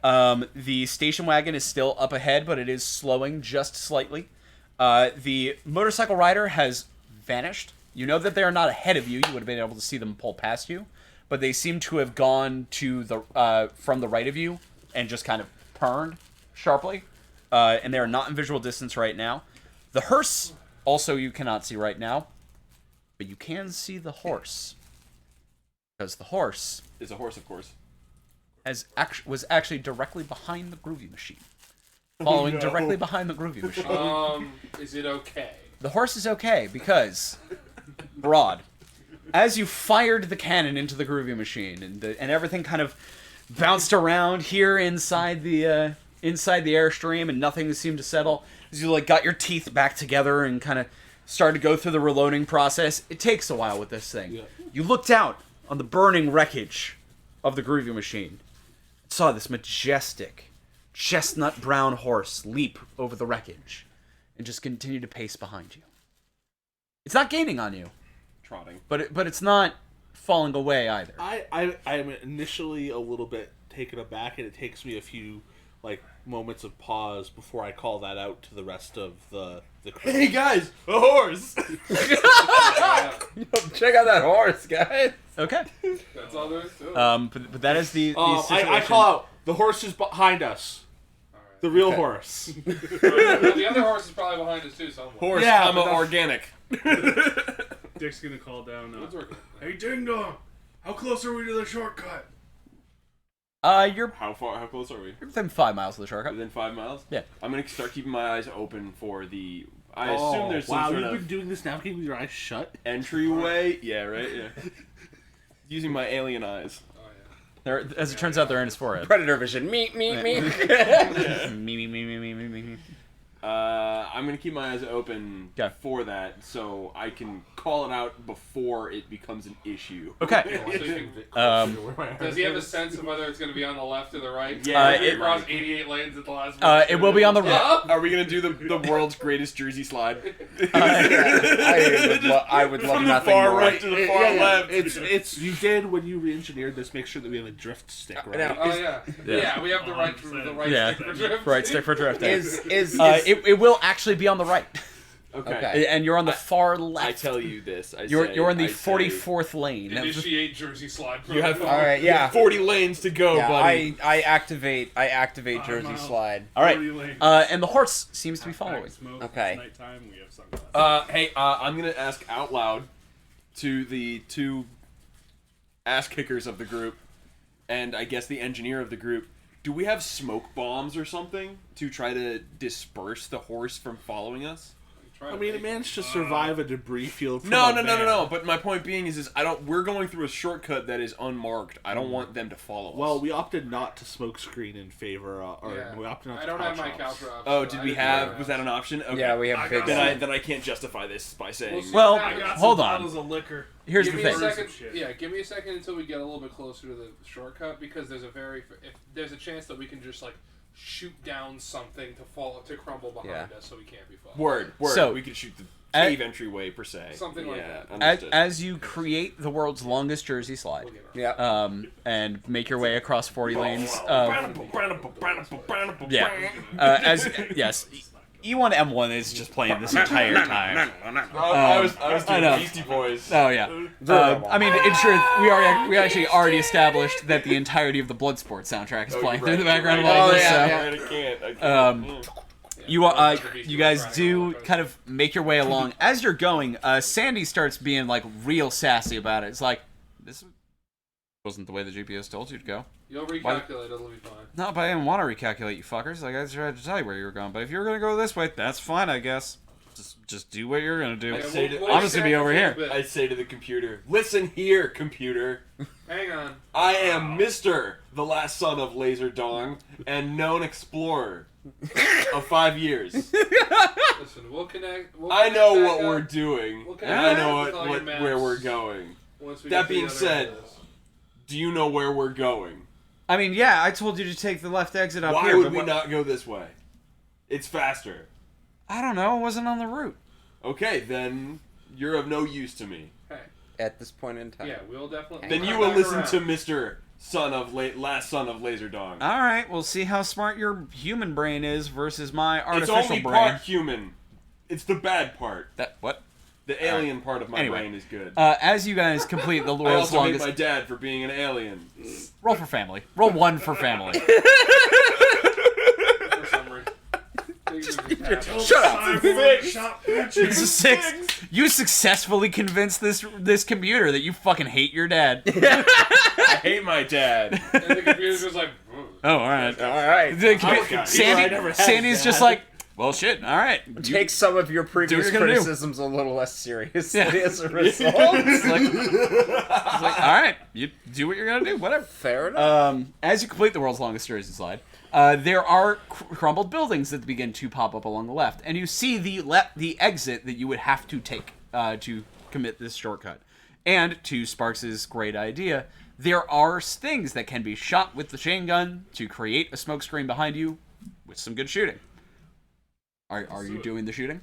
The station wagon is still up ahead, but it is slowing just slightly. The motorcycle rider has vanished. You know that they are not ahead of you. You would have been able to see them pull past you, but they seem to have gone to the from the right of you and just kind of turned sharply, and they are not in visual distance right now. The hearse also you cannot see right now, but you can see the horse, because the horse It's a horse, of course. was actually directly behind the groovy machine, following directly behind the groovy machine. Is it okay? The horse is okay because, Broad, as you fired the cannon into the groovy machine and everything kind of bounced around here inside the airstream and nothing seemed to settle, as you like got your teeth back together and kind of started to go through the reloading process. It takes a while with this thing. Yeah. You looked out on the burning wreckage of the groovy machine, saw this majestic chestnut brown horse leap over the wreckage and just continue to pace behind you. It's not gaining on you, Trotting. but it's not falling away either. I'm initially a little bit taken aback, and it takes me a few like moments of pause before I call that out to the rest of the crew. Hey guys, a horse! Check out that horse, guys. Okay. That's all there is to it. But that is the situation. I call out the horse is behind us. Alright. The real horse. The other horse is probably behind us too somewhere. Horse, Yeah, I'm but that's- organic. Dick's gonna call down. What's working? Hey, Ding Dong, how close are we to the shortcut? You're How close are we? within 5 miles of the shortcut. Within 5 miles? Yeah. I'm gonna start keeping my eyes open for the... I assume there's some wow, sort you've of been doing this navigating with your eyes shut? entryway. Yeah, right? Yeah. Using my alien eyes. Oh yeah. There, as it turns out, they're in his forehead. Predator vision. Me. Me. I'm gonna keep my eyes open Okay. for that, so I can call it out before it becomes an issue. Okay. So you does he have a sense of whether it's going to be on the left or the right? Yeah, Across 88 lanes at the last minute. It will be on the right. Are we gonna do the world's greatest Jersey slide? I would love From the nothing far more. right to the far left. It's you did when you re-engineered this. Make sure that we have a drift stick, right? Now, Oh yeah, we have the right Yeah. stick for drift. Right stick for drifting. Is It will actually be on the right. Okay. And you're on the far left. I tell you this. You're in the I say, 44th lane. Initiate Jersey slide. You have all right? Yeah. 40 lanes to go, buddy. I activate Jersey slide. All right. And the horse seems to be following. Okay. Nighttime, we have sunglasses. I'm gonna ask out loud to the two ass kickers of the group, and I guess the engineer of the group. Do we have smoke bombs or something to try to disperse the horse from following us? I mean, it managed to survive a debris field. From No. a van. But my point being is we're going through a shortcut that is unmarked. I don't want them to follow us. Well, we opted not to smoke screen in favor, we opted not I to don't have my couch couch ops. ops. Oh, so did I we didn't have? know Was that an option? Okay. Yeah, we have big. Then I can't justify this by saying. Well, I got hold some on. bottles of liquor. Here's give the me thing. a second. Shit. Yeah, give me a second until we get a little bit closer to the shortcut because there's there's a chance that we can just like shoot down something to crumble behind us, so we can't be followed. Word. So- we could shoot the cave entryway per se. Something like yeah, that. understood. As you create the world's longest Jersey slide, We'll get around. Yeah. and make your way across 40 lanes. Yes. E1 M1 is just playing this entire time. I was I know. doing Beastie Boys. Oh yeah. I mean, in truth, we actually already established that the entirety of the Bloodsport soundtrack is playing through the background of all this. I can't. You guys do kind of make your way along. As you're going, Sandy starts being like real sassy about it. It's like, this wasn't the way the GPS told you to go. You'll recalculate, it'll be fine. No, but I didn't want to recalculate, you fuckers. Like, I just tried to tell you where you were going. But if you were going to go this way, that's fine, I guess. Just do what you're going to do. I'm just going to be over here. I say to the computer, listen here, computer. Hang on. I am Mr. the last son of Laser Dong and known explorer of 5 years. Listen, we'll connect. I know back what up. we're doing. We'll And I connect know with all your maps where we're going. once we That get to the being other said, end of this. do you know where we're going? I mean, yeah, I told you to take the left exit up Why here. would but we not go this way? It's faster. I don't know. It wasn't on the route. Okay, then you're of no use to me. Hey, At this point in time. yeah, we'll definitely. Then we'll you come will back listen around. to Mr. Last son of Laser Dong. All right, we'll see how smart your human brain is versus my It's artificial only brain. part human. It's the bad part. What? The alien part of my Anyway. brain is good. As you guys complete the I world's also hate longest, my dad for being an alien. roll for family. Roll 1 for family. For some reason. Things are just happening. Shut up. Shop. It's a 6. You successfully convinced this computer that you fucking hate your dad. I hate my dad. And the computer's just like. Oh, all right. All right. Sandy's just like, well, shit. All right. Take some of your previous you're gonna do. criticisms a little less seriously Yeah. as a result. It's like, all right, you do what you're gonna do. Whatever. Fair enough. As you complete the world's longest Jersey slide, there are crumbled buildings that begin to pop up along the left, and you see the exit that you would have to take to commit this shortcut. And to Sparks' great idea, there are things that can be shot with the chain gun to create a smoke screen behind you with some good shooting. Are you doing the shooting?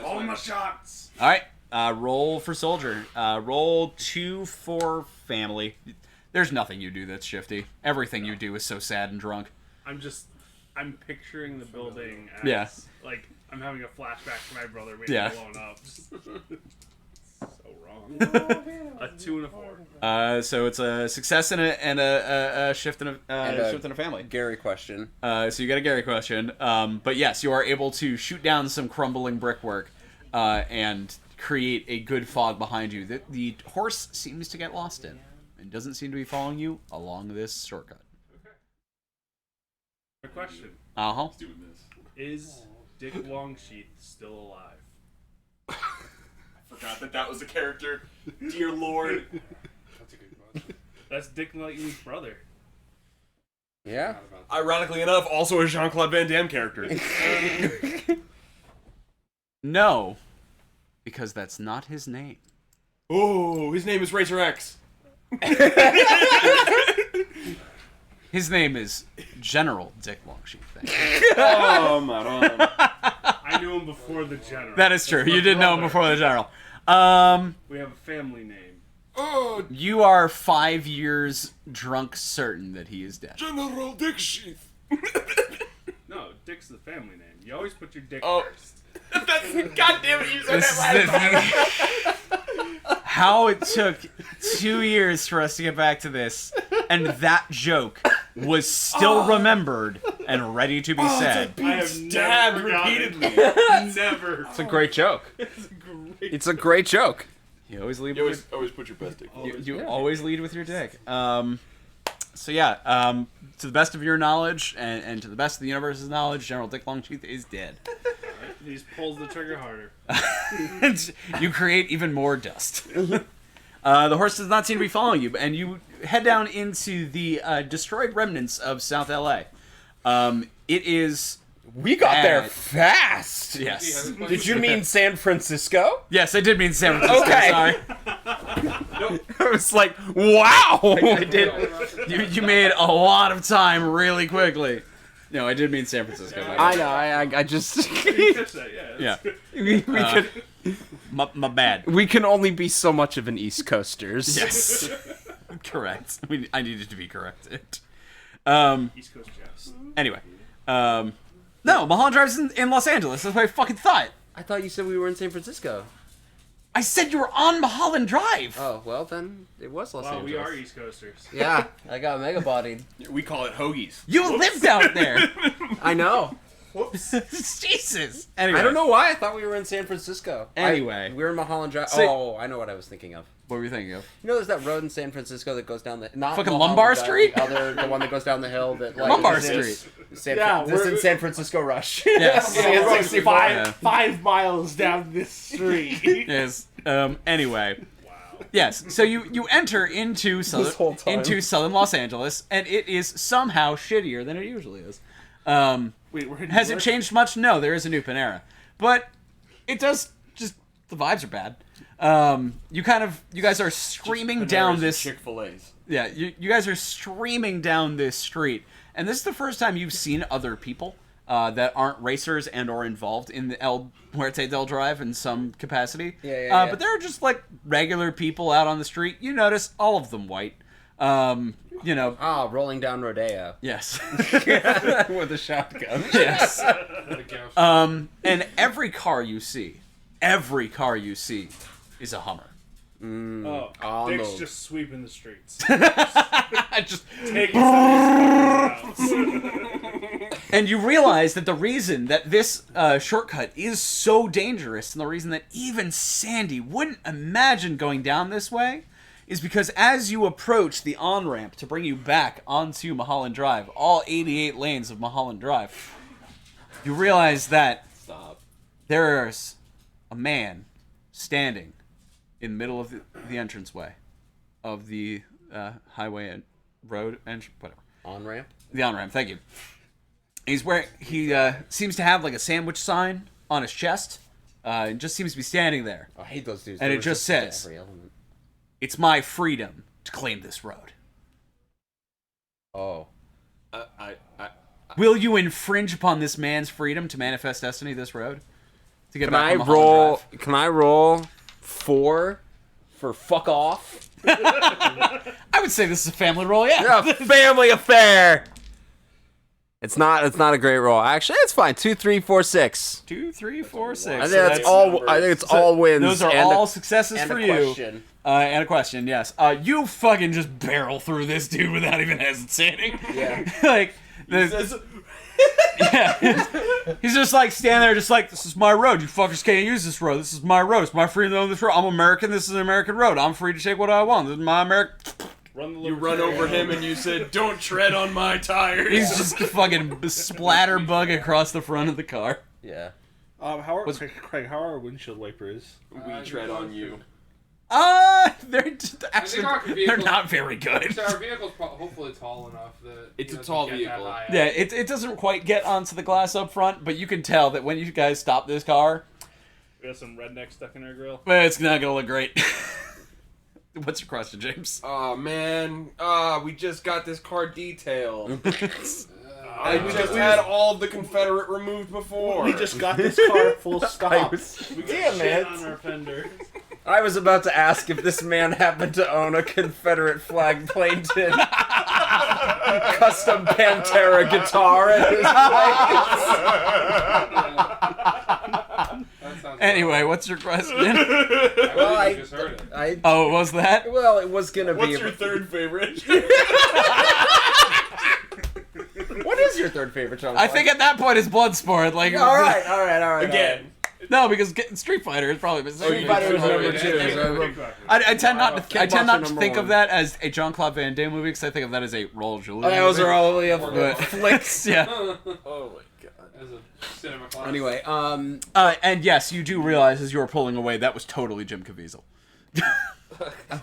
All my shots. All right. Roll for soldier. Roll 2 for family. There's nothing you do that's shifty. Everything you do is so sad and drunk. I'm picturing the building as, Yeah. like, I'm having a flashback to my brother being Yeah. blown up. So wrong. A 2 and a 4. So it's a success and a shift and a shift and a family. Gary question. So you got a Gary question. But yes, you are able to shoot down some crumbling brickwork and create a good fog behind you that the horse seems to get lost in and doesn't seem to be following you along this shortcut. A question. Uh-huh. Doing this. Is Dick Longsheath still alive? Forgot that was a character. Dear Lord. That's a good question. That's Dick Lightning's brother. Yeah. Ironically enough, also a Jean-Claude Van Damme character. No, because that's not his name. Oh, his name is Racer X. His name is General Dick Longsheet. Oh, Maron. I knew him before the general. That is true. That's my You did know him brother. before the general. We have a family name. Oh, You are 5 years drunk certain that he is dead. General Dick Sheath. No, Dick's the family name. You always put your dick Oh. first. That's goddamn it, you said This is that the- How it took 2 years for us to get back to this, and that joke was still remembered and ready to be said. I have stabbed never forgotten it. repeatedly. Never. It's a great joke. It's great. It's a great joke. You always lead You with always put your best dick. you always lead with your dick. So yeah, to the best of your knowledge and to the best of the universe's knowledge, General Dick Longsheath is dead. He just pulls the trigger harder. You create even more dust. The horse does not seem to be following you, and you head down into the destroyed remnants of South LA. It is. We got there Bad. fast. Yes. Did you mean San Francisco? Yes, I did mean San Francisco. Okay. Sorry. I was like, wow. I did. You made a lot of time really quickly. No, I did mean San Francisco. I know. I just. You catch that, Yeah. we could. My bad. We can only be so much of an East Coasters. Yes. Correct. I needed to be corrected. East Coast Jeffs. Anyway. No, Mulholland Drive's in Los Angeles. That's what I fucking thought. I thought you said we were in San Francisco. I said you were on Mulholland Drive. Oh, well, then it was Los Wow, Angeles. we are East Coasters. Yeah, I got mega bodied. We call it hoagies. You lived out there. I know. Jesus. Anyway. I don't know why I thought we were in San Francisco. Anyway. We're in Mulholland Drive. So- Oh, I know what I was thinking of. What were you thinking of? You know, there's that road in San Francisco that goes down the not Fucking Mulholland Lombard Drive, Street? the one that goes down the hill. That like Lombard is in Street. This in San Francisco Rush. Yes. Yeah, we're 65. Yeah. 5 miles down this street. Yes. Anyway. Yes. So you enter into whole time. southern Los Angeles, and it is somehow shittier than it usually is. Wait, we're in Has New it York? changed much? No, there is a new Panera, but it does just the vibes are bad. You guys are streaming down this. Chick-fil-A's. Yeah, you guys are streaming down this street, and this is the first time you've seen other people that aren't racers and or involved in the El Muerte del Drive in some capacity. Yeah. But they're just like regular people out on the street. You notice all of them white. You know. Ah, rolling down Rodeo Yes. with a shotgun. Yes. The ghost. And every car you see is a Hummer. Oh, on Dick's the- just sweeping the streets. Just Taking somebody's fucking house. And you realize that the reason that this shortcut is so dangerous, and the reason that even Sandy wouldn't imagine going down this way, is because as you approach the on-ramp to bring you back onto Mulholland Drive, all 88 lanes of Mulholland Drive, you realize that there's a man standing in the middle of the entranceway of the highway and road entrance, whatever. On-ramp? The on-ramp, thank you. He seems to have like a sandwich sign on his chest, and just seems to be standing there. I hate those dudes. And They it just resist says- every element. It's my freedom to claim this road. Oh. Will you infringe upon this man's freedom to manifest destiny this road? To get Can back I on Mulholland roll? Drive? Can I roll 4 for fuck off? I would say this is a family roll, yeah. Yeah, family affair. It's not a great roll. Actually, it's fine. 2, 3, 4, 6. 2, 3, 4, 6. I think So that's all. I think it's all wins. Those are and all a, successes and for a you. question. And a question, yes. You fucking just barrel through this dude without even hesitating. Yeah. Like, yeah. He's just like standing there, just like, this is my road. You fuckers can't use this road. This is my road. It's my freedom to own this road. I'm American. This is an American road. I'm free to take what I want. This is my American. You run over him and you said, "Don't tread on my tires." He's just fucking splatter bug across the front of the car. Yeah. How are Craig? How are our windshield wipers? We tread on you. They're actually they're not very good. So our vehicle's hopefully tall enough that It's it a doesn't tall get vehicle. that high Yeah, up. it doesn't quite get onto the glass up front, but you can tell that when you guys stop this car, We got some redneck stuck in our grill. well, it's not gonna look great. What's your question, James? Oh man, we just got this car detailed. And we just had all of the Confederate removed before. We just got this car full stop. Damn Shit on it. our fender. I was about to ask if this man happened to own a Confederate flag painted custom Pantera guitar at his That sounds Anyway, what's your question? Well, I just heard it. Oh, what was that? Well, it was gonna be. What's your third favorite? What is your third favorite John? I think at that point it's Bloodsport. Like, All right. Again. no, because Street Fighter is probably the same. Street Fighter was number yeah, two. yeah, so- I tend not to. I tend not to Kickboxer think number of one. that as a Jean-Claude Van Damme movie because I think of that as a Raul Julia. Those movie. are all the But- flicks. Yeah. Oh my god. As a cinema class. Anyway, And yes, you do realize as you were pulling away that was totally Jim Caviezel.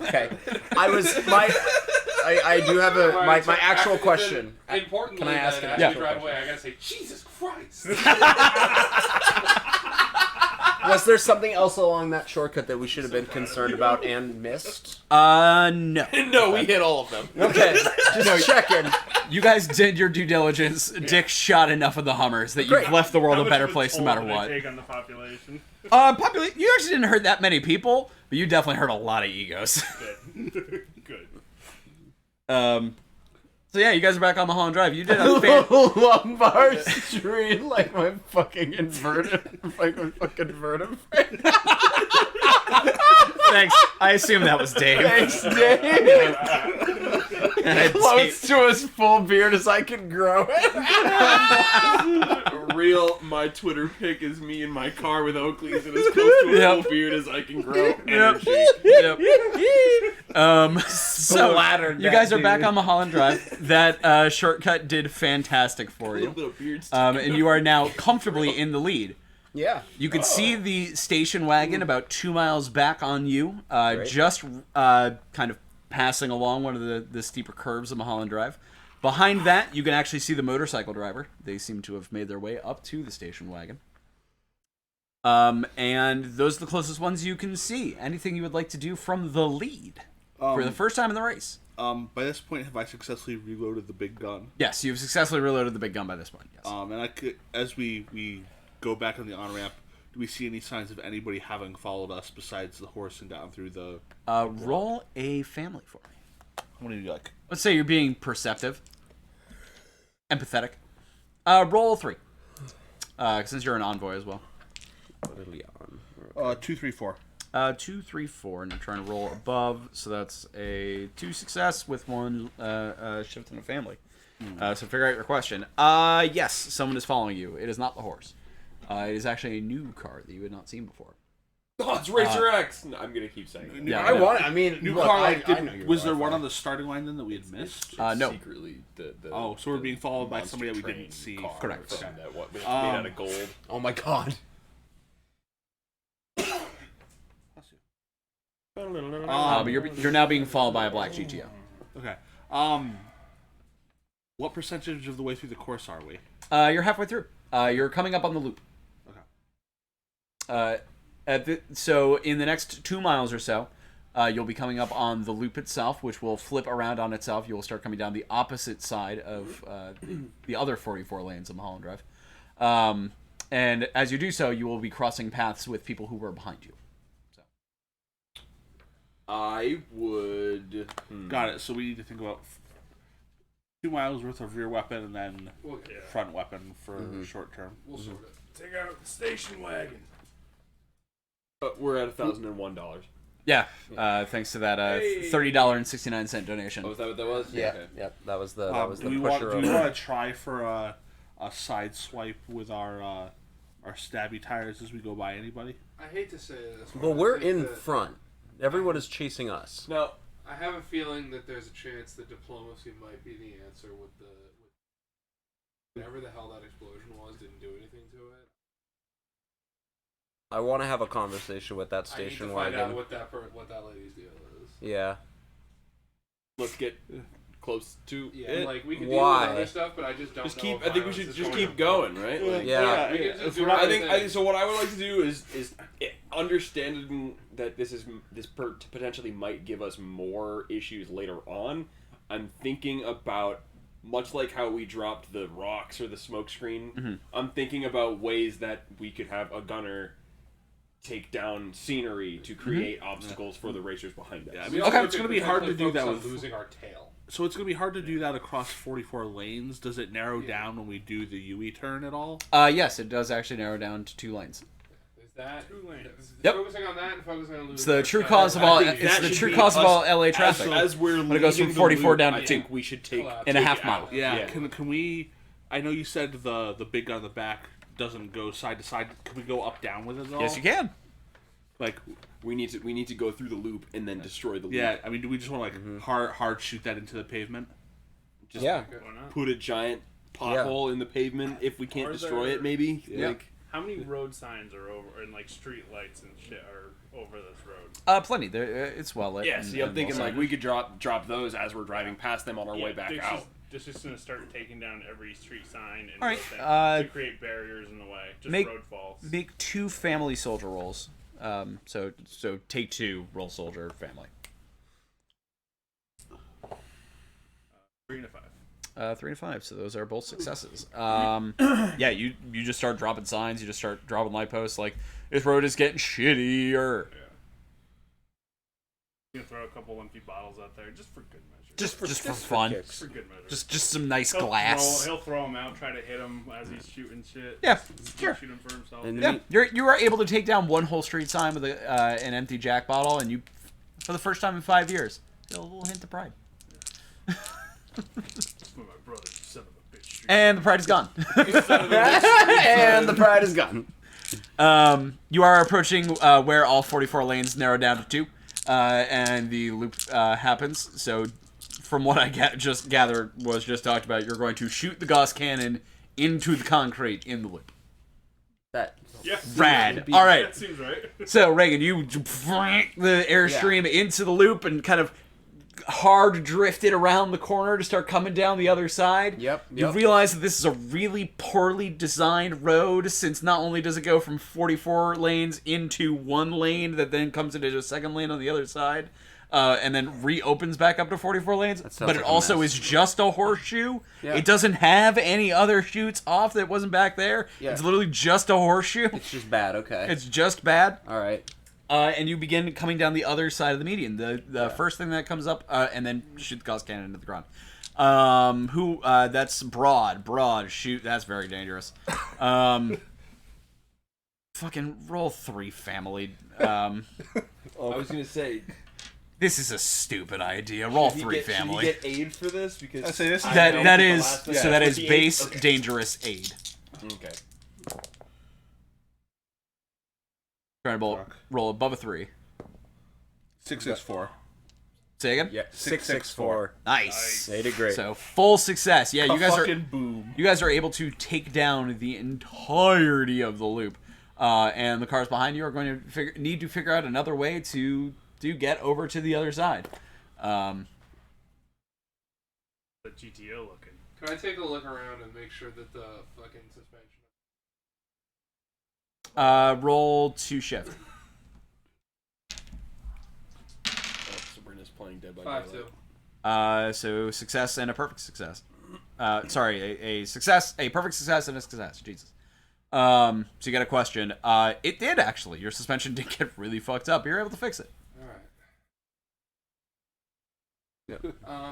okay. I do have my actual question. Importantly, Can I ask an as actual we drive question? away, I gotta say, Jesus Christ! Was there something else along that shortcut that we should have been concerned about and missed? No. No, we hit all of them. Okay, just checking. You guys did your due diligence. Dick shot enough of the Hummers that you've Great. left the world How a much better of a place no toll matter did they what. Take on the population. You actually didn't hurt that many people, but you definitely hurt a lot of egos. Good. Good. So yeah, you guys are back on Mulholland Drive. You did a fan- Lumbar street like my fucking inverted, vertebrae. Thanks. I assume that was Dave. Thanks, Dave. And Close to as full beard as I can grow it. My Twitter pic is me in my car with Oakleys and as close to a Yep. full beard as I can grow. Yep. Energy. Yep. So Splattered you that guys are back dude. on Mulholland Drive. That shortcut did fantastic for A you. little beard And you are now comfortably in the lead. Yeah. You can see the station wagon about 2 miles back on you, Great. just kind of passing along one of the steeper curves of Mulholland Drive. Behind that, you can actually see the motorcycle driver. They seem to have made their way up to the station wagon. And those are the closest ones you can see. Anything you would like to do from the lead for the first time in the race? By this point, have I successfully reloaded the big gun? Yes, you've successfully reloaded the big gun by this point. Yes. And I could, as we go back on the on ramp, do we see any signs of anybody having followed us besides the horse and down through the? Roll a family for me. What do you like? Let's say you're being perceptive, empathetic. Roll 3, since you're an envoy as well. 2, 3, 4. 2, 3, 4, and I'm trying to roll above, so that's a 2 success with 1 shift in a family. So figure out your question. Yes, someone is following you. It is not the horse. It is actually a new car that you had not seen before. Oh, it's Racer X! No, I'm gonna keep saying it. Yeah, I want. I mean, New look, car. I Like, know you're was there right. one on the starting line then that we had missed? No. Secretly, the So we're being followed by monster somebody that we train didn't see. car Correct. from that what made out of gold. Oh my god. But you're now being followed by a black GTO. Okay. What percentage of the way through the course are we? You're halfway through. You're coming up on the loop. Okay. So in the next 2 miles or so, you'll be coming up on the loop itself, which will flip around on itself. You will start coming down the opposite side of the other 44 lanes of Mulholland Drive. And as you do so, you will be crossing paths with people who were behind you. I would. Got it. So we need to think about 2 miles worth of rear weapon and then front weapon for short term. We'll sort it. Take out the station wagon. We're at $1,001. Yeah, thanks to that $30.69 donation. Oh, is that what that was? Yeah. Okay. Yep. That was the Do we pusher. want to try for a side swipe with our stabby tires as we go by anybody? I hate to say this, But I we're think in that- front. Everyone is chasing us. Now, I have a feeling that there's a chance that diplomacy might be the answer with whatever the hell that explosion was didn't do anything to it. I want to have a conversation with that I need to station find wagon. out what that lady's deal is. Yeah. Let's get close to Yeah, it. like we can Why? deal with other stuff, but I just don't Just know. keep. if I think we violence should is just going keep to- going, right? Like, Yeah. We can just If do we're not- other I think things. so. What I would like to do is understanding that this potentially might give us more issues later on. I'm thinking about, much like how we dropped the rocks or the smoke screen. I'm thinking about ways that we could have a gunner take down scenery to create obstacles for the racers behind us. Yeah, I We mean, also it's could going to be hard to potentially do that focus on with. losing our tail. So it's going to be hard to do that across 44 lanes. Does it narrow down when we do the UE turn at all? Yes, it does actually narrow down to 2 lanes. Is that 2 lanes. Yep. Focusing on that and focusing on losing It's the our true tail. cause of all. I think It's that the should true be cause of us all LA traffic. As we're When it goes from leaving the 44 loop, down to I 2. think we should take In a take half it mile. out. Yeah. Can we? I know you said the big gun on the back doesn't go side to side. Can we go up down with it at all? Yes, you can. Like, We need to go through the loop and then destroy the loop. yeah. I mean, do we just want to like hard shoot that into the pavement? Just Yeah. Why not? put a giant pothole in the pavement if we can't Are destroy there- it. Maybe. Yeah. Like, How many road signs are over, and like street lights and shit are over this road? Plenty. There, it's well lit. yeah. and- See, I'm and thinking well like lit. we could drop those as we're driving past them on our way back out. It's just gonna start taking down every street sign and All right, to create barriers in the way. Just make- road falls. Make 2 family soldier rolls. So take 2, roll soldier, family. 3 to 5. 3 to 5. So those are both successes. Yeah, you just start dropping signs. You just start dropping light posts. Like, this road is getting shittier. You can throw a couple empty bottles out there just for good measure. Just for fun. for good measure. Just some nice He'll glass. He'll throw them out, try to hit him as he's shooting shit. Yeah, He'll sure. Shoot him for himself. And Yeah, you are able to take down one whole street sign with an empty Jack bottle, and you, for the first time in 5 years, feel a little hint of pride. That's for my brother, you son of a bitch. And the pride is gone. And the pride is gone. You are approaching where all 44 lanes narrow down to 2, and the loop happens. So, from what I just gathered was just talked about, you're going to shoot the Gauss cannon into the concrete in the loop. That. Yeah. Rad. All right. That seems right. So, Reagan, you the airstream into the loop and kind of hard drifted around the corner to start coming down the other side. Yep, You yep. realize that this is a really poorly designed road, since not only does it go from 44 lanes into 1 lane that then comes into a 2nd lane on the other side, and then reopens back up to 44 lanes, sounds but it like a also mess. is just a horseshoe. Yeah. It doesn't have any other chutes off that wasn't back there. Yeah. It's literally just a horseshoe. It's just bad. Okay. It's just bad. All right. And you begin coming down the other side of the median. The first thing that comes up, and then shoot the Gauss cannon into the ground. That's broad. Shoot, that's very dangerous. Fucking roll 3, family. I was gonna say, This is a stupid idea. Roll 3, Should family. he get aid for this? Because I say this is That know that the is last thing- so that is 28? base Okay. dangerous aid. Okay. Trying to roll above a 3. 664. Say again. Yeah. 664. Nice. They did great. So full success. Yeah, you guys are Fucking boom. you guys are able to take down the entirety of the loop, and the cars behind you are going to need to figure out another way to get over to the other side. The GTO looking. Can I take a look around and make sure that the fucking suspension? Roll 2 shift. Sabrina's playing Dead by 5-2. So success and a perfect success. Sorry, a success, a perfect success, and a success. Jesus. So you got a question. It did actually. Your suspension did get really fucked up. You're able to fix it. Alright.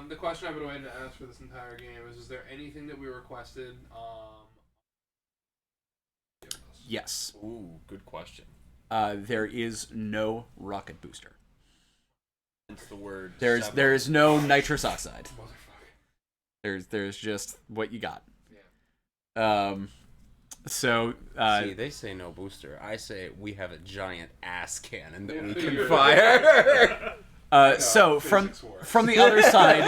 The question I've been waiting to ask for this entire game is there anything that we requested? Yes. Ooh, good question. There is no rocket booster. It's the word. There is no nitrous oxide. Motherfucker. There's just what you got. Yeah. So See, they say no booster. I say we have a giant ass cannon that we Yeah. can fire. so physics works. from the other side,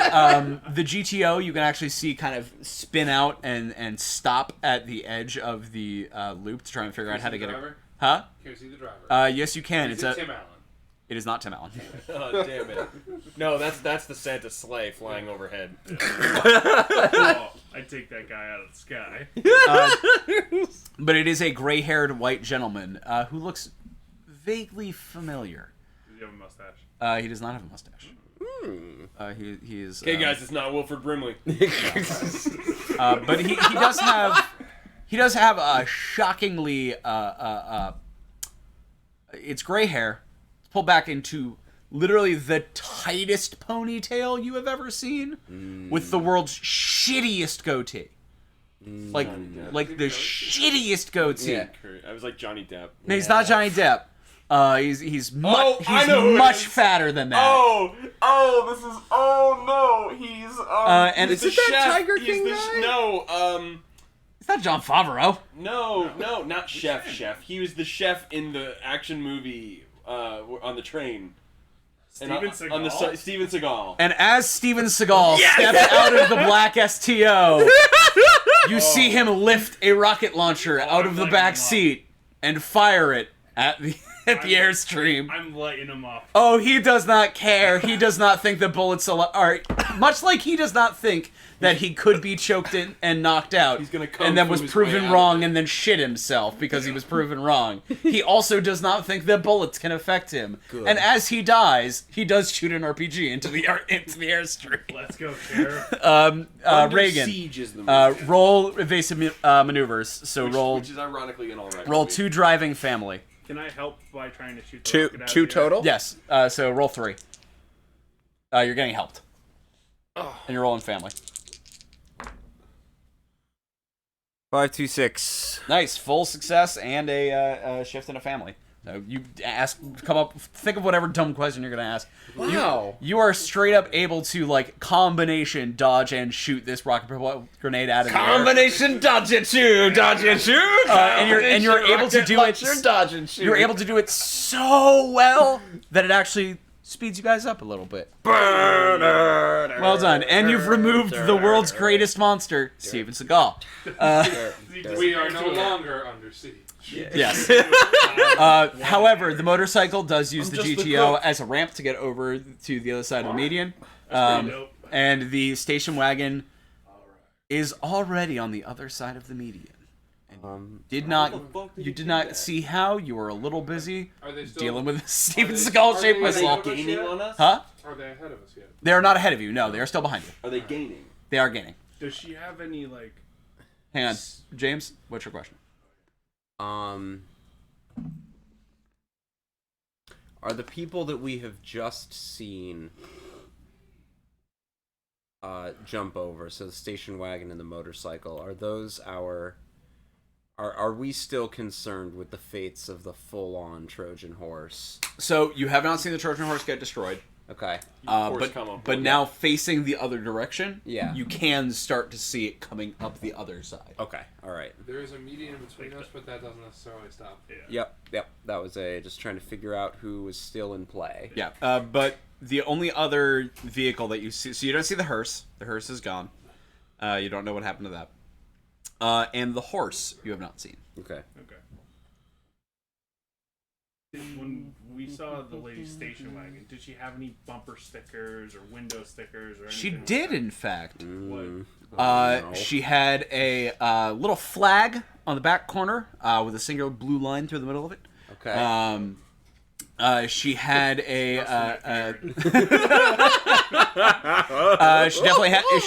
the GTO you can actually see kind of spin out and stop at the edge of the loop to try and figure out how to get it. Huh? Can you see the driver? Yes, you can. Is it Tim Allen? It is not Tim Allen. Oh, damn it. No, that's the Santa sleigh flying overhead. Oh, I'd take that guy out of the sky. But it is a gray-haired white gentleman who looks vaguely familiar. Does he have a mustache? He does not have a mustache. He is. Okay, guys, it's not Wilford Brimley. But he does have a shockingly it's gray hair. It's pulled back into literally the tightest ponytail you have ever seen, with the world's shittiest goatee. Like the shittiest goatee. Yeah, I was like Johnny Depp. No, he's not Johnny Depp. He's I know who it much is. fatter than that. And Is it's it that Tiger King guy? it's not John Favreau. No, not Chef. He was the chef in the action movie on the train. Steven Seagal? Steven Seagal. And as Steven Seagal steps out of the black STO, you see him lift a rocket launcher out of the back seat and fire it at the Airstream. I'm lighting him up. Oh, he does not care. He does not think the bullets are much like he does not think that he could be choked in and knocked out. He's gonna come and then from was his proven way out wrong of it. and then shit himself because he was proven wrong. He also does not think that bullets can affect him. And as he dies, he does shoot an RPG into the Airstream. Let's go, Sheriff. Under Reagan, Siege is the movie. roll evasive maneuvers. So which is ironically an alright roll movie. 2 driving family. Can I help by trying to shoot the rocket out Two of the air? total? Yes. So roll 3. You're getting helped. And you're rolling family. 5, 2, 6. Nice, full success and a shift in a family. So you think of whatever dumb question you're gonna ask. Wow. You are straight up able to combination dodge and shoot this rocket propelled grenade out of the air. Combination dodge and shoot, And you're able to do it. Dodge and shoot. You're able to do it so well that it actually speeds you guys up a little bit. Well done, and you've removed the world's greatest monster, Steven Seagal. We are no longer under siege. Yes. However, the motorcycle does use the just the GTO cook. as a ramp to get over to the other side of the median. pretty dope. And the station wagon is already on the other side of the median. And you did not see how. You were a little busy Are they still dealing with Steven Seagal shaped are they missile. Gaining on us? Huh? Are they ahead of us yet? They are not ahead of you. No, they are still behind you. Are they gaining? They are gaining. Does she have any, like... Hang on. James, what's your question? Are the people that we have just seen jump over, so the station wagon and the motorcycle, are those are we still concerned with the fates of the full-on Trojan horse? So you have not seen the Trojan horse get destroyed. Okay. But now facing the other direction, Yeah. you can start to see it coming up the other side. Okay. All right. There is a median between us, but that doesn't necessarily stop. Yep. That was just trying to figure out who was still in play. Yeah, but the only other vehicle that you see, so you don't see the hearse. The hearse is gone. You don't know what happened to that. And the horse you have not seen. Okay. When we saw the lady's station wagon, did she have any bumper stickers or window stickers or anything? She like did, that? in fact. What? She had a little flag on the back corner with a singular blue line through the middle of it. Okay. She had she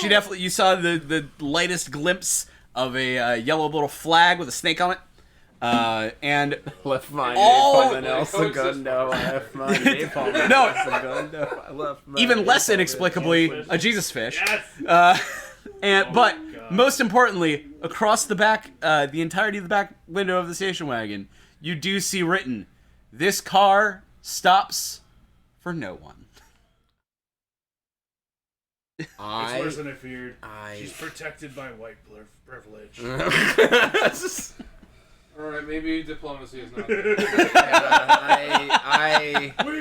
definitely you saw the lightest glimpse of a yellow little flag with a snake on it. And left my all- napalm and El Segundo. I left my napalm and No. El Segundo. I left my even less napalm. inexplicably, a Jesus fish. Yes! But most importantly, across the back, the entirety of the back window of the station wagon, you do see written, "This car stops for no one." It's worse than I feared. She's protected by white privilege. Alright, maybe diplomacy is not there. We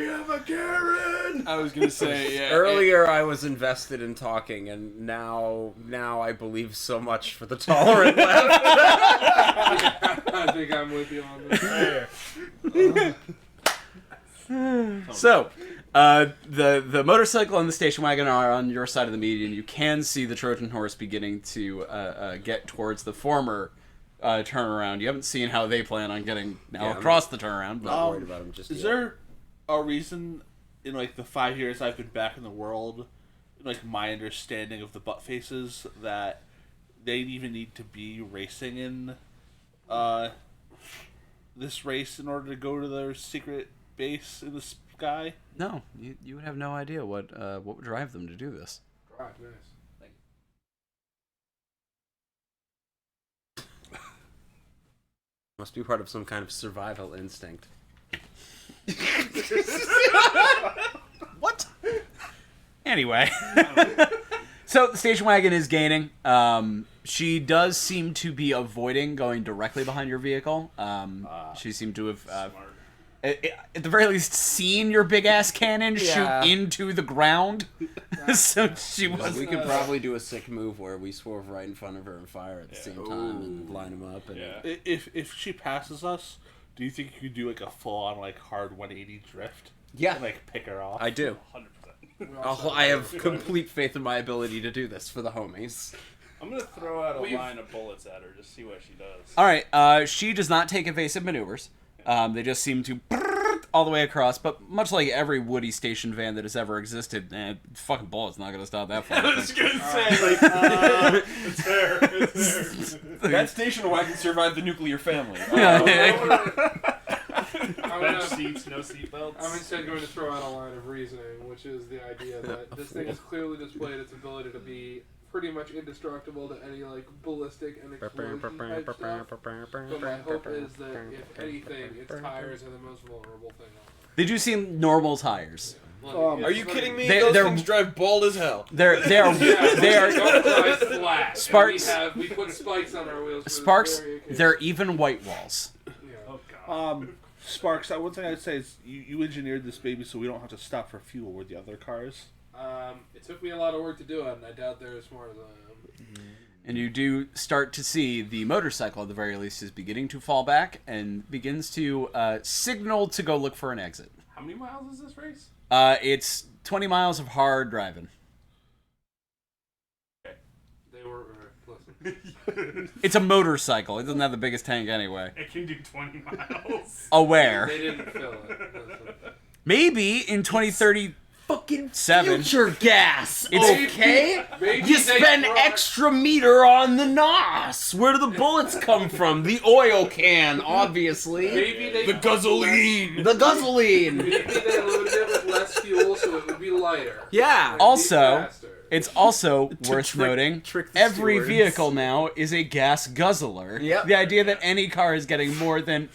have a Karen. I was gonna say, yeah. Earlier, I was invested in talking, and now I believe so much for the tolerant left. I think I'm with you on this. So, the motorcycle and the station wagon are on your side of the median. You can see the Trojan horse beginning to get towards the former turnaround. You haven't seen how they plan on getting across the turnaround. But Not worried about him just Is yet. there a reason in like the 5 years I've been back in the world, like my understanding of the BUTTFACES, that they even need to be racing in this race in order to go to their secret base in the sky? no, you would have no idea what would drive them to do this. Right, nice. Must be part of some kind of survival instinct. What? Anyway. So the station wagon is gaining. She does seem to be avoiding going directly behind your vehicle. She seemed to have, at the very least, seen your big ass cannon Yeah. shoot into the ground. So she was. We could probably do a sick move where we swerve right in front of her and fire at the same time and line them up. And If she passes us, do you think you could do like a full on like hard 180 drift? Yeah. And, like pick her off. I do. 100%. I have complete faith in my ability to do this for the homies. I'm gonna throw out a line of bullets at her, just see what she does. All right. She does not take evasive maneuvers. They just seem to all the way across. But much like every Woody station van that has ever existed, fucking bullet's not gonna stop that far. I was gonna say, like, It's fair. It's fair. that station wagon survived the nuclear family. Bench seats, no seatbelts. I'm instead going to throw out a line of reasoning, which is the idea that this thing has clearly displayed its ability to be pretty much indestructible to any like ballistic and explosion type stuff. But my hope is that if anything, its tires are the most vulnerable thing on it. They do seem normal tires. Like, Are you it's kidding me? They- Those they're- things drive bald as hell. They are Don't drive flat. Sparks- And we put spikes on our wheels. For Sparks. this very occasion. They're even white walls. Yeah. Oh god. Sparks, one thing I'd say is you engineered this baby so we don't have to stop for fuel with the other cars. It took me a lot of work to do it, and I doubt they're as smart as I am. And you do start to see the motorcycle, at the very least, is beginning to fall back and begins to signal to go look for an exit. How many miles is this race? It's 20 miles of hard driving. They were. Listen. It's a motorcycle. It doesn't have the biggest tank anyway. It can do 20 miles. Aware. They didn't fill it. Listen. Maybe in 2037. Fucking future gas, It's- okay? Maybe You they spend brought- extra meter on the NOS. Where do the bullets come from? The oil can, obviously. Maybe they The gasoline. The gasoline. Maybe they loaded it with less fuel so it would be lighter. Yeah. It'd be Also, faster. it's also worth noting, trick the every stewards. vehicle now is a gas guzzler. Yep. The idea that any car is getting more than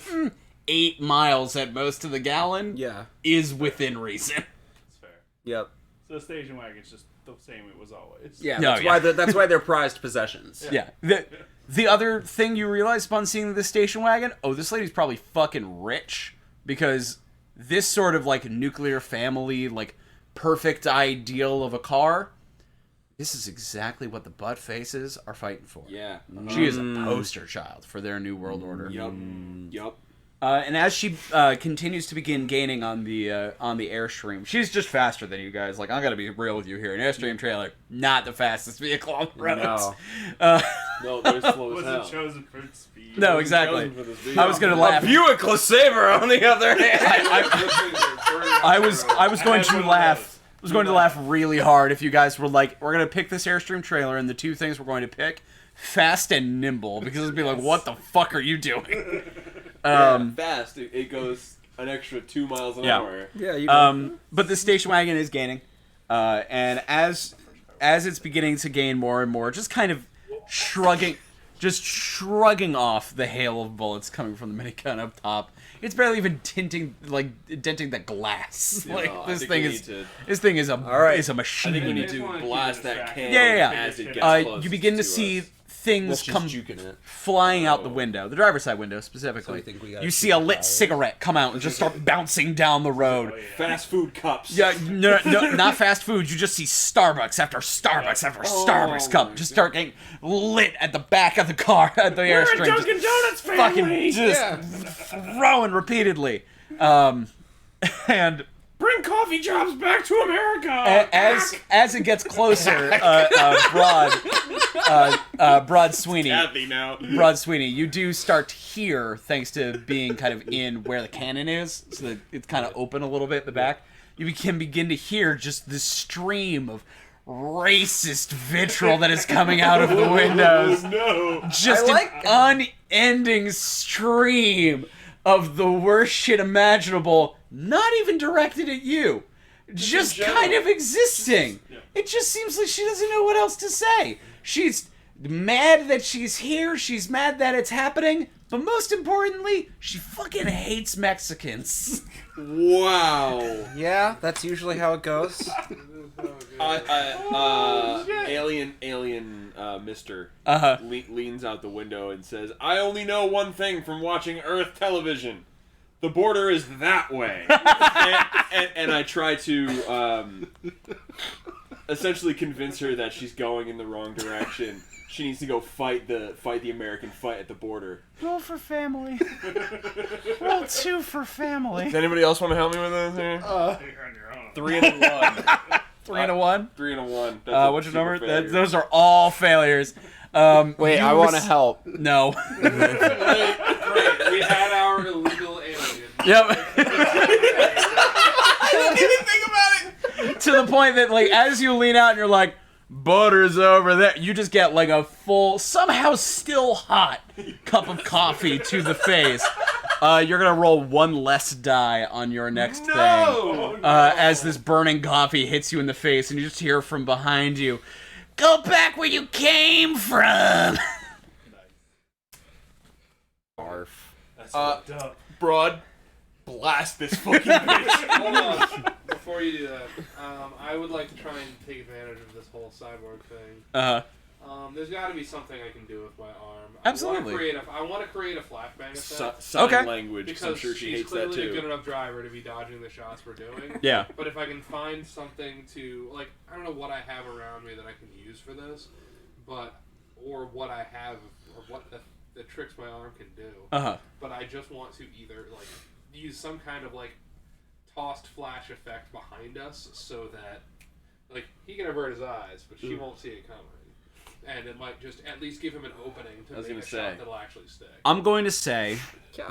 8 miles at most to the gallon Yeah. is within reason. That's fair. Yep. So the station wagon's just the same it was always. Yeah. No, That's yeah. why that's why they're prized possessions. Yeah. The other thing you realize upon seeing the station wagon, this lady's probably fucking rich, because this sort of like nuclear family, like perfect ideal of a car, this is exactly what the BUTTFACES are fighting for. Yeah. She is a poster child for their new world order. Yup. And as she continues to begin gaining on the Airstream, she's just faster than you guys. Like, I gotta be real with you here. An Airstream trailer, not the fastest vehicle on the road. No. No, they're slow as Wasn't hell. chosen for its speed. No, exactly. Chosen for this vehicle. I was gonna laugh. Buick LeSabre, on the other hand. I was going to laugh. I was going to laugh really hard if you guys were like, "We're gonna pick this Airstream trailer, and the two things we're going to pick, fast and nimble," because it'd be like, "What the fuck are you doing?" Fast. It goes an extra 2 miles an Yeah. hour. Yeah, you But the station wagon is gaining, and as it's beginning to gain more and more, just kind of shrugging off the hail of bullets coming from the minigun up top. It's barely even denting the glass. No, Like I this think thing we is need to- this thing is a right. is a I machine. think we need just to wanna keep blast it that distracted. can Yeah. as it gets closest You begin to see us. things Wolf's just come juking it. flying out the window, the driver's side window specifically. So you think we gotta You see shoot a the lit tires? cigarette come out and just start bouncing down the road. Fast food cups. Yeah, no, not fast food. You just see Starbucks after Starbucks after Starbucks cup just start getting lit at the back of the car at the Airstream. Dunkin' Donuts family. Fucking just throwing repeatedly. And Bring coffee jobs back to America. as it gets closer, Broad Sweeney. Kathy now. Broad Sweeney, you do start to hear, thanks to being kind of in where the cannon is, so that it's kind of open a little bit at the back. You can begin to hear just the stream of racist vitriol that is coming out of the windows. No. Just an unending stream of the worst shit imaginable, not even directed at you. Just kind of existing. It just seems like she doesn't know what else to say. She's mad that she's here, she's mad that it's happening, but most importantly, she fucking hates Mexicans. Wow. Yeah, that's usually how it goes. Alien Mister leans out the window and says, "I only know one thing from watching Earth television. The border is that way." and I try to essentially convince her that she's going in the wrong direction. She needs to go fight the American fight at the border. Roll for family. Roll 2 for family. Does anybody else want to help me with this here? You're on your own. 3 and a 1. 3 and a 1. 3 and a 1. That's a What's your super number? failure. Those are all failures. Wait, I want to help. No. Great. We had our illegal alien. Yep. I didn't even think about it. To the point that, like, as you lean out and you're like, butter's over there, you just get, like, a full, somehow still hot cup of coffee to the face. You're gonna roll 1 less die on your next thing. As this burning coffee hits you in the face, and you just hear from behind you, "Go back where you came from!" Barf. That's fucked up. Broad, blast this fucking bitch. Hold on. Before you do that, I would like to try and take advantage of this whole cyborg thing. There's got to be something I can do with my arm. Absolutely. I want to create a flashbang effect. Sign language, Because I'm sure she she's hates that clearly a too. good enough driver to be dodging the shots we're doing. Yeah. But if I can find something to, like, I don't know what I have around me that I can use for this, or what I have, or what the tricks my arm can do. But I just want to either, like, use some kind of, like, tossed flash effect behind us so that, like, he can avert his eyes, but she won't see it coming. And it might just at least give him an opening to make a shot that'll actually stick. I'm going to say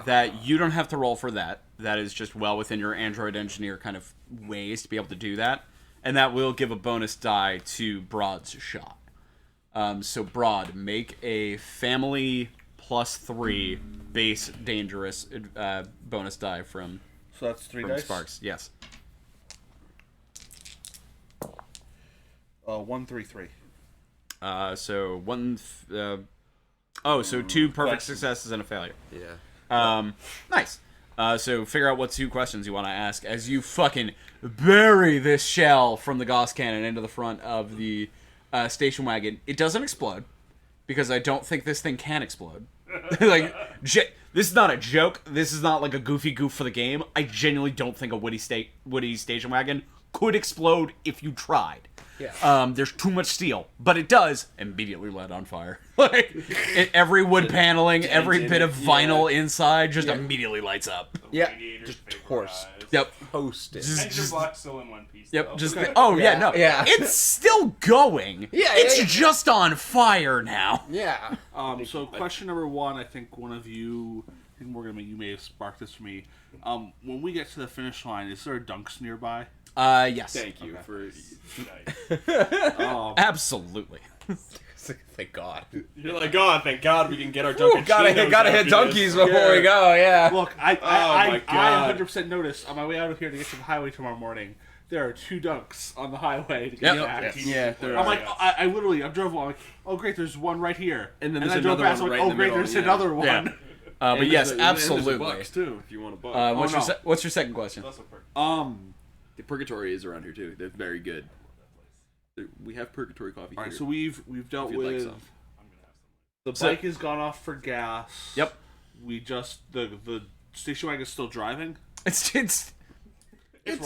that you don't have to roll for that. That is just well within your Android engineer kind of ways to be able to do that. And that will give a bonus die to Broad's shot. So Broad, make a family +3 base dangerous bonus die from So that's 3 dice. Sparks. Yes. 1, 3, 3. So one. So 2 perfect successes and a failure. Yeah. Nice. So figure out what 2 questions you want to ask as you fucking bury this shell from the Gauss cannon into the front of the station wagon. It doesn't explode because I don't think this thing can explode. Like, this is not a joke. This is not like a goofy goof for the game. I genuinely don't think a Woody station wagon could explode if you tried. Yeah. There's too much steel, but it does immediately light on fire. Like, every wood paneling, every bit of vinyl inside just immediately lights up. Yeah. Radiators Just vaporize. Yep. Toasted. Engine block's still in one piece. Yep. though. Just no. Yeah. It's still going. It's just on fire now. Yeah. So question number 1, I think one of you, I think Morgan, you may have sparked this for me. When we get to the finish line, is there a Dunks nearby? Yes. Thank you for. Absolutely. Thank God. You're like, oh, thank God we can get our Dunkin' Gotta hit donkeys before we go. Yeah. Look, my I God. 100% noticed on my way out of here to get to the highway tomorrow morning, there are 2 Dunks on the highway to get back. Yeah. I'm like, I literally drove along, like, oh great, there's one right here. And then I there's drove another past, one like, right in oh the great, middle, there's yeah. another one. Yeah. But And yes, there's a absolutely. Bucks too, if you want a buck. What's your second question? That's what perk. The Purgatory is around here too. They're very good. We have Purgatory coffee. All right, here. so we've dealt If you'd like with some. I'm gonna have some. The bike has gone off for gas. Yep. We just the station wagon is still driving. It's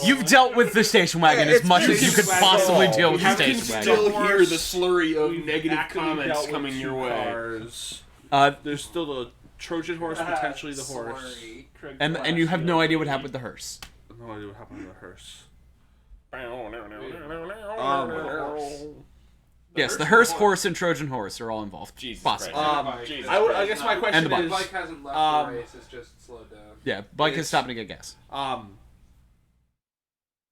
you've dealt with the station wagon as much as you could possibly deal with the station wagon. Still hear the slurry of negative Actively comments dealt with coming your 2 way. cars. There's still the Trojan horse, potentially the horse. And you have no idea what happened with the hearse. No idea what happened to the hearse. Yes, the hearse, horse, and Trojan horse are all involved. Jesus Possibly. Christ. I guess my question And the The bike. bike hasn't left the race, it's just slowed down. Yeah, bike is stopping to get gas.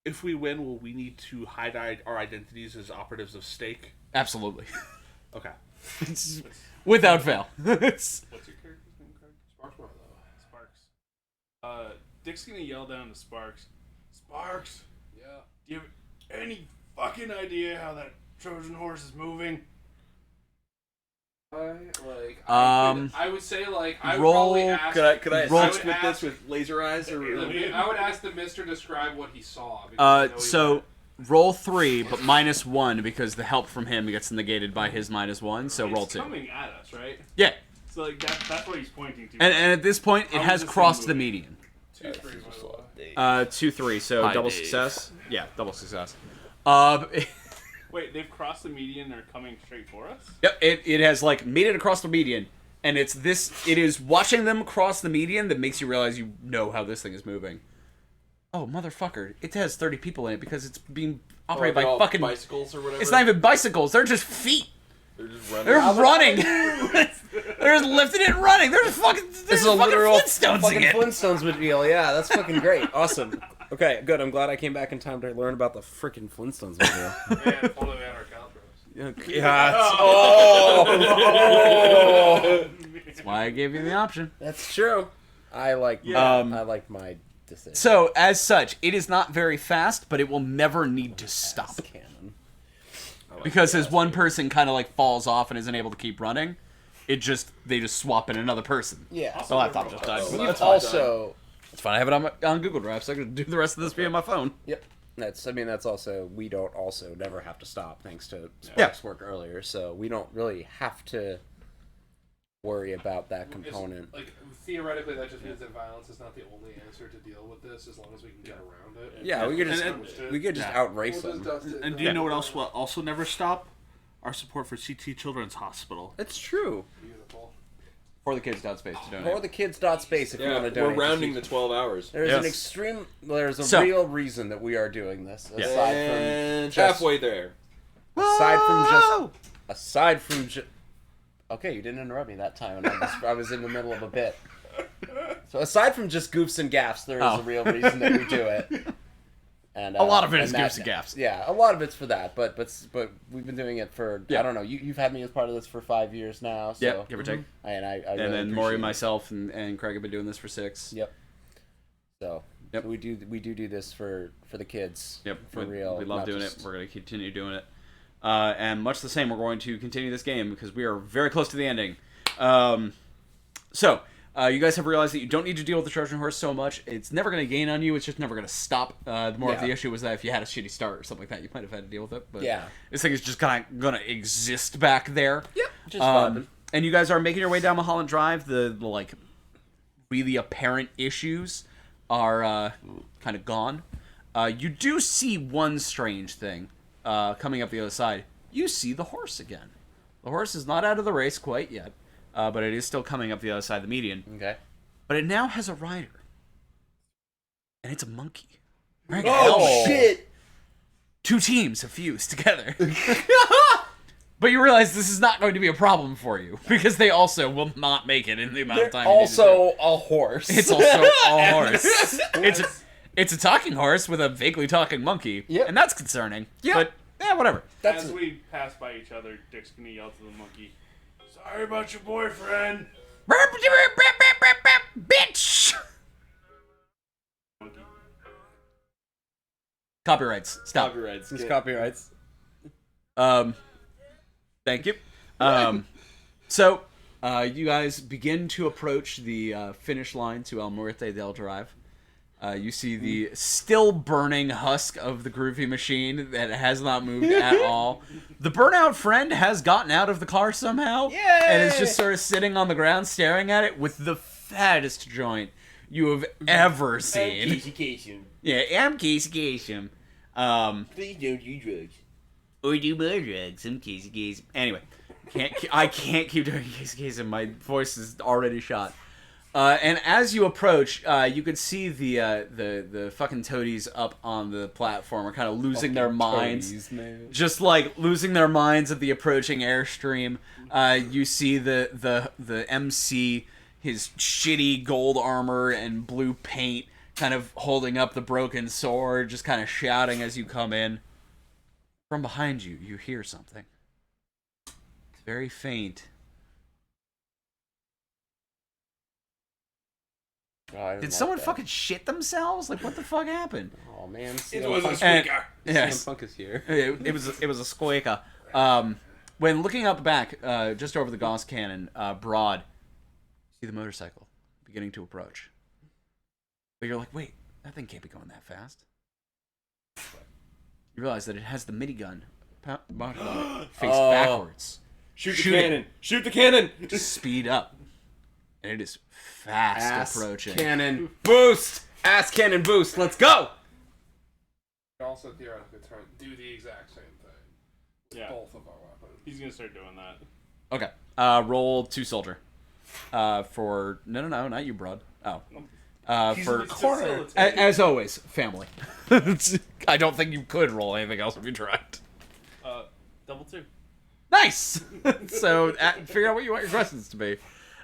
If we win, will we need to hide our identities as operatives of stake? Absolutely. Okay. Without fail. What's your character's name, Craig? Sparks more though. Sparks. Dick's gonna yell down to Sparks. Sparks, Yeah. do you have any fucking idea how that Trojan horse is moving? I would say like I would roll- probably ask. Could I Roll- assist with this with laser eyes or? I would ask the Mister to describe what he saw. because I know he So would. roll 3, but -1 because the help from him gets negated by his -1. So roll It's 2. coming at us, right? Yeah, So like that's what he's pointing to. and at this point, it How has is this crossed thing the moving? median. 2-3 by the way. 2-3, so Hi, double Dave. success. Yeah, double success. Wait, they've crossed the median. They're coming straight for us. Yep, it has like made it across the median, and it is watching them cross the median that makes you realize you know how this thing is moving. Oh, motherfucker! It has 30 people in it because it's being operated by fucking bicycles or whatever. It's not even bicycles; they're just feet. They're just running. They're running. They're just lifting it and running. They're just fucking. This There's is a fucking literal Flintstones fucking again. Flintstones video. Yeah, that's fucking great. Awesome. Okay, good. I'm glad I came back in time to learn about the freaking Flintstones video. Man, follow me on our calibros. That's why I gave you the option. That's true. I like my decision. So, as such, it is not very fast, but it will never need to stop. Canon. Because as one person kind of like falls off and isn't able to keep running, they just swap in another person. Yeah. The laptop just died. We've also. It's fine. I have it on Google Drive, so I can do the rest of this via my phone. Yep. That's also we don't also never have to stop thanks to Yeah. Sparks' work earlier, so we don't really have to worry about that component. Like theoretically, that just means that violence is not the only answer to deal with this, as long as we can get around it. Yeah, we could just outrace We'll them. just dust it. And do you know what else will also never stop? Our support for CT Children's Hospital. It's true. Beautiful. For the kids space to donate. Or the kids.space if you want to we're donate. rounding the 12 hours. There's Yes. there's a So- real reason that we are doing this. Yeah. And just- halfway there. Aside from just okay, you didn't interrupt me that time, and I was in the middle of a bit. So aside from just goofs and gaffs, there is a real reason that we do it. And A lot of it is and goofs and gaffs. Yeah, a lot of it's for that, but we've been doing it for Yeah. I don't know. You've had me as part of this for 5 years now. So, Yep, give or take. And I And really then Maury, appreciate it. myself, and Craig have been doing this for 6. Yep. So Yep. we do this for the kids. Yep, For we, real. We love not doing just- it. We're going to continue doing it. And much the same, we're going to continue this game because we are very close to the ending. You guys have realized that you don't need to deal with the Trojan horse so much. It's never going to gain on you. It's just never going to stop. The more of the issue was that if you had a shitty start or something like that, you might have had to deal with it. But Yeah. this thing is just kind of going to exist back there. Yep. Just vibing. And you guys are making your way down Mulholland Drive. The like really apparent issues are kind of gone. You do see one strange thing coming up the other side. You see the horse again. The horse is not out of the race quite yet, but it is still coming up the other side of the median. Okay. But it now has a rider. And it's a monkey. Wearing a Oh, helmet. shit! 2 teams have fused together. But you realize this is not going to be a problem for you because they also will not make it in the amount of time. you need to do it. Also a horse. It's also a horse. It's a talking horse with a vaguely talking monkey. Yep. And that's concerning. Yep. But whatever. As we pass by each other, Dick's gonna yell to the monkey, "Sorry about your boyfriend." Bitch. Monkey. Copyrights. Stop. Copyrights. It's copyrights. Thank you. You guys begin to approach the finish line to El Muerte del Drive. You see the still burning husk of the groovy machine that has not moved at all. The burnout friend has gotten out of the car somehow and is just sort of sitting on the ground staring at it with the fattest joint you have ever seen. Yeah, I'm Casey Kasem. Please don't do drugs. Or do more drugs. I'm Casey Kasem. Anyway, I can't keep doing Casey Kasem. My voice is already shot. And as you approach, you could see the fucking toadies up on the platform are kind of losing their minds. Just like losing their minds at the approaching airstream. You see the MC, his shitty gold armor and blue paint, kind of holding up the broken sword, just kind of shouting as you come in. From behind you, you hear something. It's very faint. Did someone fucking shit themselves? Like, what the fuck happened? Oh man, It was a squeaker. Yes, Punk is here. it was a squeaker. When looking up back, just over the Gauss cannon, broad, you see the motorcycle beginning to approach. But you're like, wait, that thing can't be going that fast. You realize that it has the minigun mounted on it, face backwards. Shoot the cannon. Shoot the cannon. Just speed up. And it is fast approaching. Cannon boost. Ass cannon boost. Let's go. You also theoretically do the exact same thing with both of our weapons. He's gonna start doing that. Okay. Roll 2 soldier. For no, not you, broad. Oh. For corner. As always, family. I don't think you could roll anything else if you tried. Double 2. Nice. So figure out what you want your questions to be.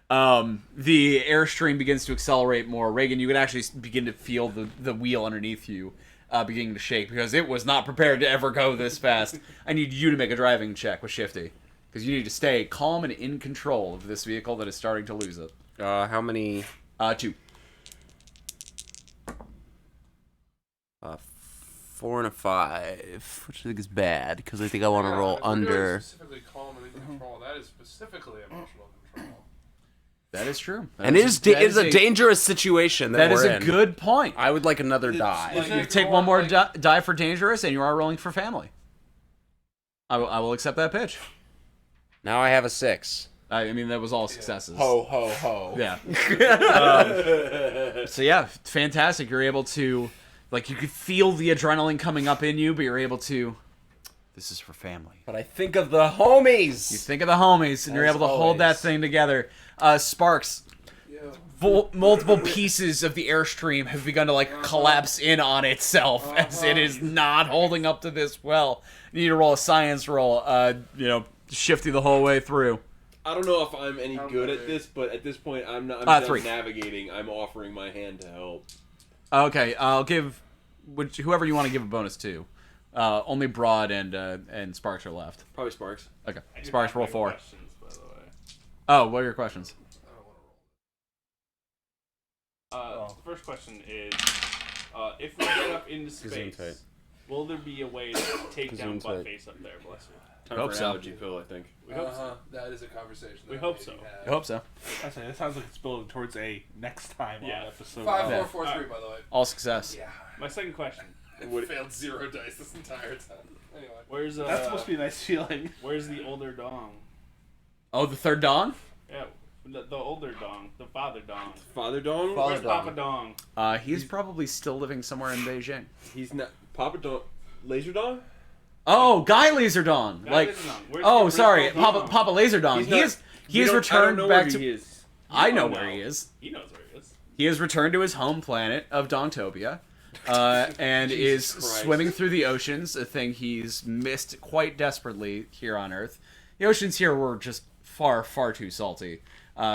The airstream begins to accelerate more. Reagan, you can actually begin to feel the wheel underneath you beginning to shake because it was not prepared to ever go this fast. I need you to make a driving check with Shifty because you need to stay calm and in control of this vehicle that is starting to lose it. How many? 2. 4 and a 5, which I think is bad because I think I want to roll If we're doing under. specifically calm and in control. That is specifically emotional control. That is true. And it is a dangerous situation that is we're a in. good point. I would like another die. You take one more die for dangerous, and you are rolling for family. I will accept that pitch. Now I have a 6. I mean, that was all successes. Ho, ho, ho. Yeah. So yeah, fantastic. You're able to, like, you could feel the adrenaline coming up in you, but you're able to. This is for family. But I think of the homies. You think of the homies, and you're able to hold that thing together. Sparks. Multiple pieces of the airstream have begun to collapse in on itself as it is not holding up to this well. You need to roll a science roll. Shifty the whole way through. I don't know if I'm any good at this, but at this point, I'm not. I'm 3. navigating. I'm offering my hand to help. Okay, I'll give whoever you want to give a bonus to. Only Broad and Sparks are left. Probably Sparks. Okay, Sparks, roll 4. Questions, by the way. Oh, what are your questions? The first question is, if we get up into Gesundheit. space, will there be a way to take down Gesundheit. Buttface up there? Bless you. Time Hope for an so. allergy pill, I think. We hope so. That is a conversation. We that hope may so. be had. I hope so. I say that sounds like it's building towards a next time Yeah. on episode. 5, Yeah. 4, 4, 3, by the way. All success. Yeah. My second question: It failed 0 dice this entire time. Anyway. Where's That's supposed to be a nice feeling. Where's the older dong? Oh, the third dawn? Yeah, the older dong, the father dong. Father Dong? Where's Papa Dong? He's probably still living somewhere in Beijing. He's not. Papa Dong. Laser Dong? Oh, Guy Laserdon. Guy Like, Laserdon. Where's oh, the sorry, original Dong? Papa Laserdon. He's He not- is We he has don't- returned I don't know back where to. he is. I know don't where know. he is. He knows where he is. He has returned to his home planet of Dongtopia, and is Jesus Christ. swimming through the oceans, a thing he's missed quite desperately here on Earth. The oceans here were just far, far too salty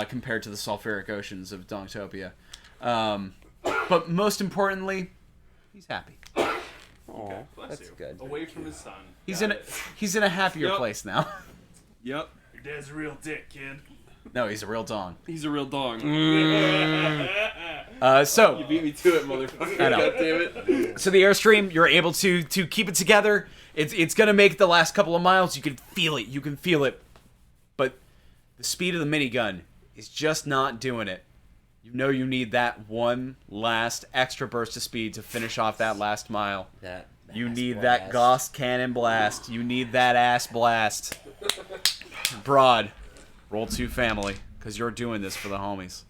compared to the sulfuric oceans of Dongtopia. But most importantly, he's happy. Oh, Bless that's you. good. Away from his son. He's in a happier Yep. place now. Yep. Your dad's a real dick, kid. No, he's a real dong. He's a real dong. So You beat me to it, motherfucker. I know. God damn it. So the airstream, you're able to keep it together. It's gonna make the last couple of miles. You can feel it. You can feel it. But the speed of the minigun is just not doing it. You know you need that one last extra burst of speed to finish off that last mile. You need that Gauss cannon blast. You need that ass blast. Broad, roll 2 family, because you're doing this for the homies.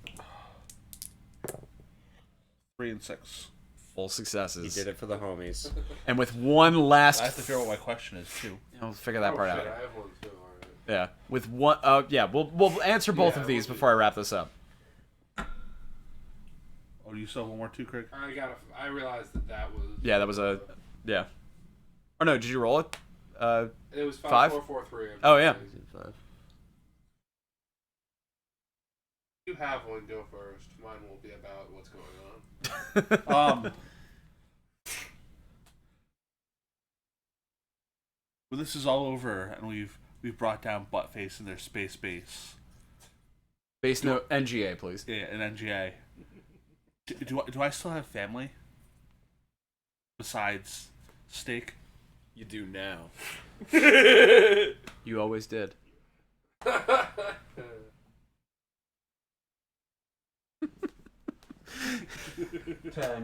3 and 6. Full successes. He did it for the homies. And with one last... I have to figure out what my question is, too. I'll figure that part out. I have one too. All right. Yeah. With one... yeah, we'll answer both of these before I wrap this up. Oh, do you still have one more too, Craig? I realized that was. Yeah, that was a. Yeah. Oh no, did you roll it? It was 5? 4, 4, 3. Oh yeah. You have one. Go first. Mine will be about what's going on. Well, this is all over, and we've brought down Buttface in their space base. Base note NGA, please. Yeah, an NGA. Do I still have family? Besides steak? You do now. You always did.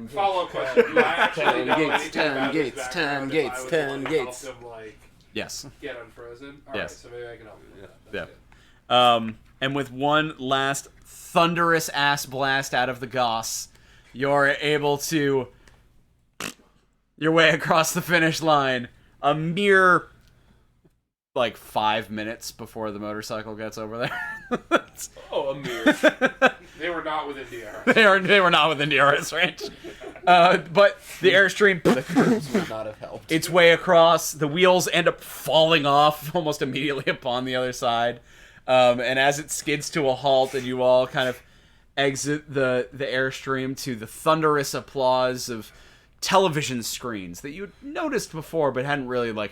Follow-up question. Do I actually know anything about his background if I was to, like, help him, like, Yes. get unfrozen? All Yes. right, so maybe I can help you with that. Yeah. That's good. And with one last thunderous ass blast out of the Gauss, you're able to your way across the finish line a mere 5 minutes before the motorcycle gets over there. Oh, a mirror. They were not within DRS. They were not within DRS range. But the Airstream Would not have helped. its way across. The wheels end up falling off almost immediately upon the other side. And as it skids to a halt and you all kind of exit the Airstream to the thunderous applause of television screens that you'd noticed before but hadn't really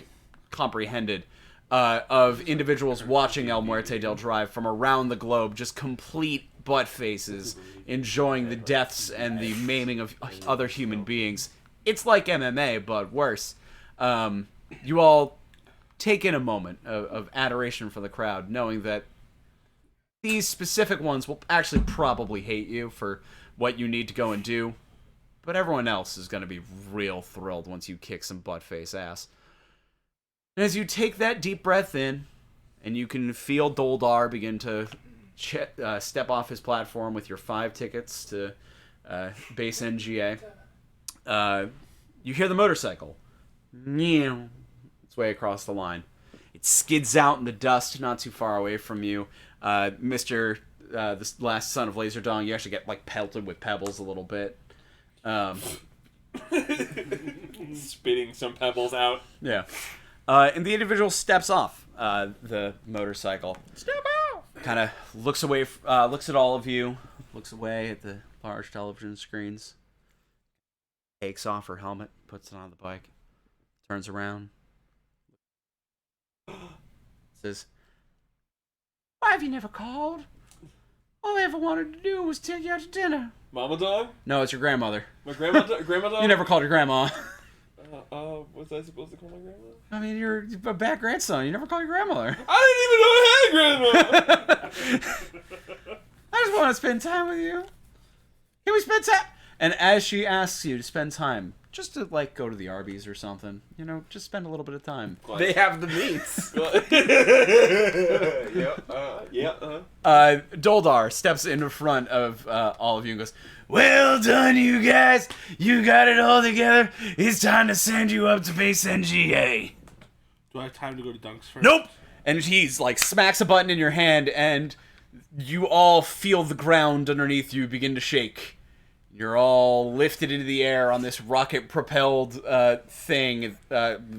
comprehended, of individuals watching El Muerte del Drive from around the globe, just complete butt faces, enjoying the deaths and the maiming of other human beings. It's like MMA, but worse. You all take in a moment of adoration for the crowd, knowing that these specific ones will actually probably hate you for what you need to go and do, but everyone else is going to be real thrilled once you kick some butt-face ass. And as you take that deep breath in, and you can feel Doldar begin to step off his platform with your 5 tickets to base NGA, you hear the motorcycle its way across the line. It skids out in the dust not too far away from you. Mr. This last son of Laserdong, you actually get pelted with pebbles a little bit. Spitting some pebbles out. Yeah. And the individual steps off the motorcycle. Step out! Kind of looks away, looks at all of you, looks away at the large television screens, takes off her helmet, puts it on the bike, turns around, says, "Why have you never called? All I ever wanted to do was take you out to dinner." Mama dog? No, it's your grandmother. My grandma dog? You never called your grandma. Was I supposed to call my grandma? I mean, you're a bad grandson. You never called your grandmother. I didn't even know I had a grandma! I just want to spend time with you. Can we spend time? And as she asks you to spend time, just to go to the Arby's or something, just spend a little bit of time. They have the meats. Doldar steps in front of all of you and goes, "Well done, you guys. You got it all together. It's time to send you up to base NGA." Do I have time to go to Dunks first? Nope. And he's smacks a button in your hand, and you all feel the ground underneath you begin to shake. You're all lifted into the air on this rocket-propelled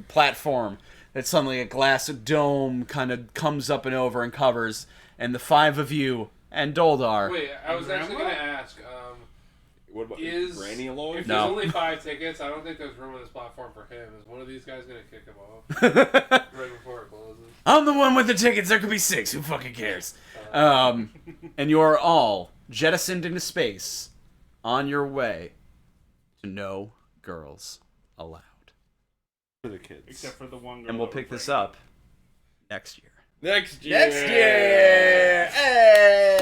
platform that suddenly a glass dome kind of comes up and over and covers, and the 5 of you and Doldar. Wait, I was actually going to ask, What about if Granny Aloy? there's No. only 5 tickets, I don't think there's room on this platform for him. Is one of these guys going to kick him off right before it closes? I'm the one with the tickets. There could be 6. Who fucking cares? And you're all jettisoned into space on your way to No Girls Allowed. For the kids. Except for the one girl. And we'll that pick was this pregnant. up next year. Next year! Next year! Hey!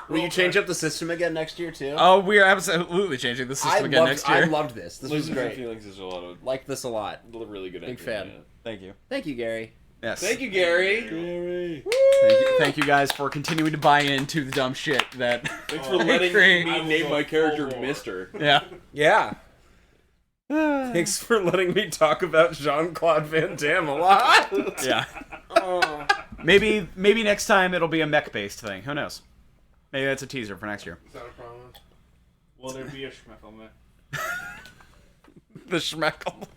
Will you change up the system again next year too? Oh, we are absolutely changing the system again next year. I loved this. This was Losing great. Feelings is a lot of Liked this a lot. really good. Big entry, fan. yeah. Thank you. Thank you, Gary. Yes. Thank you, Gary. Thank you guys for continuing to buy into the dumb shit that. Thanks for letting create. me name my character Mister. Yeah. Yeah. Thanks for letting me talk about Jean-Claude Van Damme a lot. Yeah. Maybe next time it'll be a mech-based thing. Who knows? Maybe that's a teaser for next year. Is that a promise? Will there be a Schmeckle man? The Schmeckle.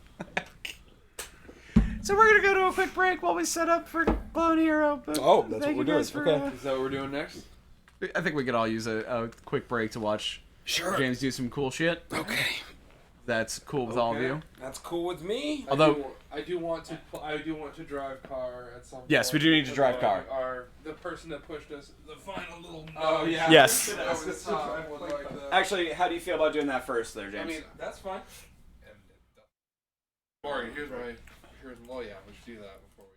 So we're gonna go to a quick break while we set up for Clone Hero. But Oh, that's thank what you we're guys doing. for, Okay. Is that what we're doing next? I think we could all use a quick break to watch James do some cool shit. Okay. That's cool with all of you. That's cool with me. Although I do want to drive car at some point. Yes, we do need to drive car. The person that pushed us, the final little. Oh, yeah. Yes. Over the top with like the. Actually, how do you feel about doing that first, there, James? I mean, that's fine. Or here's my. Well, yeah, we should do that before we.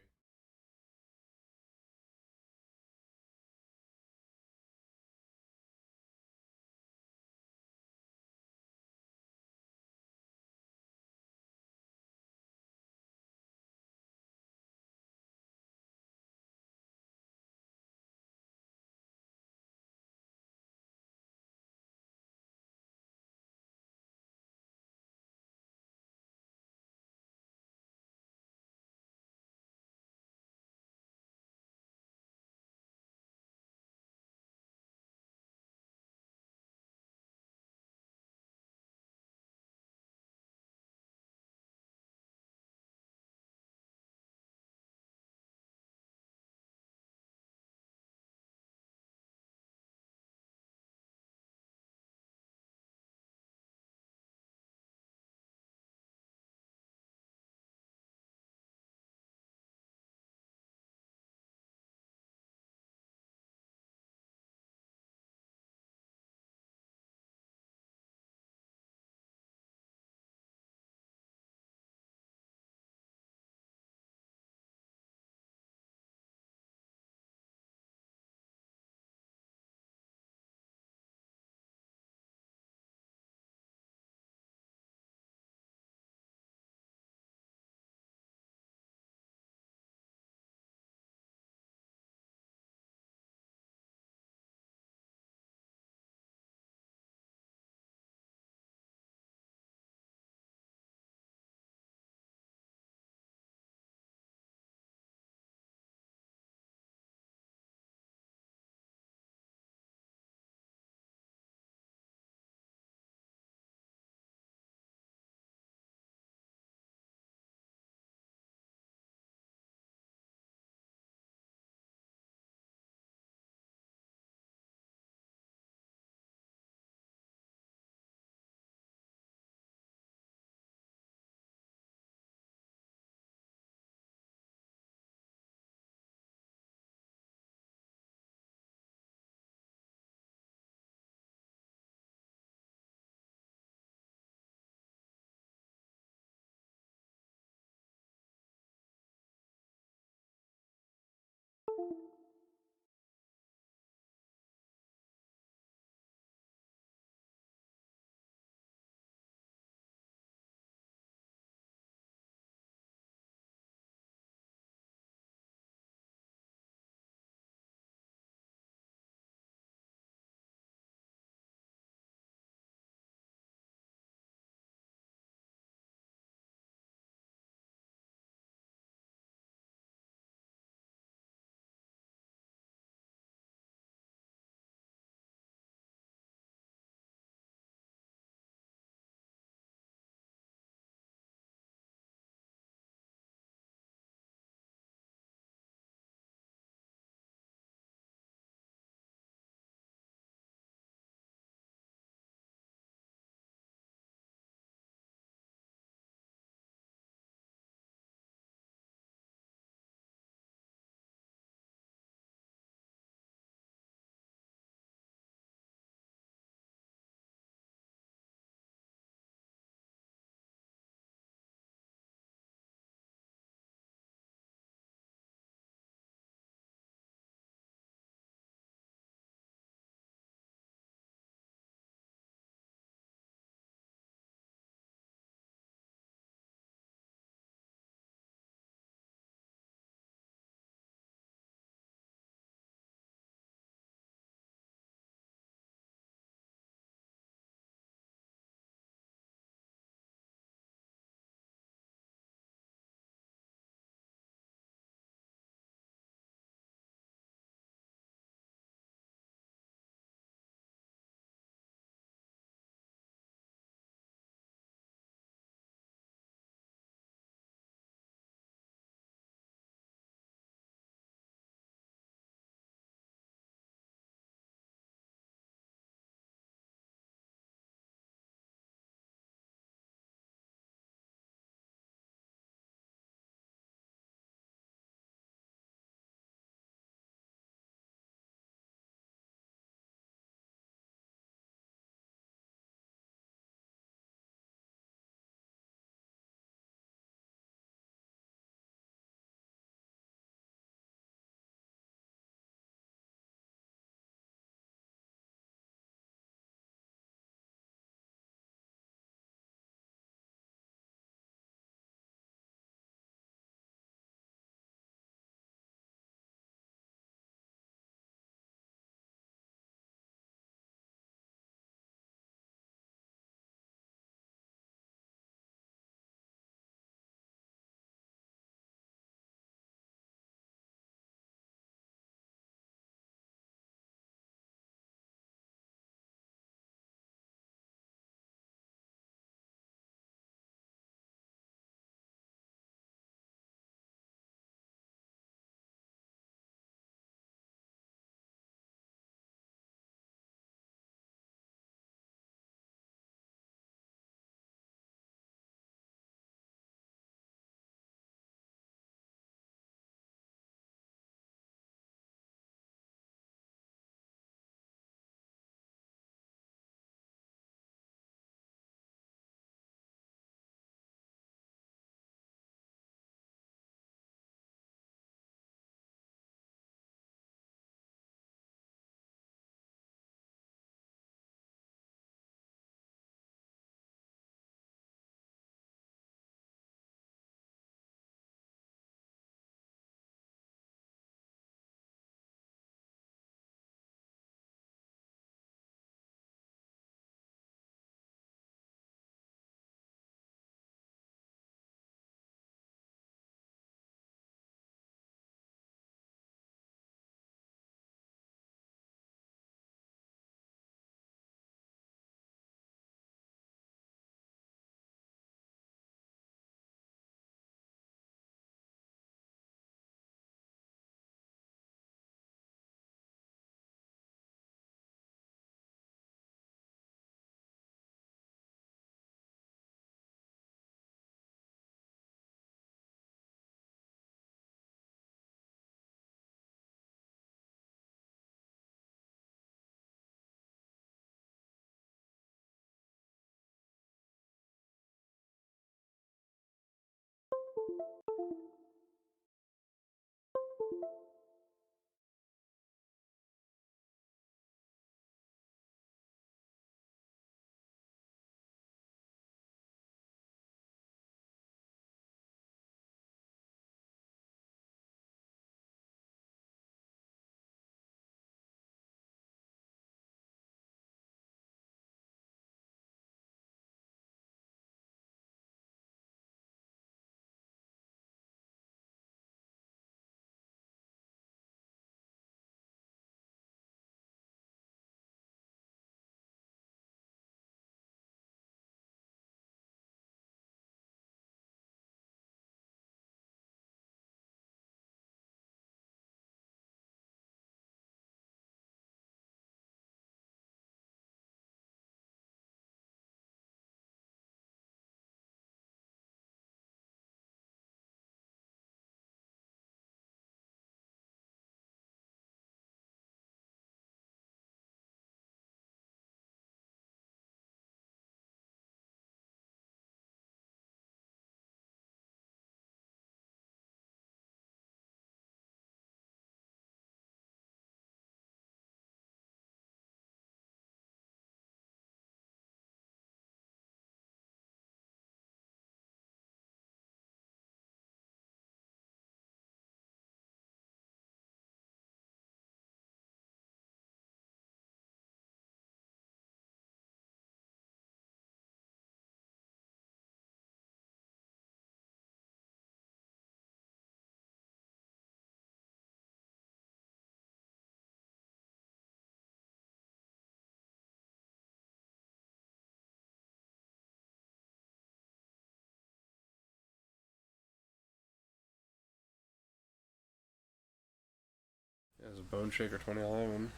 It was a Bone Shaker 2011.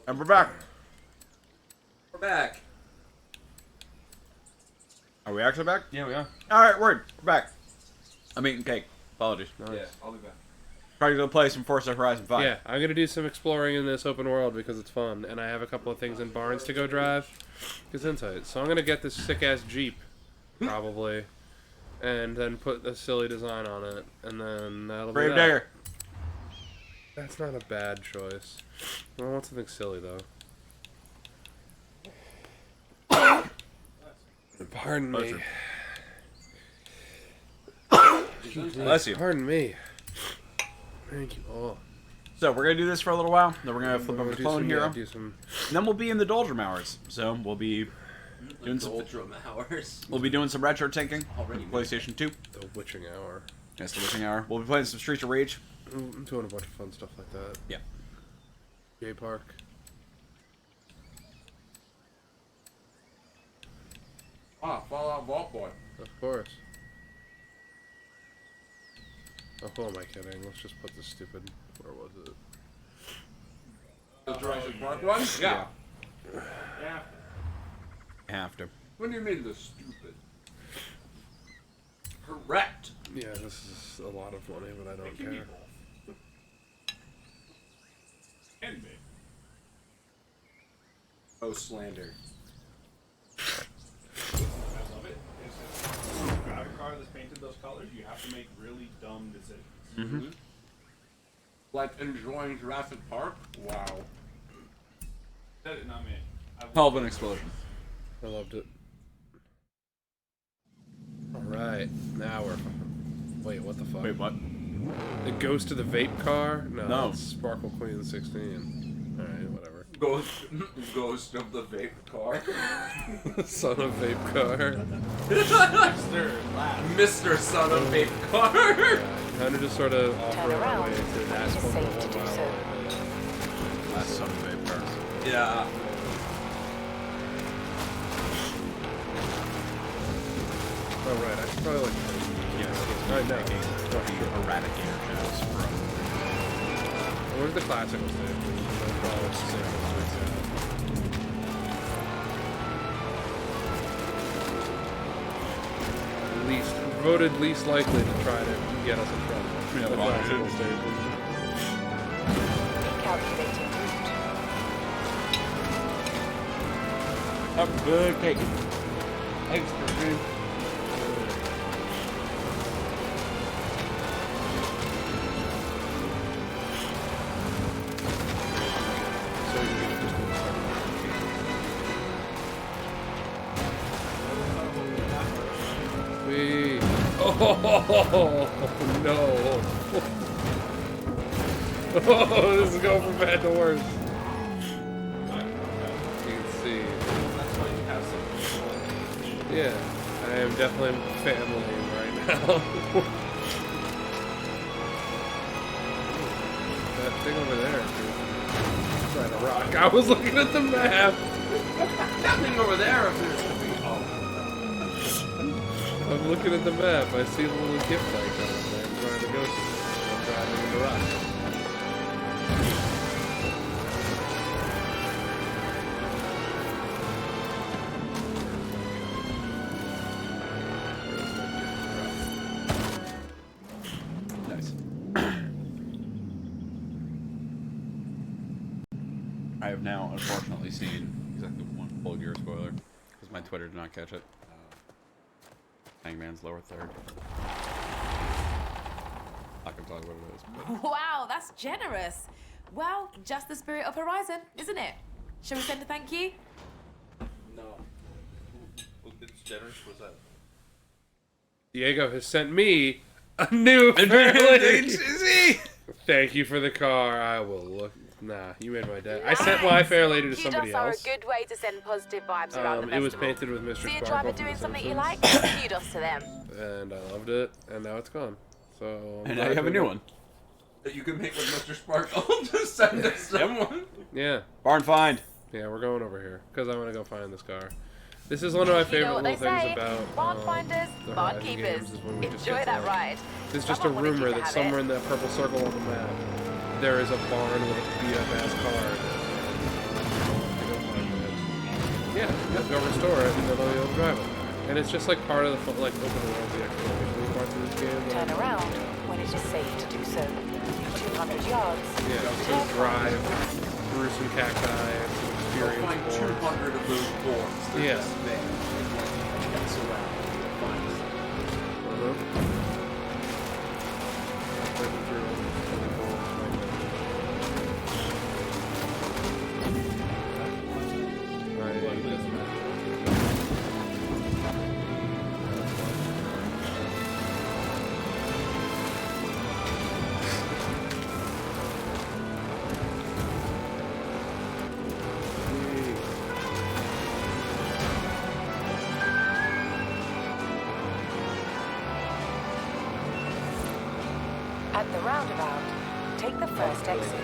And we're back. We're back. Are we actually back? Yeah, we are. All right, word. We're back. I'm eating cake. Apologies. Nice. Yeah, I'll be back. Probably gonna play some Forza Horizon 5. Yeah, I'm gonna do some exploring in this open world because it's fun, and I have a couple of things in barns to go drive. Gesundheit. So I'm gonna get this sick ass Jeep, probably, and then put a silly design on it, and then that'll Brave be that. Digger. That's not a bad choice. I want something silly though. Pardon me. Bless you. Pardon me. Thank you all. So we're gonna do this for a little while. Then we're gonna flip over to Do Clone some- Hero. yeah, do some. And then we'll be in the Doldrum hours. So we'll be doing some. Doldrum hours. We'll be doing some retro tinking. Already PlayStation 2. The witching hour. Yes, the witching hour. We'll be playing some Streets of Rage. I'm doing a bunch of fun stuff like that. Yeah. J Park. Ah, Fallout Vault Boy. Of course. Oh, who am I kidding? Let's just put this stupid. Where was it? The Jurassic Park one? Yeah. Have to. What do you mean the stupid? Correct. Yeah, this is a lot of money, but I don't care. Oh, slander. I love it. If you got a car that's painted those colors, you have to make really dumb decisions. Mm-hmm. Like enjoying Jurassic Park? Wow. Said it, not me. Hell of an explosion. I loved it. Alright, now we're. Wait, what the fuck? Wait, what? The Ghost of the Vape Car? No. It's Sparkle Queen 16. Alright, whatever. Ghost of the Vape Car. Son of Vape Car. Mr. Son of Vape Car. Kind of just sort of offer Turn our around. way to that It is one safe to do mile so. away. Last son of a bird. Yeah. Oh, right, I should probably like. Right now. Eradicator jokes from. What was the classical stage? Least voted least likely to try to get us in trouble. Yeah, The well, classical yeah. stage. Calculating route. Have a good cake. Thanks, Christine. Oh no! Oh, this is going from bad to worse. You can see. That's why you have some. Yeah, I am definitely family right now. That thing over there, dude. Trying to rock. I was looking at the map. That thing over there appears to be. Oh. I'm looking at the map. I see a little gift icon that I'm trying to go to. I'm driving in the rock. Nice. I have now, unfortunately, seen exactly one full gear spoiler because my Twitter did not catch it. Hangman's lower third. I can talk what it is. But... Wow, that's generous. Well, just the spirit of Horizon, isn't it? Shall we send a thank you? No. It's generous. What's that? Diego has sent me a new Fairlady. Thank you for the car. I will look. Nah, you made my day. I sent my Fairlady to somebody Kudos are else. a good way to send positive vibes around the It was festival. painted with Mr. See a Sparkle driver from doing The something you Simpsons. like? Kudos to them. And I loved it, and now it's gone. So And now you have a new one. That you can make with Mr. Sparkle. Just send us someone. Yeah. Barn find. Yeah, we're going over here because I want to go find this car. This is one of my favorite You know what little they things say, about barn finders, the barn Horizon keepers. games is when we just Enjoy get that to, ride. There's just a Someone wanna rumor keep that the habit. somewhere in that purple circle on the map, there is a barn with a beat up ass car in it. Yeah, you have to go restore it and then they'll be able to drive it. And it's just like part of the like open world, the exploration parts of this game. Turn around when it is safe to do so. 200 yards. Yeah, so drive through some cacti and some experience Find boards. 200 of those boards. They're Yeah. just there. That's around. Find them. At the roundabout, take the first exit.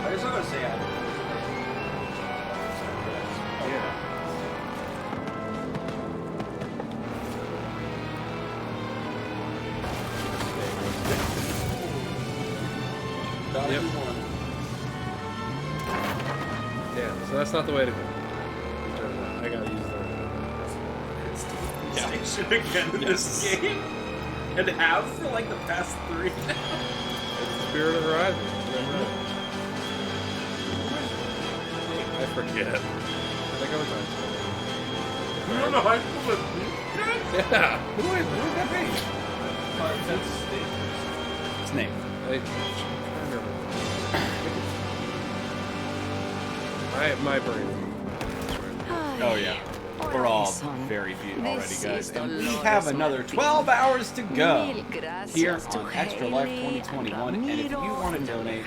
I just want to say Yep. Yeah, so that's not the way to go. I gotta use the Station again in this game. And have for like the past 3 now. it's the Spirit of Horizon. I forget. I think I was on. You don't know high school with Yeah. Who would that be? that's Snake. Snake. I can't remember. My brain. Oh yeah. We're all very beat already, guys. And we have another 12 hours to go here on Extra Life 2021. And if you want to donate,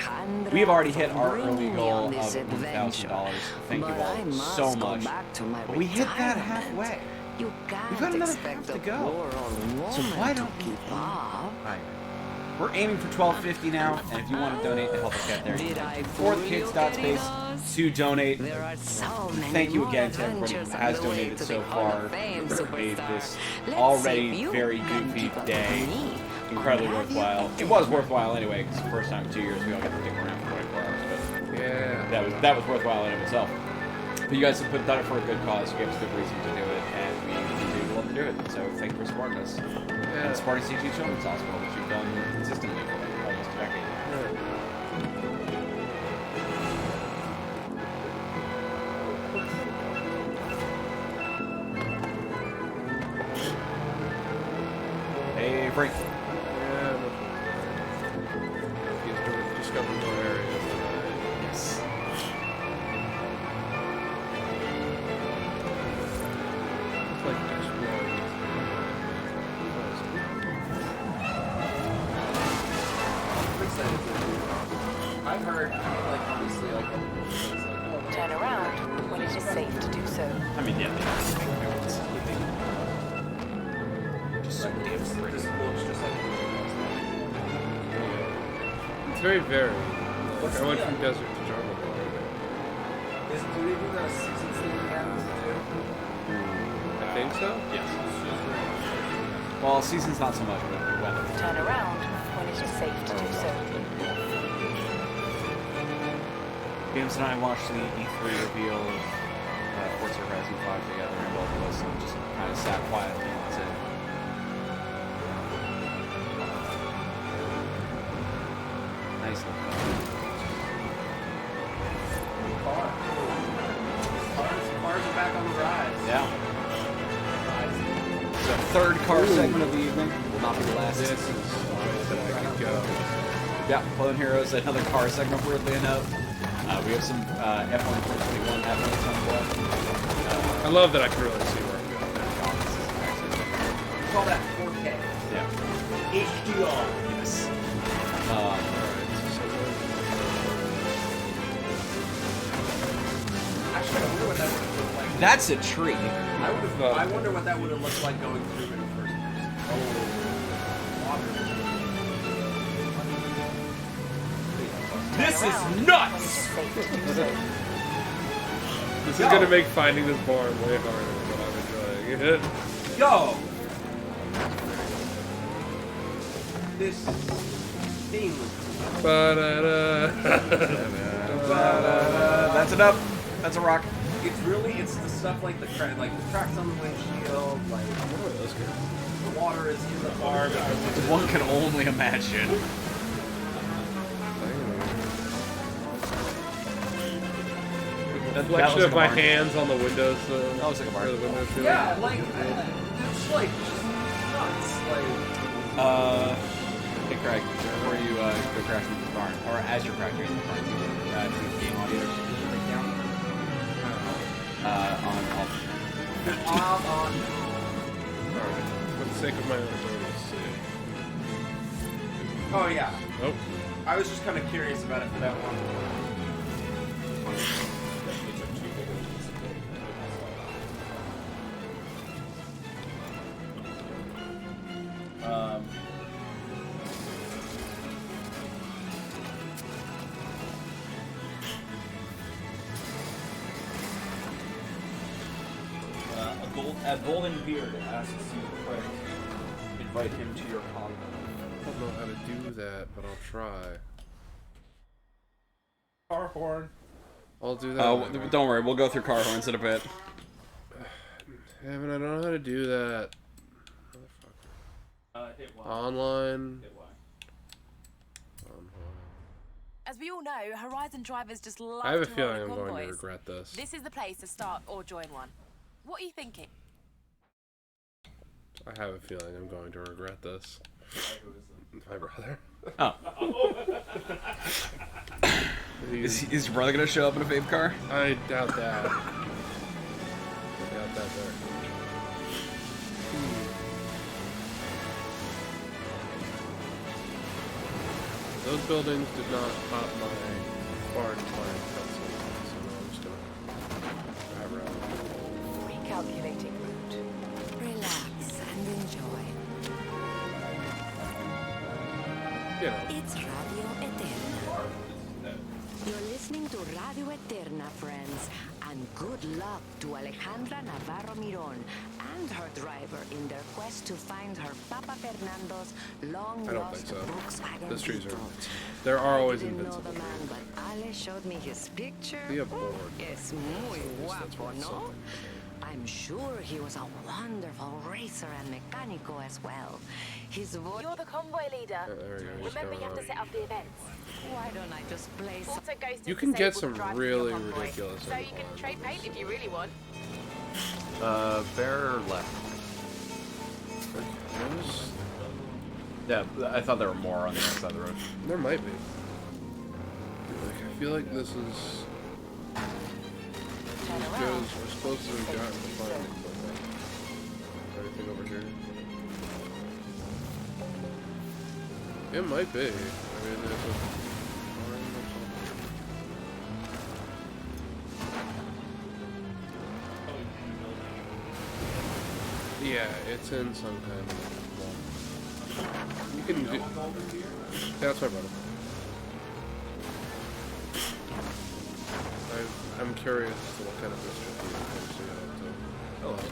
we've already hit our early goal of $1,000. Thank you all so much. But we hit that halfway. We've got another half to go. So why don't we aim? We're aiming for $12.50 now, and if you want to donate to help us get there, you can for the kids.space to donate. Thank you again to everybody who has donated so far. It's made this already very goofy day incredibly worthwhile. It was worthwhile anyway, because the first time in 2 years we all got to stick around for 24 hours, but Yeah. that was worthwhile in itself. But you guys have done it for a good cause. You gave us a good reason to do it, and we continue to love to do it. So thank you for supporting us. And supporting CG Children's Hospital, which you've done consistently for like almost a decade. Hey, Frank. Yeah. He's discovered more areas. Yes. very varied. Like, I went from desert to jungle. Do they do the season thing again too? I think so. Yes. Well, season's not so much, but weather. Turn around when it is safe to do so. James and I watched the E3 reveal of Forza Horizon 5 together, and both of us just kind of sat quietly and said, nice looking. Cars are back on the rise. Yeah. The third car segment of the evening will not be the last. This is that I could go. Yeah, Clone Heroes, another car segment, weirdly enough. We have some F1 2021 happening somewhat. I love that I can really see where I'm going. Call that 4K. Yeah. HDR. Yes. Actually, I wonder what that would have looked like. That's a tree. I wonder what that would have looked like going through in the first place. Water. This is nuts! This is gonna make finding this barn way harder, but I'm enjoying it. Yo! This thing. That's enough. That's a rock. It's the stuff like the cracks on the windshield, like the water is in the car. One can only imagine. Reflection of my hands on the windows. That looks like a barn. Yeah, like it's like nuts. Like Hey Craig, before you go crash into the barn, or as you're crashing into the barn, you can do the game audio breakdown. On For the sake of my own abilities. oh yeah. Nope. I was just kind of curious about it for that one. A golden beard asks you, Craig, invite him to your convo. I don't know how to do that, but I'll try. Car horn. I'll do that. Oh, don't worry, we'll go through car horns in a bit. Damn it, I don't know how to do that. Hit Y. Online. Hit Y. As we all know, Horizon drivers just love I have a to roll feeling in I'm going to convoys. regret this. This is the place to start or join one. What are you thinking? I have a feeling I'm going to regret this. My brother. Oh. Is your brother gonna show up in a vape car? I doubt that. There. Those buildings did not pop my barn fire pencil, so now I'm just gonna drive around. Recalculating route. Relax and enjoy. You know. It's Radio Eterna. You're listening to Radio Eterna, friends. And good luck to Alejandra Navarro Miron and her driver in their quest to find her Papa Fernando's I don't long-lost think so. Volkswagen Those trees are Beetle. invincible. There are always I didn't know invincible the man, trees. but Ale showed me his picture. Be aboard. Es muy That's guapo, what it's no? something. I'm sure he was a wonderful racer and mecánico as well. His voice... You're the convoy leader. There we go. Just Remember, going you have to on. set up the events. Why don't I just play some... Also, Ghost You is can get disabled to some drive really your convoy, ridiculous so you can trade paint if you really want. Bear left. There's- Yeah, I thought there were more on the other side of the road. There might be. Like, I feel like this is Turn as around. close as we've gotten to finding something. Anything over here? It might be. I mean, there's a barn or something. Yeah, it's in some kind of wall. You can do. That's my brother. I'm curious as to what kind of mischief he comes to get up to.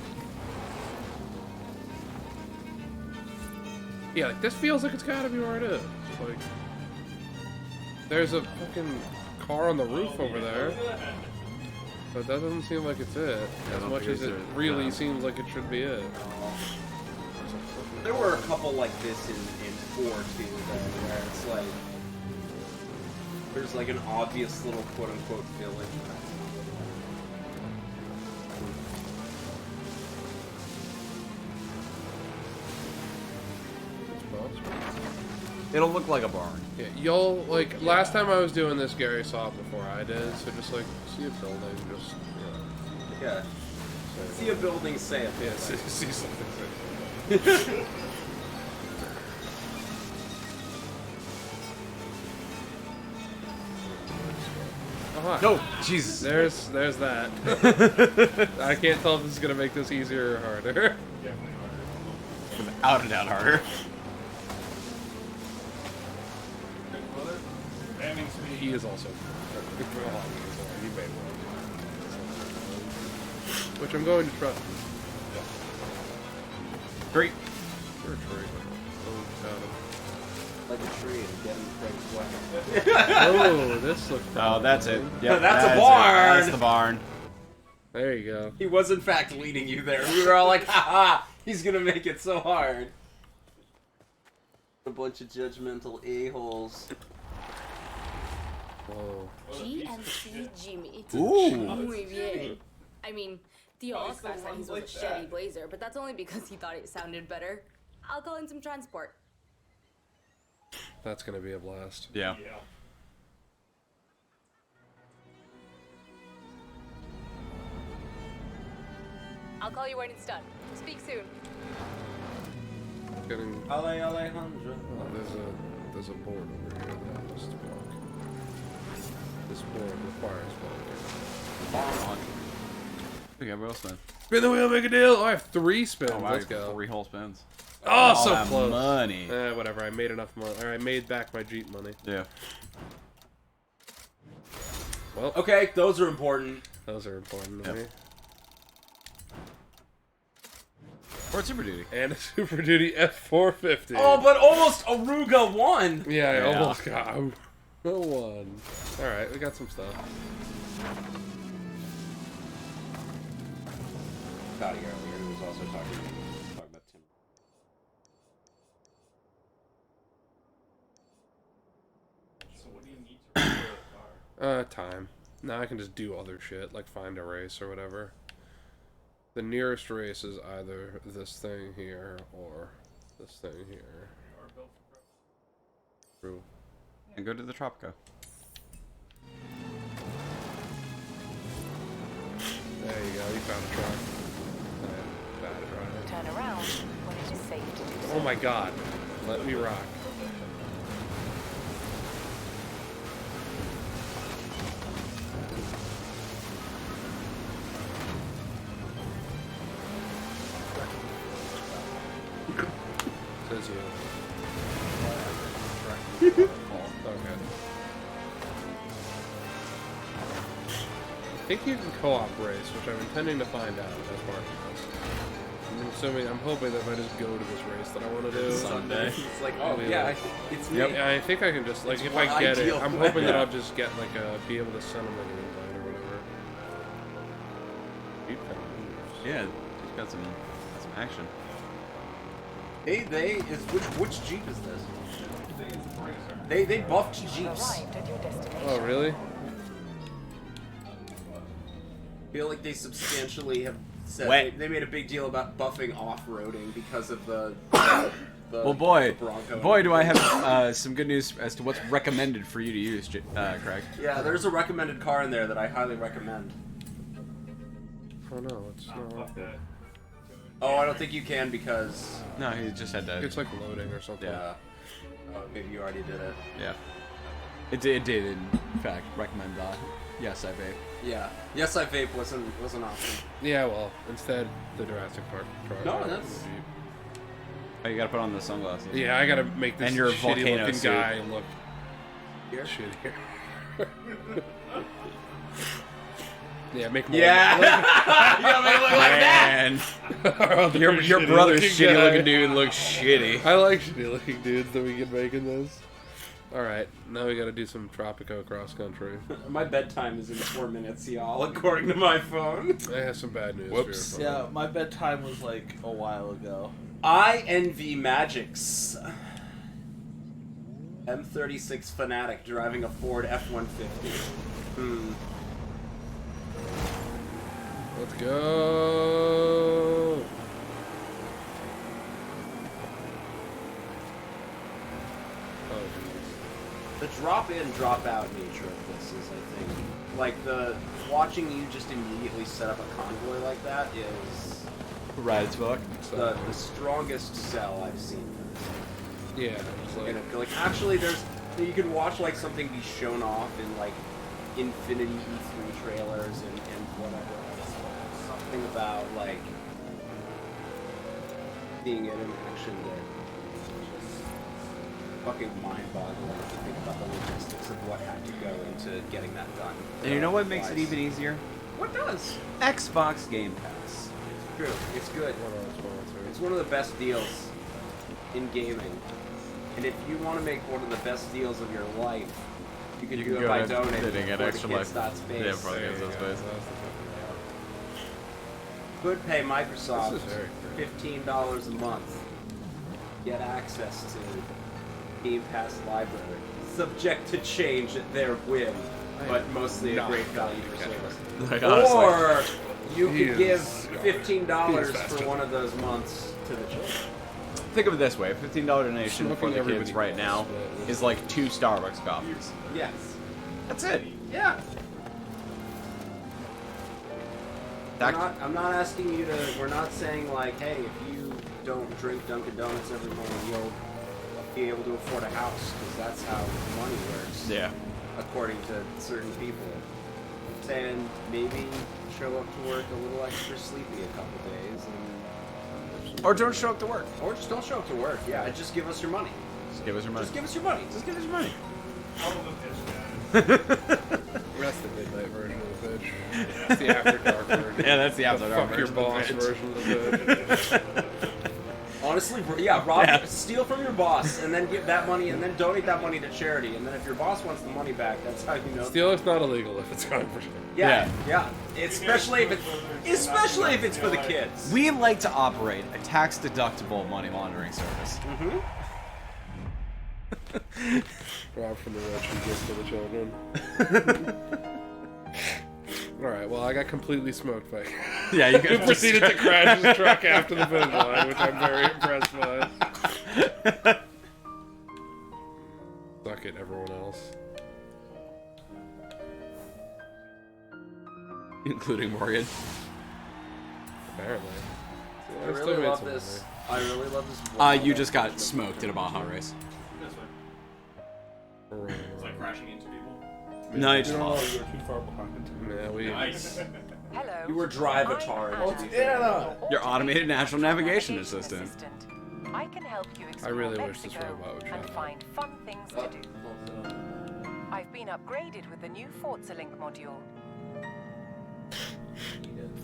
Yeah, like, this feels like it's gotta be where it is. Like, there's a fucking car on the roof over there. But that doesn't seem like it's it, as much as it really seems like it should be it. There were a couple like this in 4 too, though, where it's like there's like an obvious little quote-unquote village. It'll look like a barn. Yeah, you'll, like, last time I was doing this, Gary saw it before I did, so just, like, see a building, just, you know. Yeah. See a building, say it. Yeah, see something. No, Jesus. There's that. I can't tell if this is gonna make this easier or harder. Without a doubt harder. He is also. He made one. Which I'm going to trust. Great. You're a tree. Like a tree and get him Craig's way. Oh, this looks. Oh, that's it. Yep, That's a barn. That's the barn. There you go. He was in fact leading you there. We were all like, haha, he's gonna make it so hard. A bunch of judgmental a-holes. Whoa. GMC Jimmy. Ooh. Muy bien. I mean, Theo Oscar said he was a Chevy Blazer, but that's only because he thought it sounded better. I'll call in some transport. That's gonna be a blast. Yeah. I'll call you when it's done. Speak soon. Getting. Alejandro. Oh, there's a board over here that I must block. This board requires blocking. Okay, what else, man? Spin the wheel, make a deal. Oh, I have 3 spins. Oh, wow, Let's go. 3 whole spins. Oh, all so that close. Money. Whatever. I made enough money. Or I made back my Jeep money. Yeah. Well. Okay, those are important. Those are important to me. Or Super Duty. And a Super Duty F450. Oh, but almost Aruga won. Yeah, I almost got a 1. Alright, we got some stuff. Scotty earlier, who was also talking about Tim. So what do you need to repair the car? Time. Now I can just do other shit, like find a race or whatever. The nearest race is either this thing here or this thing here. True. And go to the Tropico. There you go, you found a truck. Bad driving. Turn around when it is safe to do so. Oh my god. Let me rock. Says you. Okay. I think you can co-op race, which I'm intending to find out as part of this. I'm hoping that if I just go to this race that I want to do Sunday. It's like, oh yeah, it's me. Yeah, I think I can just like if I get it, I'm hoping that I'll just get like be able to send them an invite or whatever. Jeep kind of moves. Yeah, he's got some action. Which Jeep is this? They buffed Jeeps. Arrived at your destination. Oh really? I feel like they substantially have said they made a big deal about buffing off-roading because of the Well, boy, Bronco. do I have some good news as to what's recommended for you to use, Craig. Yeah, there's a recommended car in there that I highly recommend. Oh no, it's not. Fuck that. Oh, I don't think you can because No, he just had to. It's like loading or something. oh, maybe you already did it. Yeah. It did, in fact, recommend that. Yes, I vape. Yeah. Yes, I vape was an option. Yeah, well, instead the Jurassic Park truck. No, that's. Oh, you gotta put on the sunglasses. Yeah, I gotta make this And your shitty volcano looking suit. guy look Here? shittier. Yeah, make him Yeah. You gotta make it look like that. Your brother's shitty looking dude looks shitty. I like shitty looking dudes that we can make in this. Alright, now we gotta do some Tropico cross country. My bedtime is in 4 minutes, y'all, according to my phone. I have some bad news Whoops. for your phone. Yeah, my bedtime was like a while ago. I envy Magic's M36 fanatic driving a Ford F-150. Let's go! The drop-in, drop-out nature of this is, I think, like the watching you just immediately set up a convoy like that is Rad as fuck. the strongest sell I've seen. Yeah, it's like... Like actually, you can watch like something be shown off in like Infinity E3 trailers and whatever. Something about like seeing it in action that fucking mind-boggling to think about the logistics of what had to go into getting that done. And you know what makes it even easier? What does? Xbox Game Pass. It's true. It's good. It's one of the best deals in gaming. And if you want to make one of the best deals of your life, you can do it by donating at for Extra Life. thekids.space. Yeah, for thekids.space. Could pay Microsoft This is very $15 a month. Get access to Game Pass library, subject to change at their whim, but mostly a great value for service. Like, honestly. Or you could give $15 for one of those months to the children. Think of it this way: a $15 donation for Smoking the kids everybody right now else's, is like 2 Starbucks coffees. Yes. That's it. Yeah. That- I'm not asking you to. We're not saying like, hey, if you don't drink Dunkin' Donuts every morning, you'll be able to afford a house, because that's how money works. Yeah. According to certain people. I'm saying maybe show up to work a little extra sleepy a couple days, Or don't show up to work. or just don't show up to work. Yeah, just give us your money. Just give us your money. Just give us your money. Just give us your money. That's the midnight version of the pitch. It's the after dark version. Yeah, that's the after dark fuck your version of the boss pitch. version of the pitch. Honestly, rob, steal from your boss, and then give that money, and then donate that money to charity. And then if your boss wants the money back, that's how you know. Stealing's not illegal if it's going for sure. Yeah. Especially if it's for the kids. We like to operate a tax-deductible money laundering service. Rob from the rich and give to the children. Alright, well, I got completely smoked by Yeah, you who proceeded to crash his truck after the finish line, which I'm very impressed by. Suck it, everyone else. Including Morgan. Apparently. I really love this. I really love this. You just got smoked in a Baja race. It's like crashing into people. No, you just lost. You're too far behind. Yeah, we... Nice. Hello. You were drive-a-tar. Your automated national navigation assistant. I can help you explore I really wish this Mexico robot would and travel. find fun things to do. I've been upgraded with the new Forza Link module.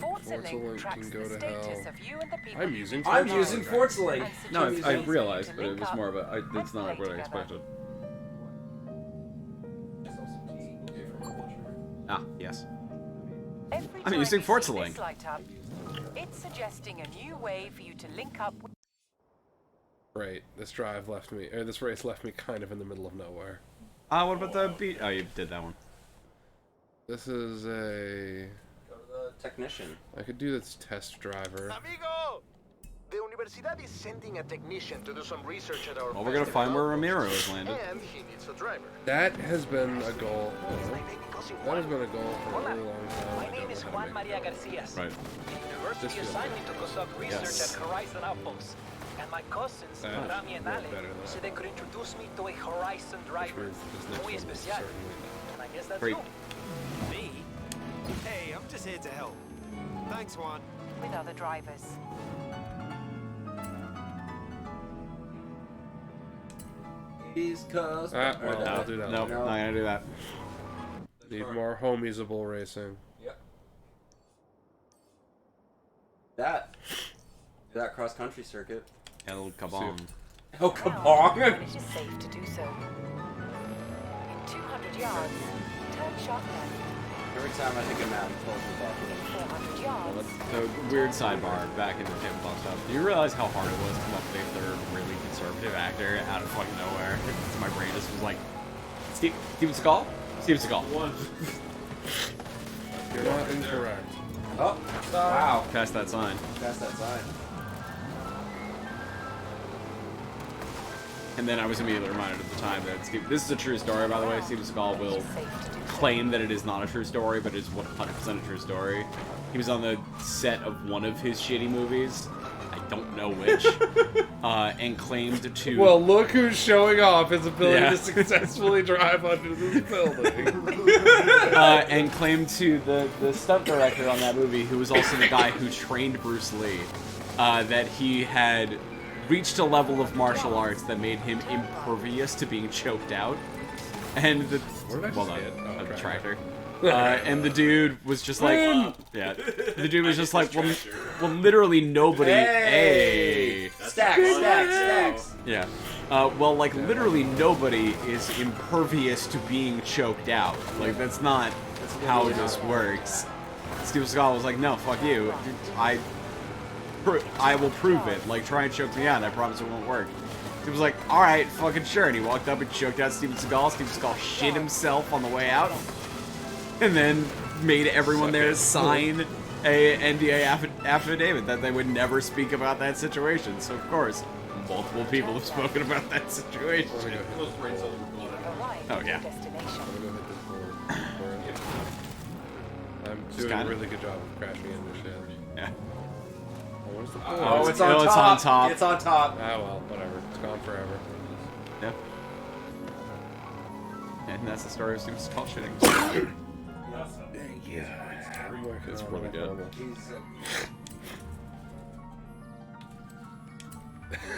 Forza Forza Link Link tracks can the go to status hell. of you and the people I'm using I'm Forza using Link. Forza Link. and No, I suggests you realized, to but it link was up more of a. It's not and what I play expected. Ah, yes. Every I'm time using you Forza see this Link. light up, it's suggesting a new way for you to link up with. Right, this race left me kind of in the middle of nowhere. What about the beat? Oh, you did that one. This is a... Go to the technician. I could do this test driver. Amigo! The Universidad is sending a technician to do some research at our Well, we're gonna find where Ramiro has landed. and he needs a driver. That has been a goal. That has been a goal for a really long time. My name is Juan Maria Garcia. Right. University This feels assigned me to conduct research Yes. at Horizon Outpost. And my cousins, Rami and Ale, said they could introduce me to a Horizon driver. Muy especial. And I guess that's Great. you. Me? Hey, I'm just here to help. Thanks, Juan. with other drivers. These cuz. Well, I'll do that. Nope, No. not gonna do that. Need more homiesable racing. Yep. That cross-country circuit. El Kabong. Oh, kabong! It is safe to do so. In 200 yards, turn sharp left. Every time I think of Matt, he pulls me back in. 400 yards. So, weird sidebar back into tabletop stuff. Do you realize how hard it was to come up with a third really conservative actor out of fucking nowhere? My brain just was like, Steven Seagal? Steven Seagal. One. You're not incorrect. Oh, wow. Pass that sign. Pass that sign. And then I was immediately reminded at the time that this is a true story, by the way. Steven Seagal will claim that it is not a true story, but it is 100% a true story. He was on the set of one of his shitty movies. I don't know which. And claimed to... Well, look who's showing off his ability to successfully drive under this building. And claimed to the stunt director on that movie, who was also the guy who trained Bruce Lee, that he had reached a level of martial arts that made him impervious to being choked out. And the... a tractor. And the dude was just like... the dude was just like, well literally nobody... Hey! Stacks! Yeah. Well, like, literally nobody is impervious to being choked out. Like, that's not how this works. Steven Seagal was like, no, fuck you. I will prove it. Like, try and choke me out. I promise it won't work. He was like, alright, fucking sure. And he walked up and choked out Steven Seagal. Steven Seagal shit himself on the way out. And then made everyone there sign a NDA affidavit that they would never speak about that situation. So, of course, multiple people have spoken about that situation. Oh, yeah. I'm doing a really good job of crashing into shit. Yeah. It's on top. It's on top. Ah, well, whatever. It's gone forever. Yeah. And that's the story of Steven Seagal shitting. Yeah. It's really good.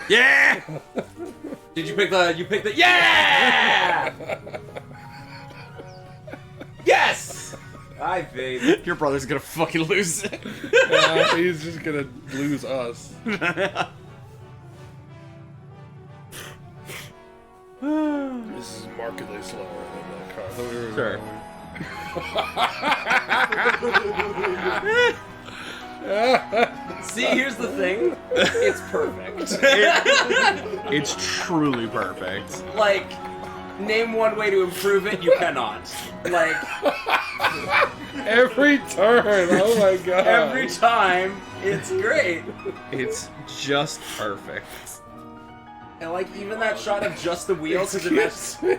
Yeah! Did you pick the yeah! Yes! Hi, babe. Your brother's gonna fucking lose it. He's just gonna lose us. This is markedly slower than that car that we were Sure. See, here's the thing. It's perfect. It's truly perfect. Like, name one way to improve it, you cannot. Like... Every turn, oh my god. Every time, it's great. It's just perfect. And like, even that shot of just the wheels, because it matches... Your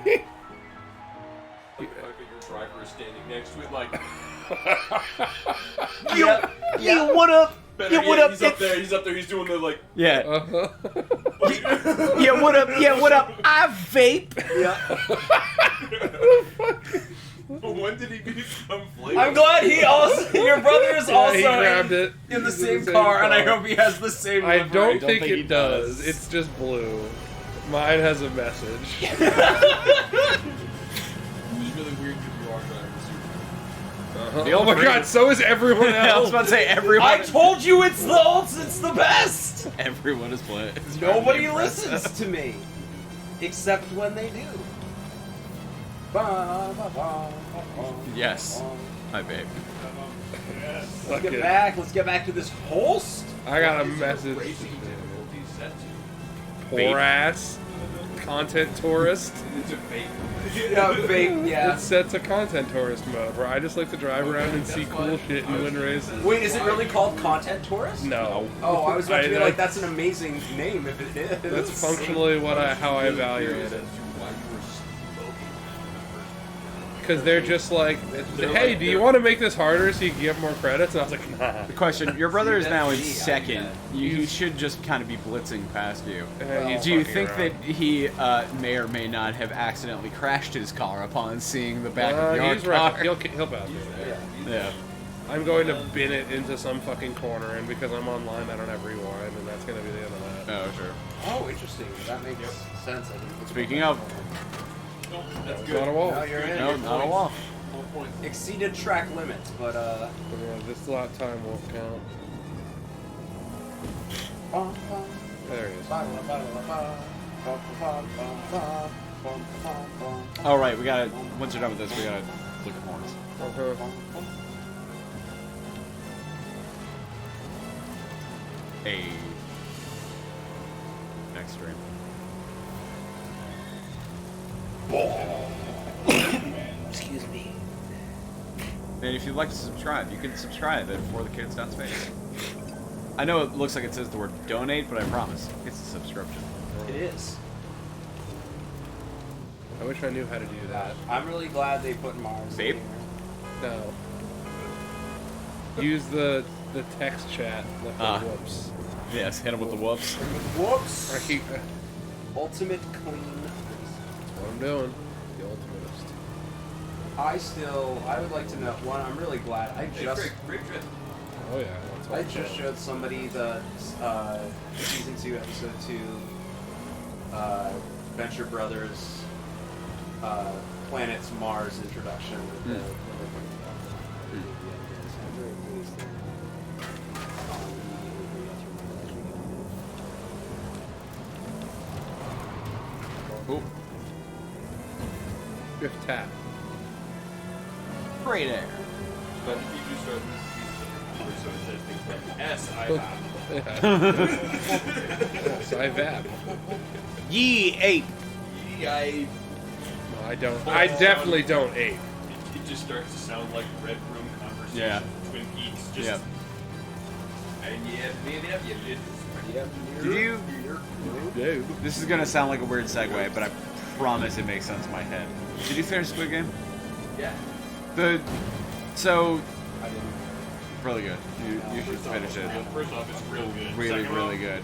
driver is standing next to it like... Yo, what up? Better Yeah, what yet, up? He's up there, he's doing the like... Yeah. Yeah, what up? Yeah, what up? I vape. Yeah. When did he become flavor? I'm glad he also... Your brother is also he grabbed it. in the He's same car, and I hope he has the same I livery. don't think it does. It's just blue. Mine has a message. It's really weird because you are driving Oh my god, so is everyone else. I was about to say everyone. I told you it's the best! Everyone is playing. Nobody listens to me. Except when they do. Yes. Hi, babe. Let's get back to this host. I got a message. Poor ass content tourist. It's a fake. Yeah, vape, yeah. It's set to content tourist mode, where I just like to drive around and see cool shit and win races. Wait, is it really called Content Tourist? No. Oh, I was about to be like, that's an amazing name if it is. That's functionally how I evaluate it. Because they're just like, hey, do you want to make this harder so you can get more credits? And I was like, nah. The question, your brother is now in second. You should just kind of be blitzing past you. Do you think that he may or may not have accidentally crashed his car upon seeing the back of your car? He'll pass me. Yeah. I'm going to bin it into some fucking corner, and because I'm online, I don't have rewind, and that's going to be the end of that. Oh, sure. Oh, interesting. That makes sense. Speaking of... That's Not good. a wall. Now you're in. No, not a wall. Exceeded track limits, but Yeah, this lap time won't count. There he is. All right, we gotta. Once you're done with this, we gotta look at horns. Hey. Next stream. Excuse me. And if you'd like to subscribe, you can subscribe at For the Kids Space. I know it looks like it says the word donate, but I promise it's a subscription. It is. I wish I knew how to do that. I'm really glad they put Mars Vape? in here. No. Use the text chat. Whoops. Yes, hit him with the whoops. Whoops! I keep. Ultimate clean. That's what I'm doing. The ultimatist. I would like to know, one, I'm really glad, Oh yeah. That's what I I'm just doing. showed somebody the season 2, episode 2, Venture Brothers, Planets Mars introduction. With the, I'm very pleased that Cool. Drift tap. Great air. But if you do start so it says things like S, I Yes, I vap. Ye ape. Ye ape. No, I don't. I definitely don't ape. It just starts to sound like Red Room conversation. Yeah. Twin Peaks. Just. Yep. And Did you? This is gonna sound like a weird segue, but I promise it makes sense in my head. Did you finish Squid Game? Yeah. So. I didn't. Really good. You should finish it. First off, it's real good. Really, Second really off, good.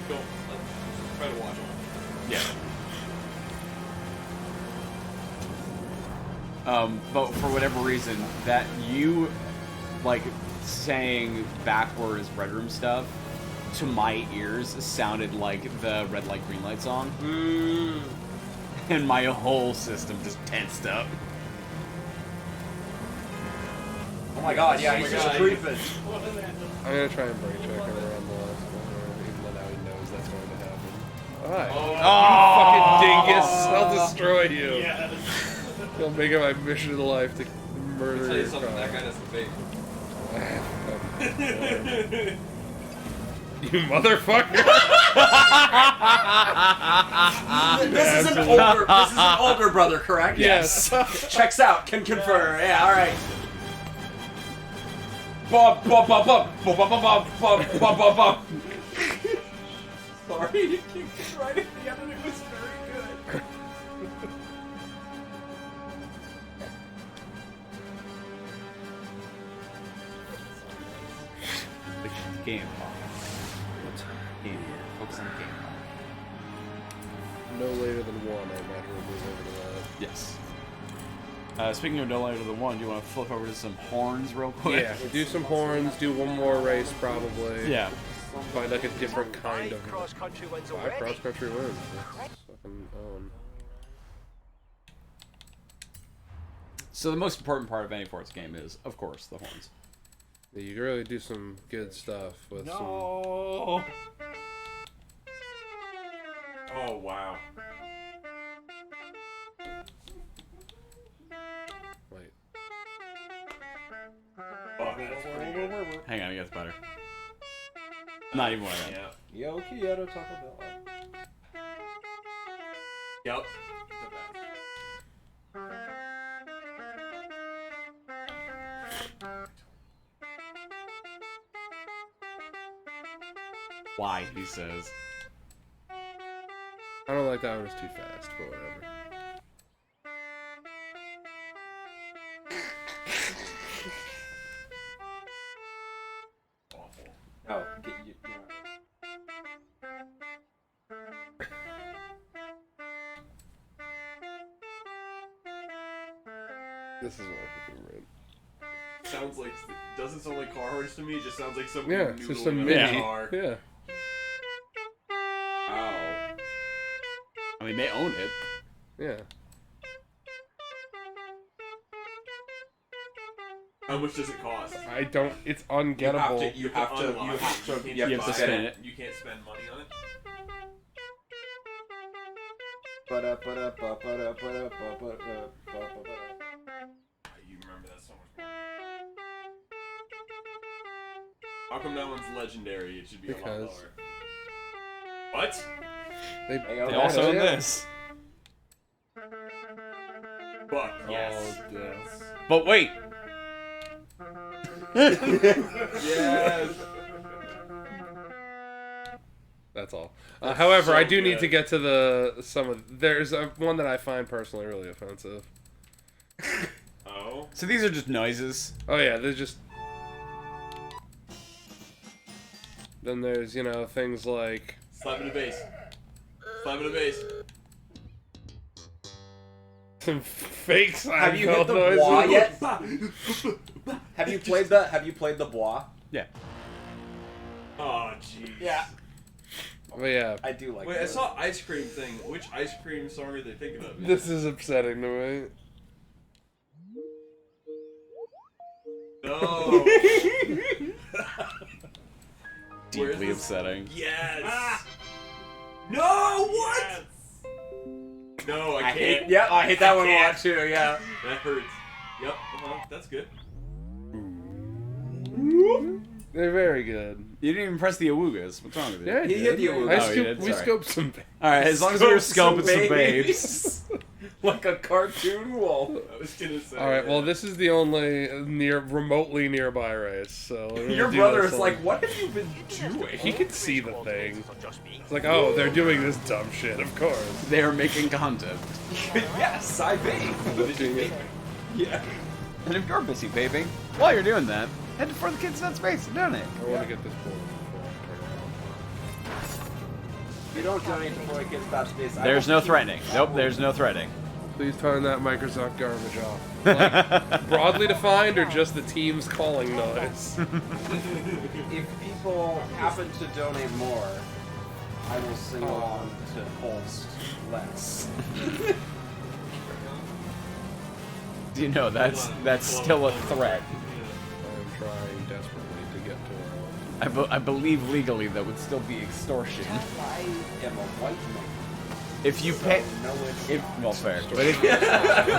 Don't try to watch it. Yeah. But for whatever reason, that you like saying backwards Red Room stuff to my ears sounded like the Red Light Green Light song, and my whole system just tensed up. Oh my god, yeah, he's just creeping. I'm gonna try and brain check him around the last corner, even though now he knows that's going to happen. Alright. You fucking dingus! I'll destroy you! Yes. I'll make it my mission in life to murder I'll tell you your something, car. that guy doesn't vape. You motherfucker! This is an older brother, correct? Yes. Checks out, can confirm. Yeah, alright. Bob, bob, bob, bob, bob, bob, bob, bob, bob, bob, bob. Sorry, you kicked it right at the end and it was very good. The game. Focus on the game. No later than 1, I imagine we'll move over to that. Yes. Speaking of no later than 1, do you want to flip over to some horns real quick? Yeah, do some horns, do one more race probably. Yeah. Find like a different kind of... 5 cross-country wins 5 already. cross-country wins. That's fucking on. So the most important part of any sports game is, of course, the horns. Yeah, you can really do some good stuff with some... Oh, wow. Wait. Oh, that's pretty good. Hang on, it gets better. Not even like that. Yeah. Yo, Kyoto Taco Bell. Yep. Why, he says. I don't like that one, it's too fast, but whatever. Oh, get you. This is what I think right. Sounds like, doesn't sound like car horns to me, it just sounds like some Yeah, it's just a noodling mini. car. Yeah. Oh. I mean, they own it. Yeah. How much does it cost? I don't. It's ungettable. You have to spend it. You can't spend money on it. You remember that so much more. How come that one's legendary? It should be a lot Because- lower. What? They also in this. Fuck yes. Oh, yes. But wait. Yes. That's all. However, so I do need good. to get to there's one that I find personally really offensive. Oh. So these are just noises. Oh yeah, they're just. Then there's things like. Slapping the bass. Slapping the bass. Some fake Have you hit Seinfeld the noises. bois yet? Have you played the bois? Yeah. Oh jeez. Yeah. But yeah. I do like Wait, that. I saw ice cream thing. Which ice cream song are they thinking of? This is upsetting to me. No. Deeply upsetting. Yes. No. What? Yes. No, I can't. I hate that one a lot too. Yeah. That hurts. Yep. That's good. They're very good. You didn't even press the awoogas. What's wrong with you? Yeah, I He did. hit the awoogas. We scoped some. All right, as long as we were scoping some babes. Like a cartoon wolf. I was gonna say. All right. Well, this is the only remotely nearby race. So we're gonna Your do brother this is one. like, what have you been doing? He can see the thing. It's like, oh, they're doing this dumb shit. Of course. They are making content. Yes, I vape. Yeah. And if you're busy vaping, while you're doing that, head to For the Kids Not Space and donate. I want to get this board. If you don't donate to Boy Kids Stop Space, There's no threatening. Nope, there's no threatening. Please turn that Microsoft garbage off. Like, broadly defined or just the team's calling noise? If people happen to donate more, I will sing along to Holst less. You know, that's still a threat. I'm trying desperately to get to where I believe legally that would still be extortion. I am a white man. If you pay, well, fair.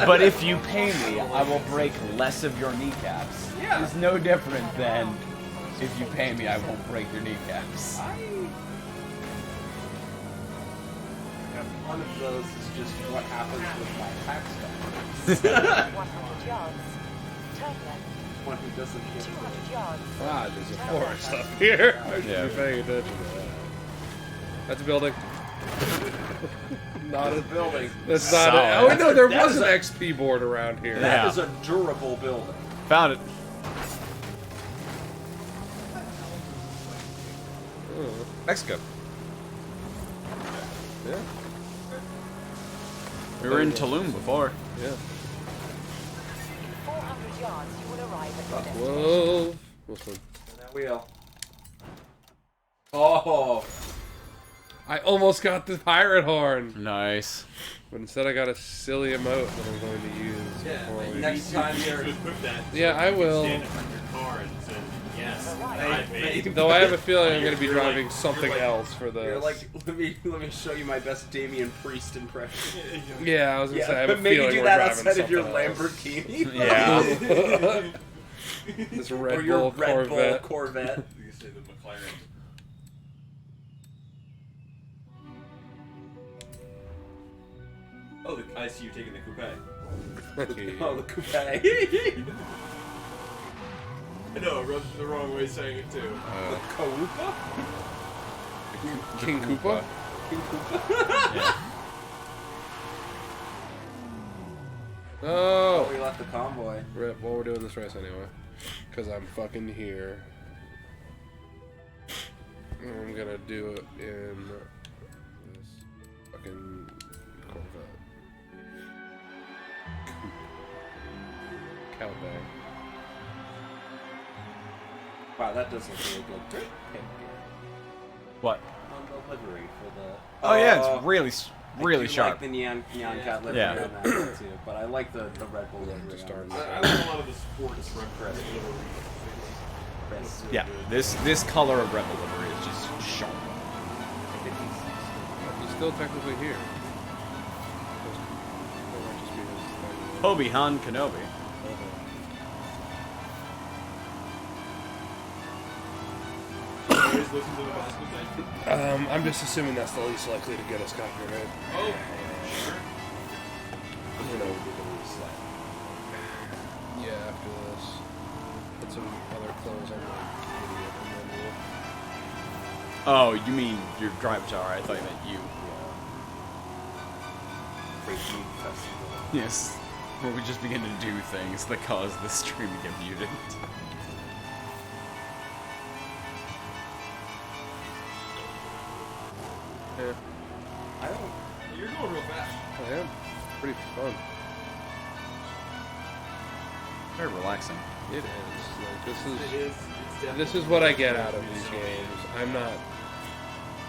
But if you pay me, I will break less of your kneecaps. Yeah. It's no different than if you pay me, I won't break your kneecaps. One of those is just what happens with my tax dollars. 100 yards. Turn left. One who doesn't get 200 yards. Ah, there's a forest up here. I should Yeah. be paying attention to that. That's a building. Not a building. That's not Solid. a. Oh, wait, no, there was an XP board around here. That Yeah. is a durable building. Found it. Oh, Mexico. yeah. We were in Tulum before. Yeah. 400 yards, you will arrive at your destination. Whoa. Listen. That wheel. Oh. I almost got the pirate horn, Nice. but instead I got a silly emote that I'm going to use. before we- Next time you're... Equip that. Yeah, I will. Stand in front of your car and say, yes, I made. Though I have a feeling I'm going to be driving something else for this. You're like, let me show you my best Damien Priest impression. Yeah, I was going to say, I have a maybe feeling do we're that driving outside of your something else. Lamborghini. Yeah. This or Red your Bull Red Corvette. Bull Corvette. You say the McLaren. Oh, I see you taking the coupe. Oh, the coupe. I know, I rubbed the wrong way saying it too. The Koopa? King Koopa? King Koopa? Oh! We left the convoy. Rip, well, we're doing this race anyway. Because I'm fucking here. And I'm gonna do it in this fucking Corvette. Cowbay. Wow, that does look really good. What? On the livery for the... Oh yeah, it's really. really I do sharp. like the neon cat livery Yeah. on that one too, but I like the Red Bull livery. I like a lot of the sports red Yeah, this color of Rebel livery is just sharp. He's still technically here. Obi-Wan Kenobi. I'm just assuming that's the least likely to get us copyright. Oh, sure. You know, yeah, after this. Put some other clothes on my idiot and then Oh, you mean your drive tower? I thought you meant you. Yes. Where we just begin to do things that cause the stream to get muted. Yeah. I don't. You're going real fast. I am. Pretty fun. Very relaxing. It is. Like, this is what I get out of these games. I'm not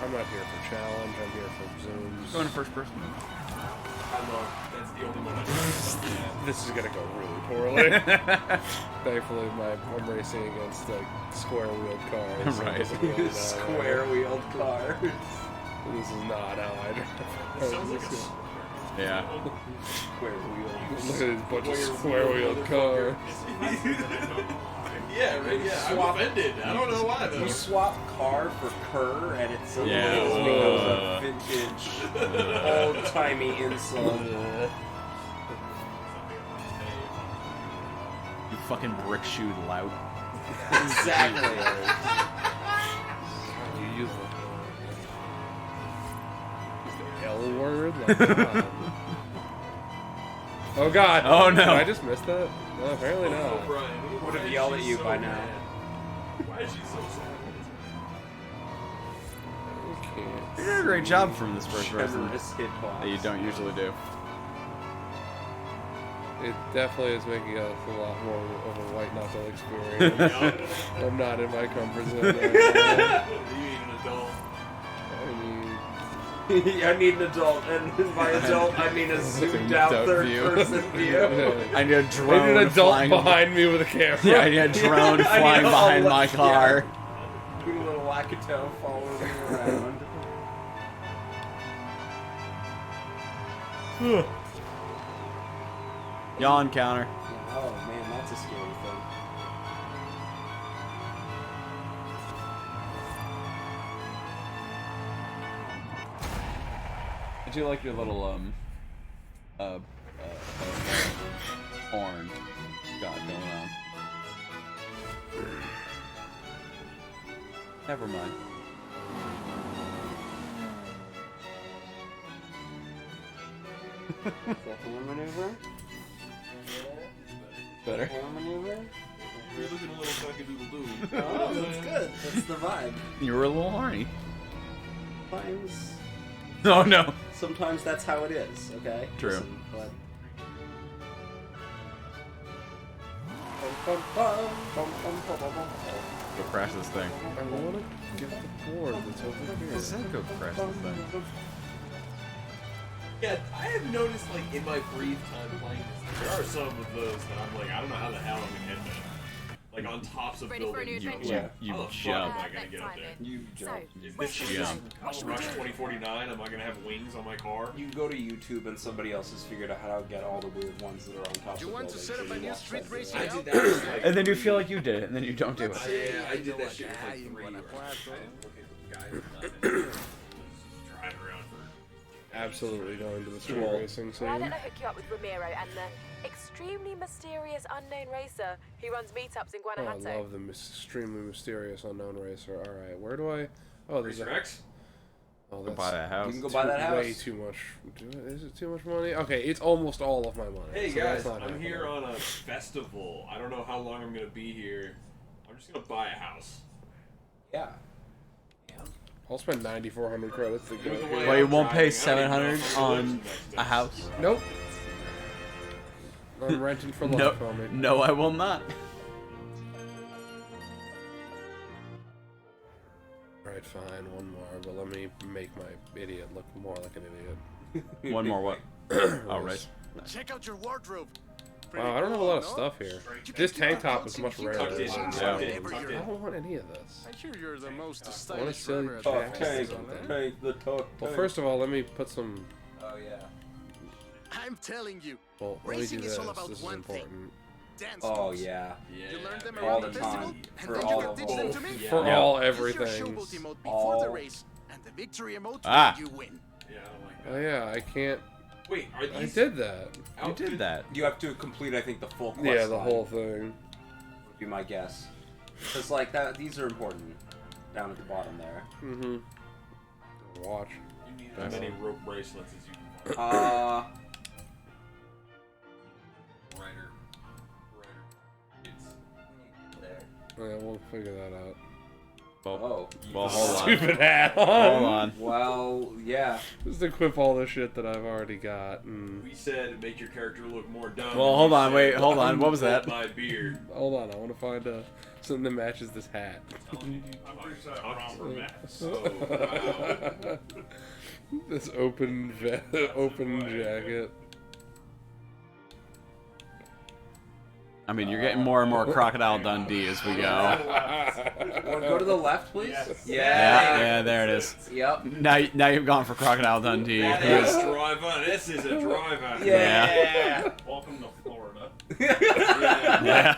here for challenge. I'm here for zooms. Going to first person. That's the only one I This is gonna go really poorly. Thankfully, I'm racing against like square-wheeled cars. So it Right. doesn't really matter. Square-wheeled cars. This is not how I drive. It sounds like a Yeah. Square-wheeled. Look at this bunch of square-wheeled cars. Yeah, right. Yeah, I'm offended. I don't know why though. You swap car for cur, and it suddenly Yeah. becomes a vintage, old-timey insult. You fucking brick shoot loud. Exactly. You use the L word? Like, God. Oh God! Oh, no. Did I just missed that? No, apparently not. Brian, Would have yelled at you by now. Why is she so sad? You did a great job from this first person Generous hit box. that you don't usually do. It definitely is making us a lot more of a white knuckle experience. I'm not in my comfort zone right now. You need an adult. I need an adult, and by adult I mean a zoomed-out third-person view. I need a drone I need an adult flying behind me with a camera. Yeah, I need a drone flying behind my car. Do a little wackato following me around. Yawn counter. Oh man, that's a scary thing. I do like your little horn you got going on. Never mind. Second maneuver. Better. Second maneuver. You're looking a little cock-a-doodle-doo. Oh, that's good. That's the vibe. You were a little horny. Sometimes. Oh no. Sometimes that's how it is. Okay. True. Listen, but... Bum, bum, bum, bum, bum, bum, bum. Go crash this thing. I want to get the board that's over here. Said go crash this thing. Yeah, I have noticed, like, in my brief time playing this, there are some of those that I'm like, I don't know how the hell I'm gonna hit them. Like, on tops of Ready for a new buildings. adventure? You How the fuck jump. am I gonna get up there? You jump. If this shit is Rush 2049, am I gonna have wings on my car? You go to YouTube and somebody else has figured out how to get all the weird ones that are on top of the buildings. set up a new street racing I did that like, And then you feel like you did it, and then you don't do it. yeah, I did that shit with like 3 where I was looking for guys who've done it. Driving around for Absolutely going to the street Well, racing Why don't scene. I hook you up with Ramiro and the extremely mysterious unknown racer who runs meetups in Oh, I Guanajuato? love the extremely mysterious unknown racer. All right, where do I? Oh, there's Racer a. X? Oh, Go that's buy that house. You can go buy that house. way too much. Is it too much money? Okay, it's almost all of my money. Hey so guys, that's not I'm happening. here on a festival. I don't know how long I'm gonna be here. I'm just gonna buy a house. Yeah. I'll spend 9,400 credits to get here. Well, you won't pay 700 on a house? Nope. I'm renting for life, No, homie. no, I will not. Alright, fine, one more, but let me make my idiot look more like an idiot. One more what? Oh, right. Check out your wardrobe. Wow, I don't have a lot of stuff here. This tank top is much rarer. Tucked in, tucked in, tucked I in. don't want any of this. I hear you're the most I want a stylish silly driver at jacket the or races, something. Tank, the tuck, Well, tank. first of all, let me put some. Oh yeah. I'm telling you. Well, let me do Racing this. is all about This is one thing. important. Dance Oh moves. yeah. You learn them all around the the festival, time. and For then all you of can teach them to me. For Yeah. all Use your everything. showboat emote before the All. race, and the victory emote Ah. when you win. Yeah, I don't like that. Oh yeah, I can't. Wait, are I these? did that. You did that. You have to complete, I think, the full quest. Yeah, the line. whole thing. Would be my guess. Because like that, these are important. Down at the bottom there. Mm-hmm. Watch. You need as many rope bracelets as you can find. Rider. It's Yeah, we'll figure that out. Oh. Well, hold on. Stupid hat on. Hold on. Well, yeah. Just equip all the shit that I've already got. We said make your character look more dumb. Well, hold on, wait, hold on. What was that? My beard. Hold on, I want to find something that matches this hat. I'm pretty sure I'm wrong for Matt. Oh, wow. This open jacket. I mean, you're getting more and more Crocodile Dundee as we go. Or go to the left, please. Yes. Yeah, there it is. Yep. Now you've gone for Crocodile Dundee. That who is is- driver. This is a driver. Yeah. Welcome to Florida. Yeah.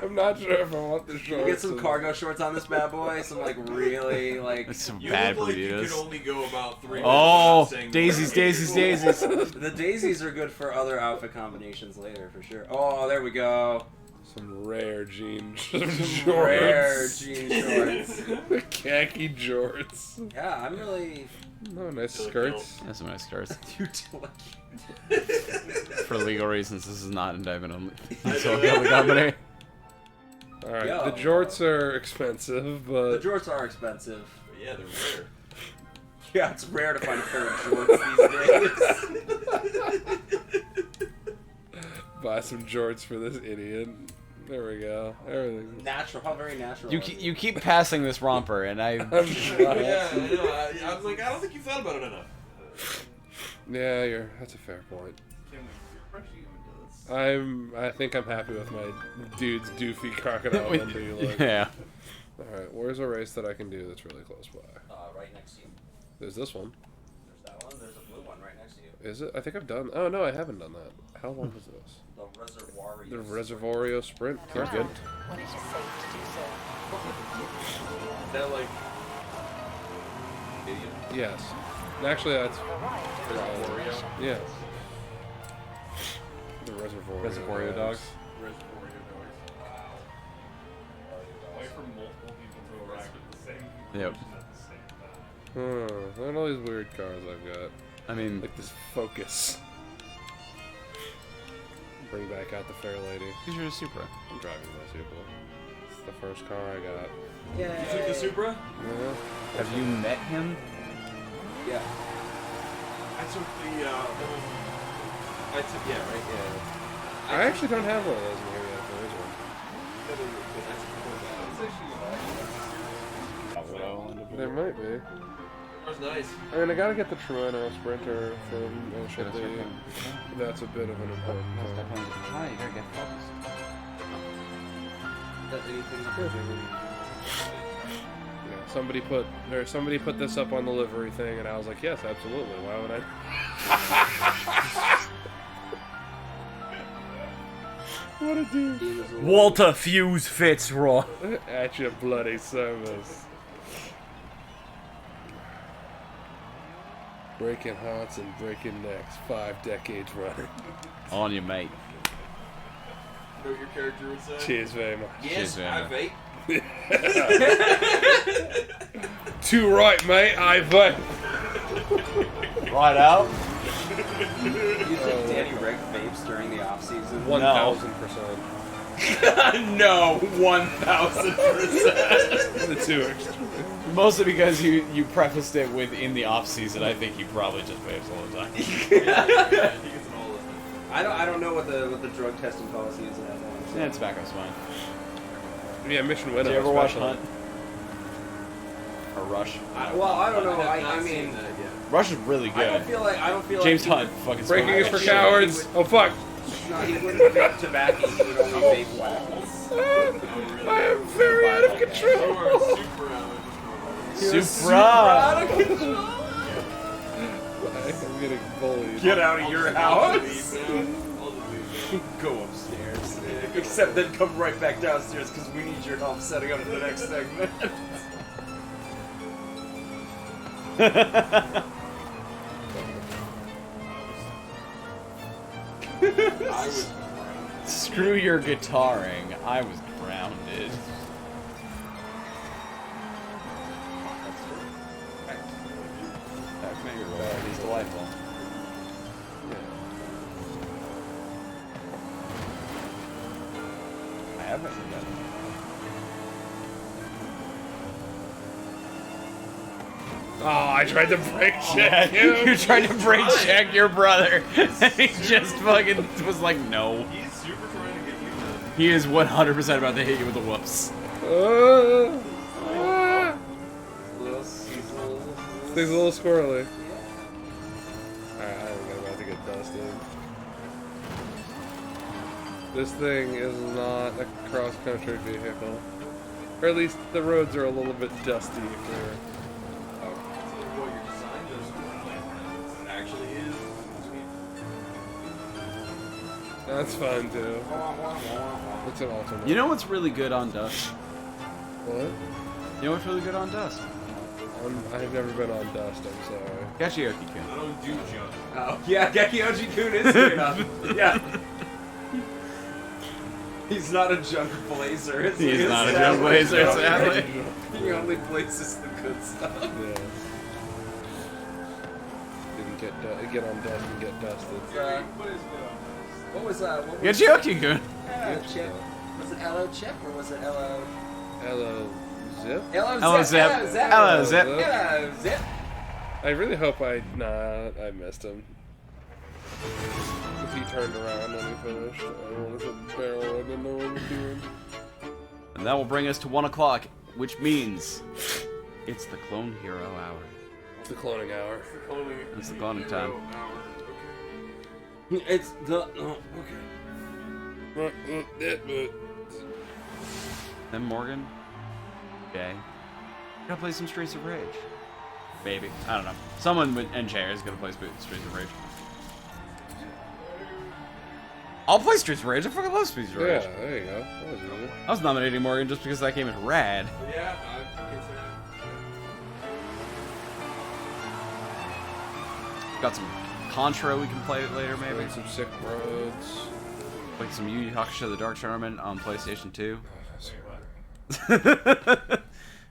I'm not sure if I want the You shorts. get some cargo shorts on this bad boy. Some like really like. It's some You bad look like you burritos. could only go about 3 minutes Oh, without saying daisies, more. daisies, daisies. The daisies are good for other outfit combinations later, for sure. Oh, there we go. Some rare jean Some shorts. rare jean shorts. The khaki jorts. Yeah, I'm really. No, nice skirts. That's some nice skirts. Utility. For legal reasons, this is not indictment on the company. Alright, Yo. the jorts are expensive, The but jorts are expensive. Yeah, they're rare. Yeah, it's rare to find a pair of jorts these days. buy some jorts for this idiot. There we go. Everything. Natural, how very natural. You keep passing this romper, and I. Yeah, I know. I was like, I don't think you thought about it enough. Yeah, that's a fair point. I think I'm happy with my dude's doofy crocodile Dundee look. Yeah. Alright, where's a race that I can do that's really close by? Right next to you. There's this one. There's that one. There's a blue one right next to you. Is it? I think I've done. Oh no, I haven't done that. How long is this? The Reservoirio. The Reservoirio Sprint. Sounds good. When it is safe to do so. Is that like... Yes. Actually, that's. Reservoirio? Yeah. The Reservoirio. Reservoirio dogs. Reservoirio dogs. Wait for multiple people to arrive at the same Yep. conclusion at the same time. Look at all these weird cars I've got. I mean, like this Focus. Bring back out the fair lady. Because you're a Supra. I'm driving my Supra. It's the first car I got. Yeah. You took the Supra? Yeah. Have you met him? Yeah. I took the, yeah, right, yeah. I actually don't have one of those in here yet. There is one. There might be. That's nice. I mean, I gotta get the Trueno Sprinter from Shifty. That's a bit of an important thing. You gotta get focused. Does anything Yeah, somebody put this up on the livery thing, and I was like, yes, absolutely. Why would I? What a dude! Walter Fuse Fitzroy. At your bloody service. Breaking hearts and breaking necks, 5 decades running. On you, mate. You know what your character would say? Cheers very much. Yes, I vape. Too right, mate. I vape. Right out. You think Danny Rick vapes during the off season? 1000%. No, 1000%. The two extra. Mostly because you prefaced it with in the off season. I think he probably just vapes all the time. I don't know what the drug testing policy is in that one. So. Yeah, tobacco's fine. Yeah, Mission Winnow. Did you ever watch especially. Hunt? Or Rush? I don't know. I have not mean, seen that yet. Rush is really good. I don't feel James like Hunt, fucking Breaking is smart. for cowards. Oh fuck. No, he wouldn't vape tobacco. He would only vape weapons. I am very out of control. Supra. Out of control. I'm getting bullied. Get out of your house. Go upstairs. Except then come right back downstairs because we need your help setting up the next segment. Screw your guitaring. I was grounded. He's delightful. I haven't forgotten. Oh, I tried to brake check him. You tried to brake check your brother, and he just fucking was like, no. He's super trying to get you to... He is 100% about to hit you with a whoops. Thing's a little squirrely. Alright, I think I'm about to get dusted. This thing is not a cross-country vehicle. Or at least the roads are a little bit dusty for... Well, your design doesn't actually is. That's fun too. It's an alternate. You know what's really good on dust? What? You know what's really good on dust? I've never been on dust, I'm sorry. Gachioki-kun. I don't do junk. Oh, yeah, Gekioji-kun is good enough. Yeah. He's not a junk blazer. He's not a junk blazer, sadly. He only blazes the good stuff. Yeah. Didn't get on dust and get dusted. What was that? Gachioki-kun. Chip. Was it Hello Chip or was it Hello? Hello Zip? Hello Zip. Hello Zip. Hello Zip. I really hope I missed him. If he turned around when he finished, I wanted to barrel. I didn't know what he was doing. And that will bring us to 1 o'clock, which means it's the Clone Hero hour. It's the cloning hour. It's the cloning time. It's the... Oh, okay. Then Morgan. Jay. Gotta play some Streets of Rage. Maybe. I don't know. Someone and Jay is gonna play Streets of Rage. I'll play Streets of Rage. I fucking love Streets of Rage. Yeah, there you go. That was easy. I was nominating Morgan just because that game is rad. Yeah, I consider Got some Contra we can play later, maybe. Playing some sick roads. Play some Yu Yu Hakusho The Dark Tournament on PlayStation 2.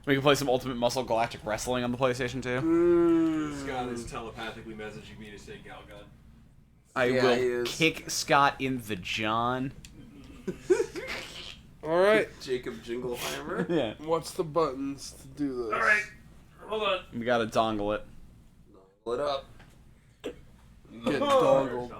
We can play some Ultimate Muscle Galactic Wrestling on the PlayStation 2. Scott is telepathically messaging me to say Galgun. I will kick Scott in the John. Alright. Jacob Jingleheimer. Yeah. What's the buttons to do this? Alright, hold on. We gotta dongle it. Dongle it up. Get dongled.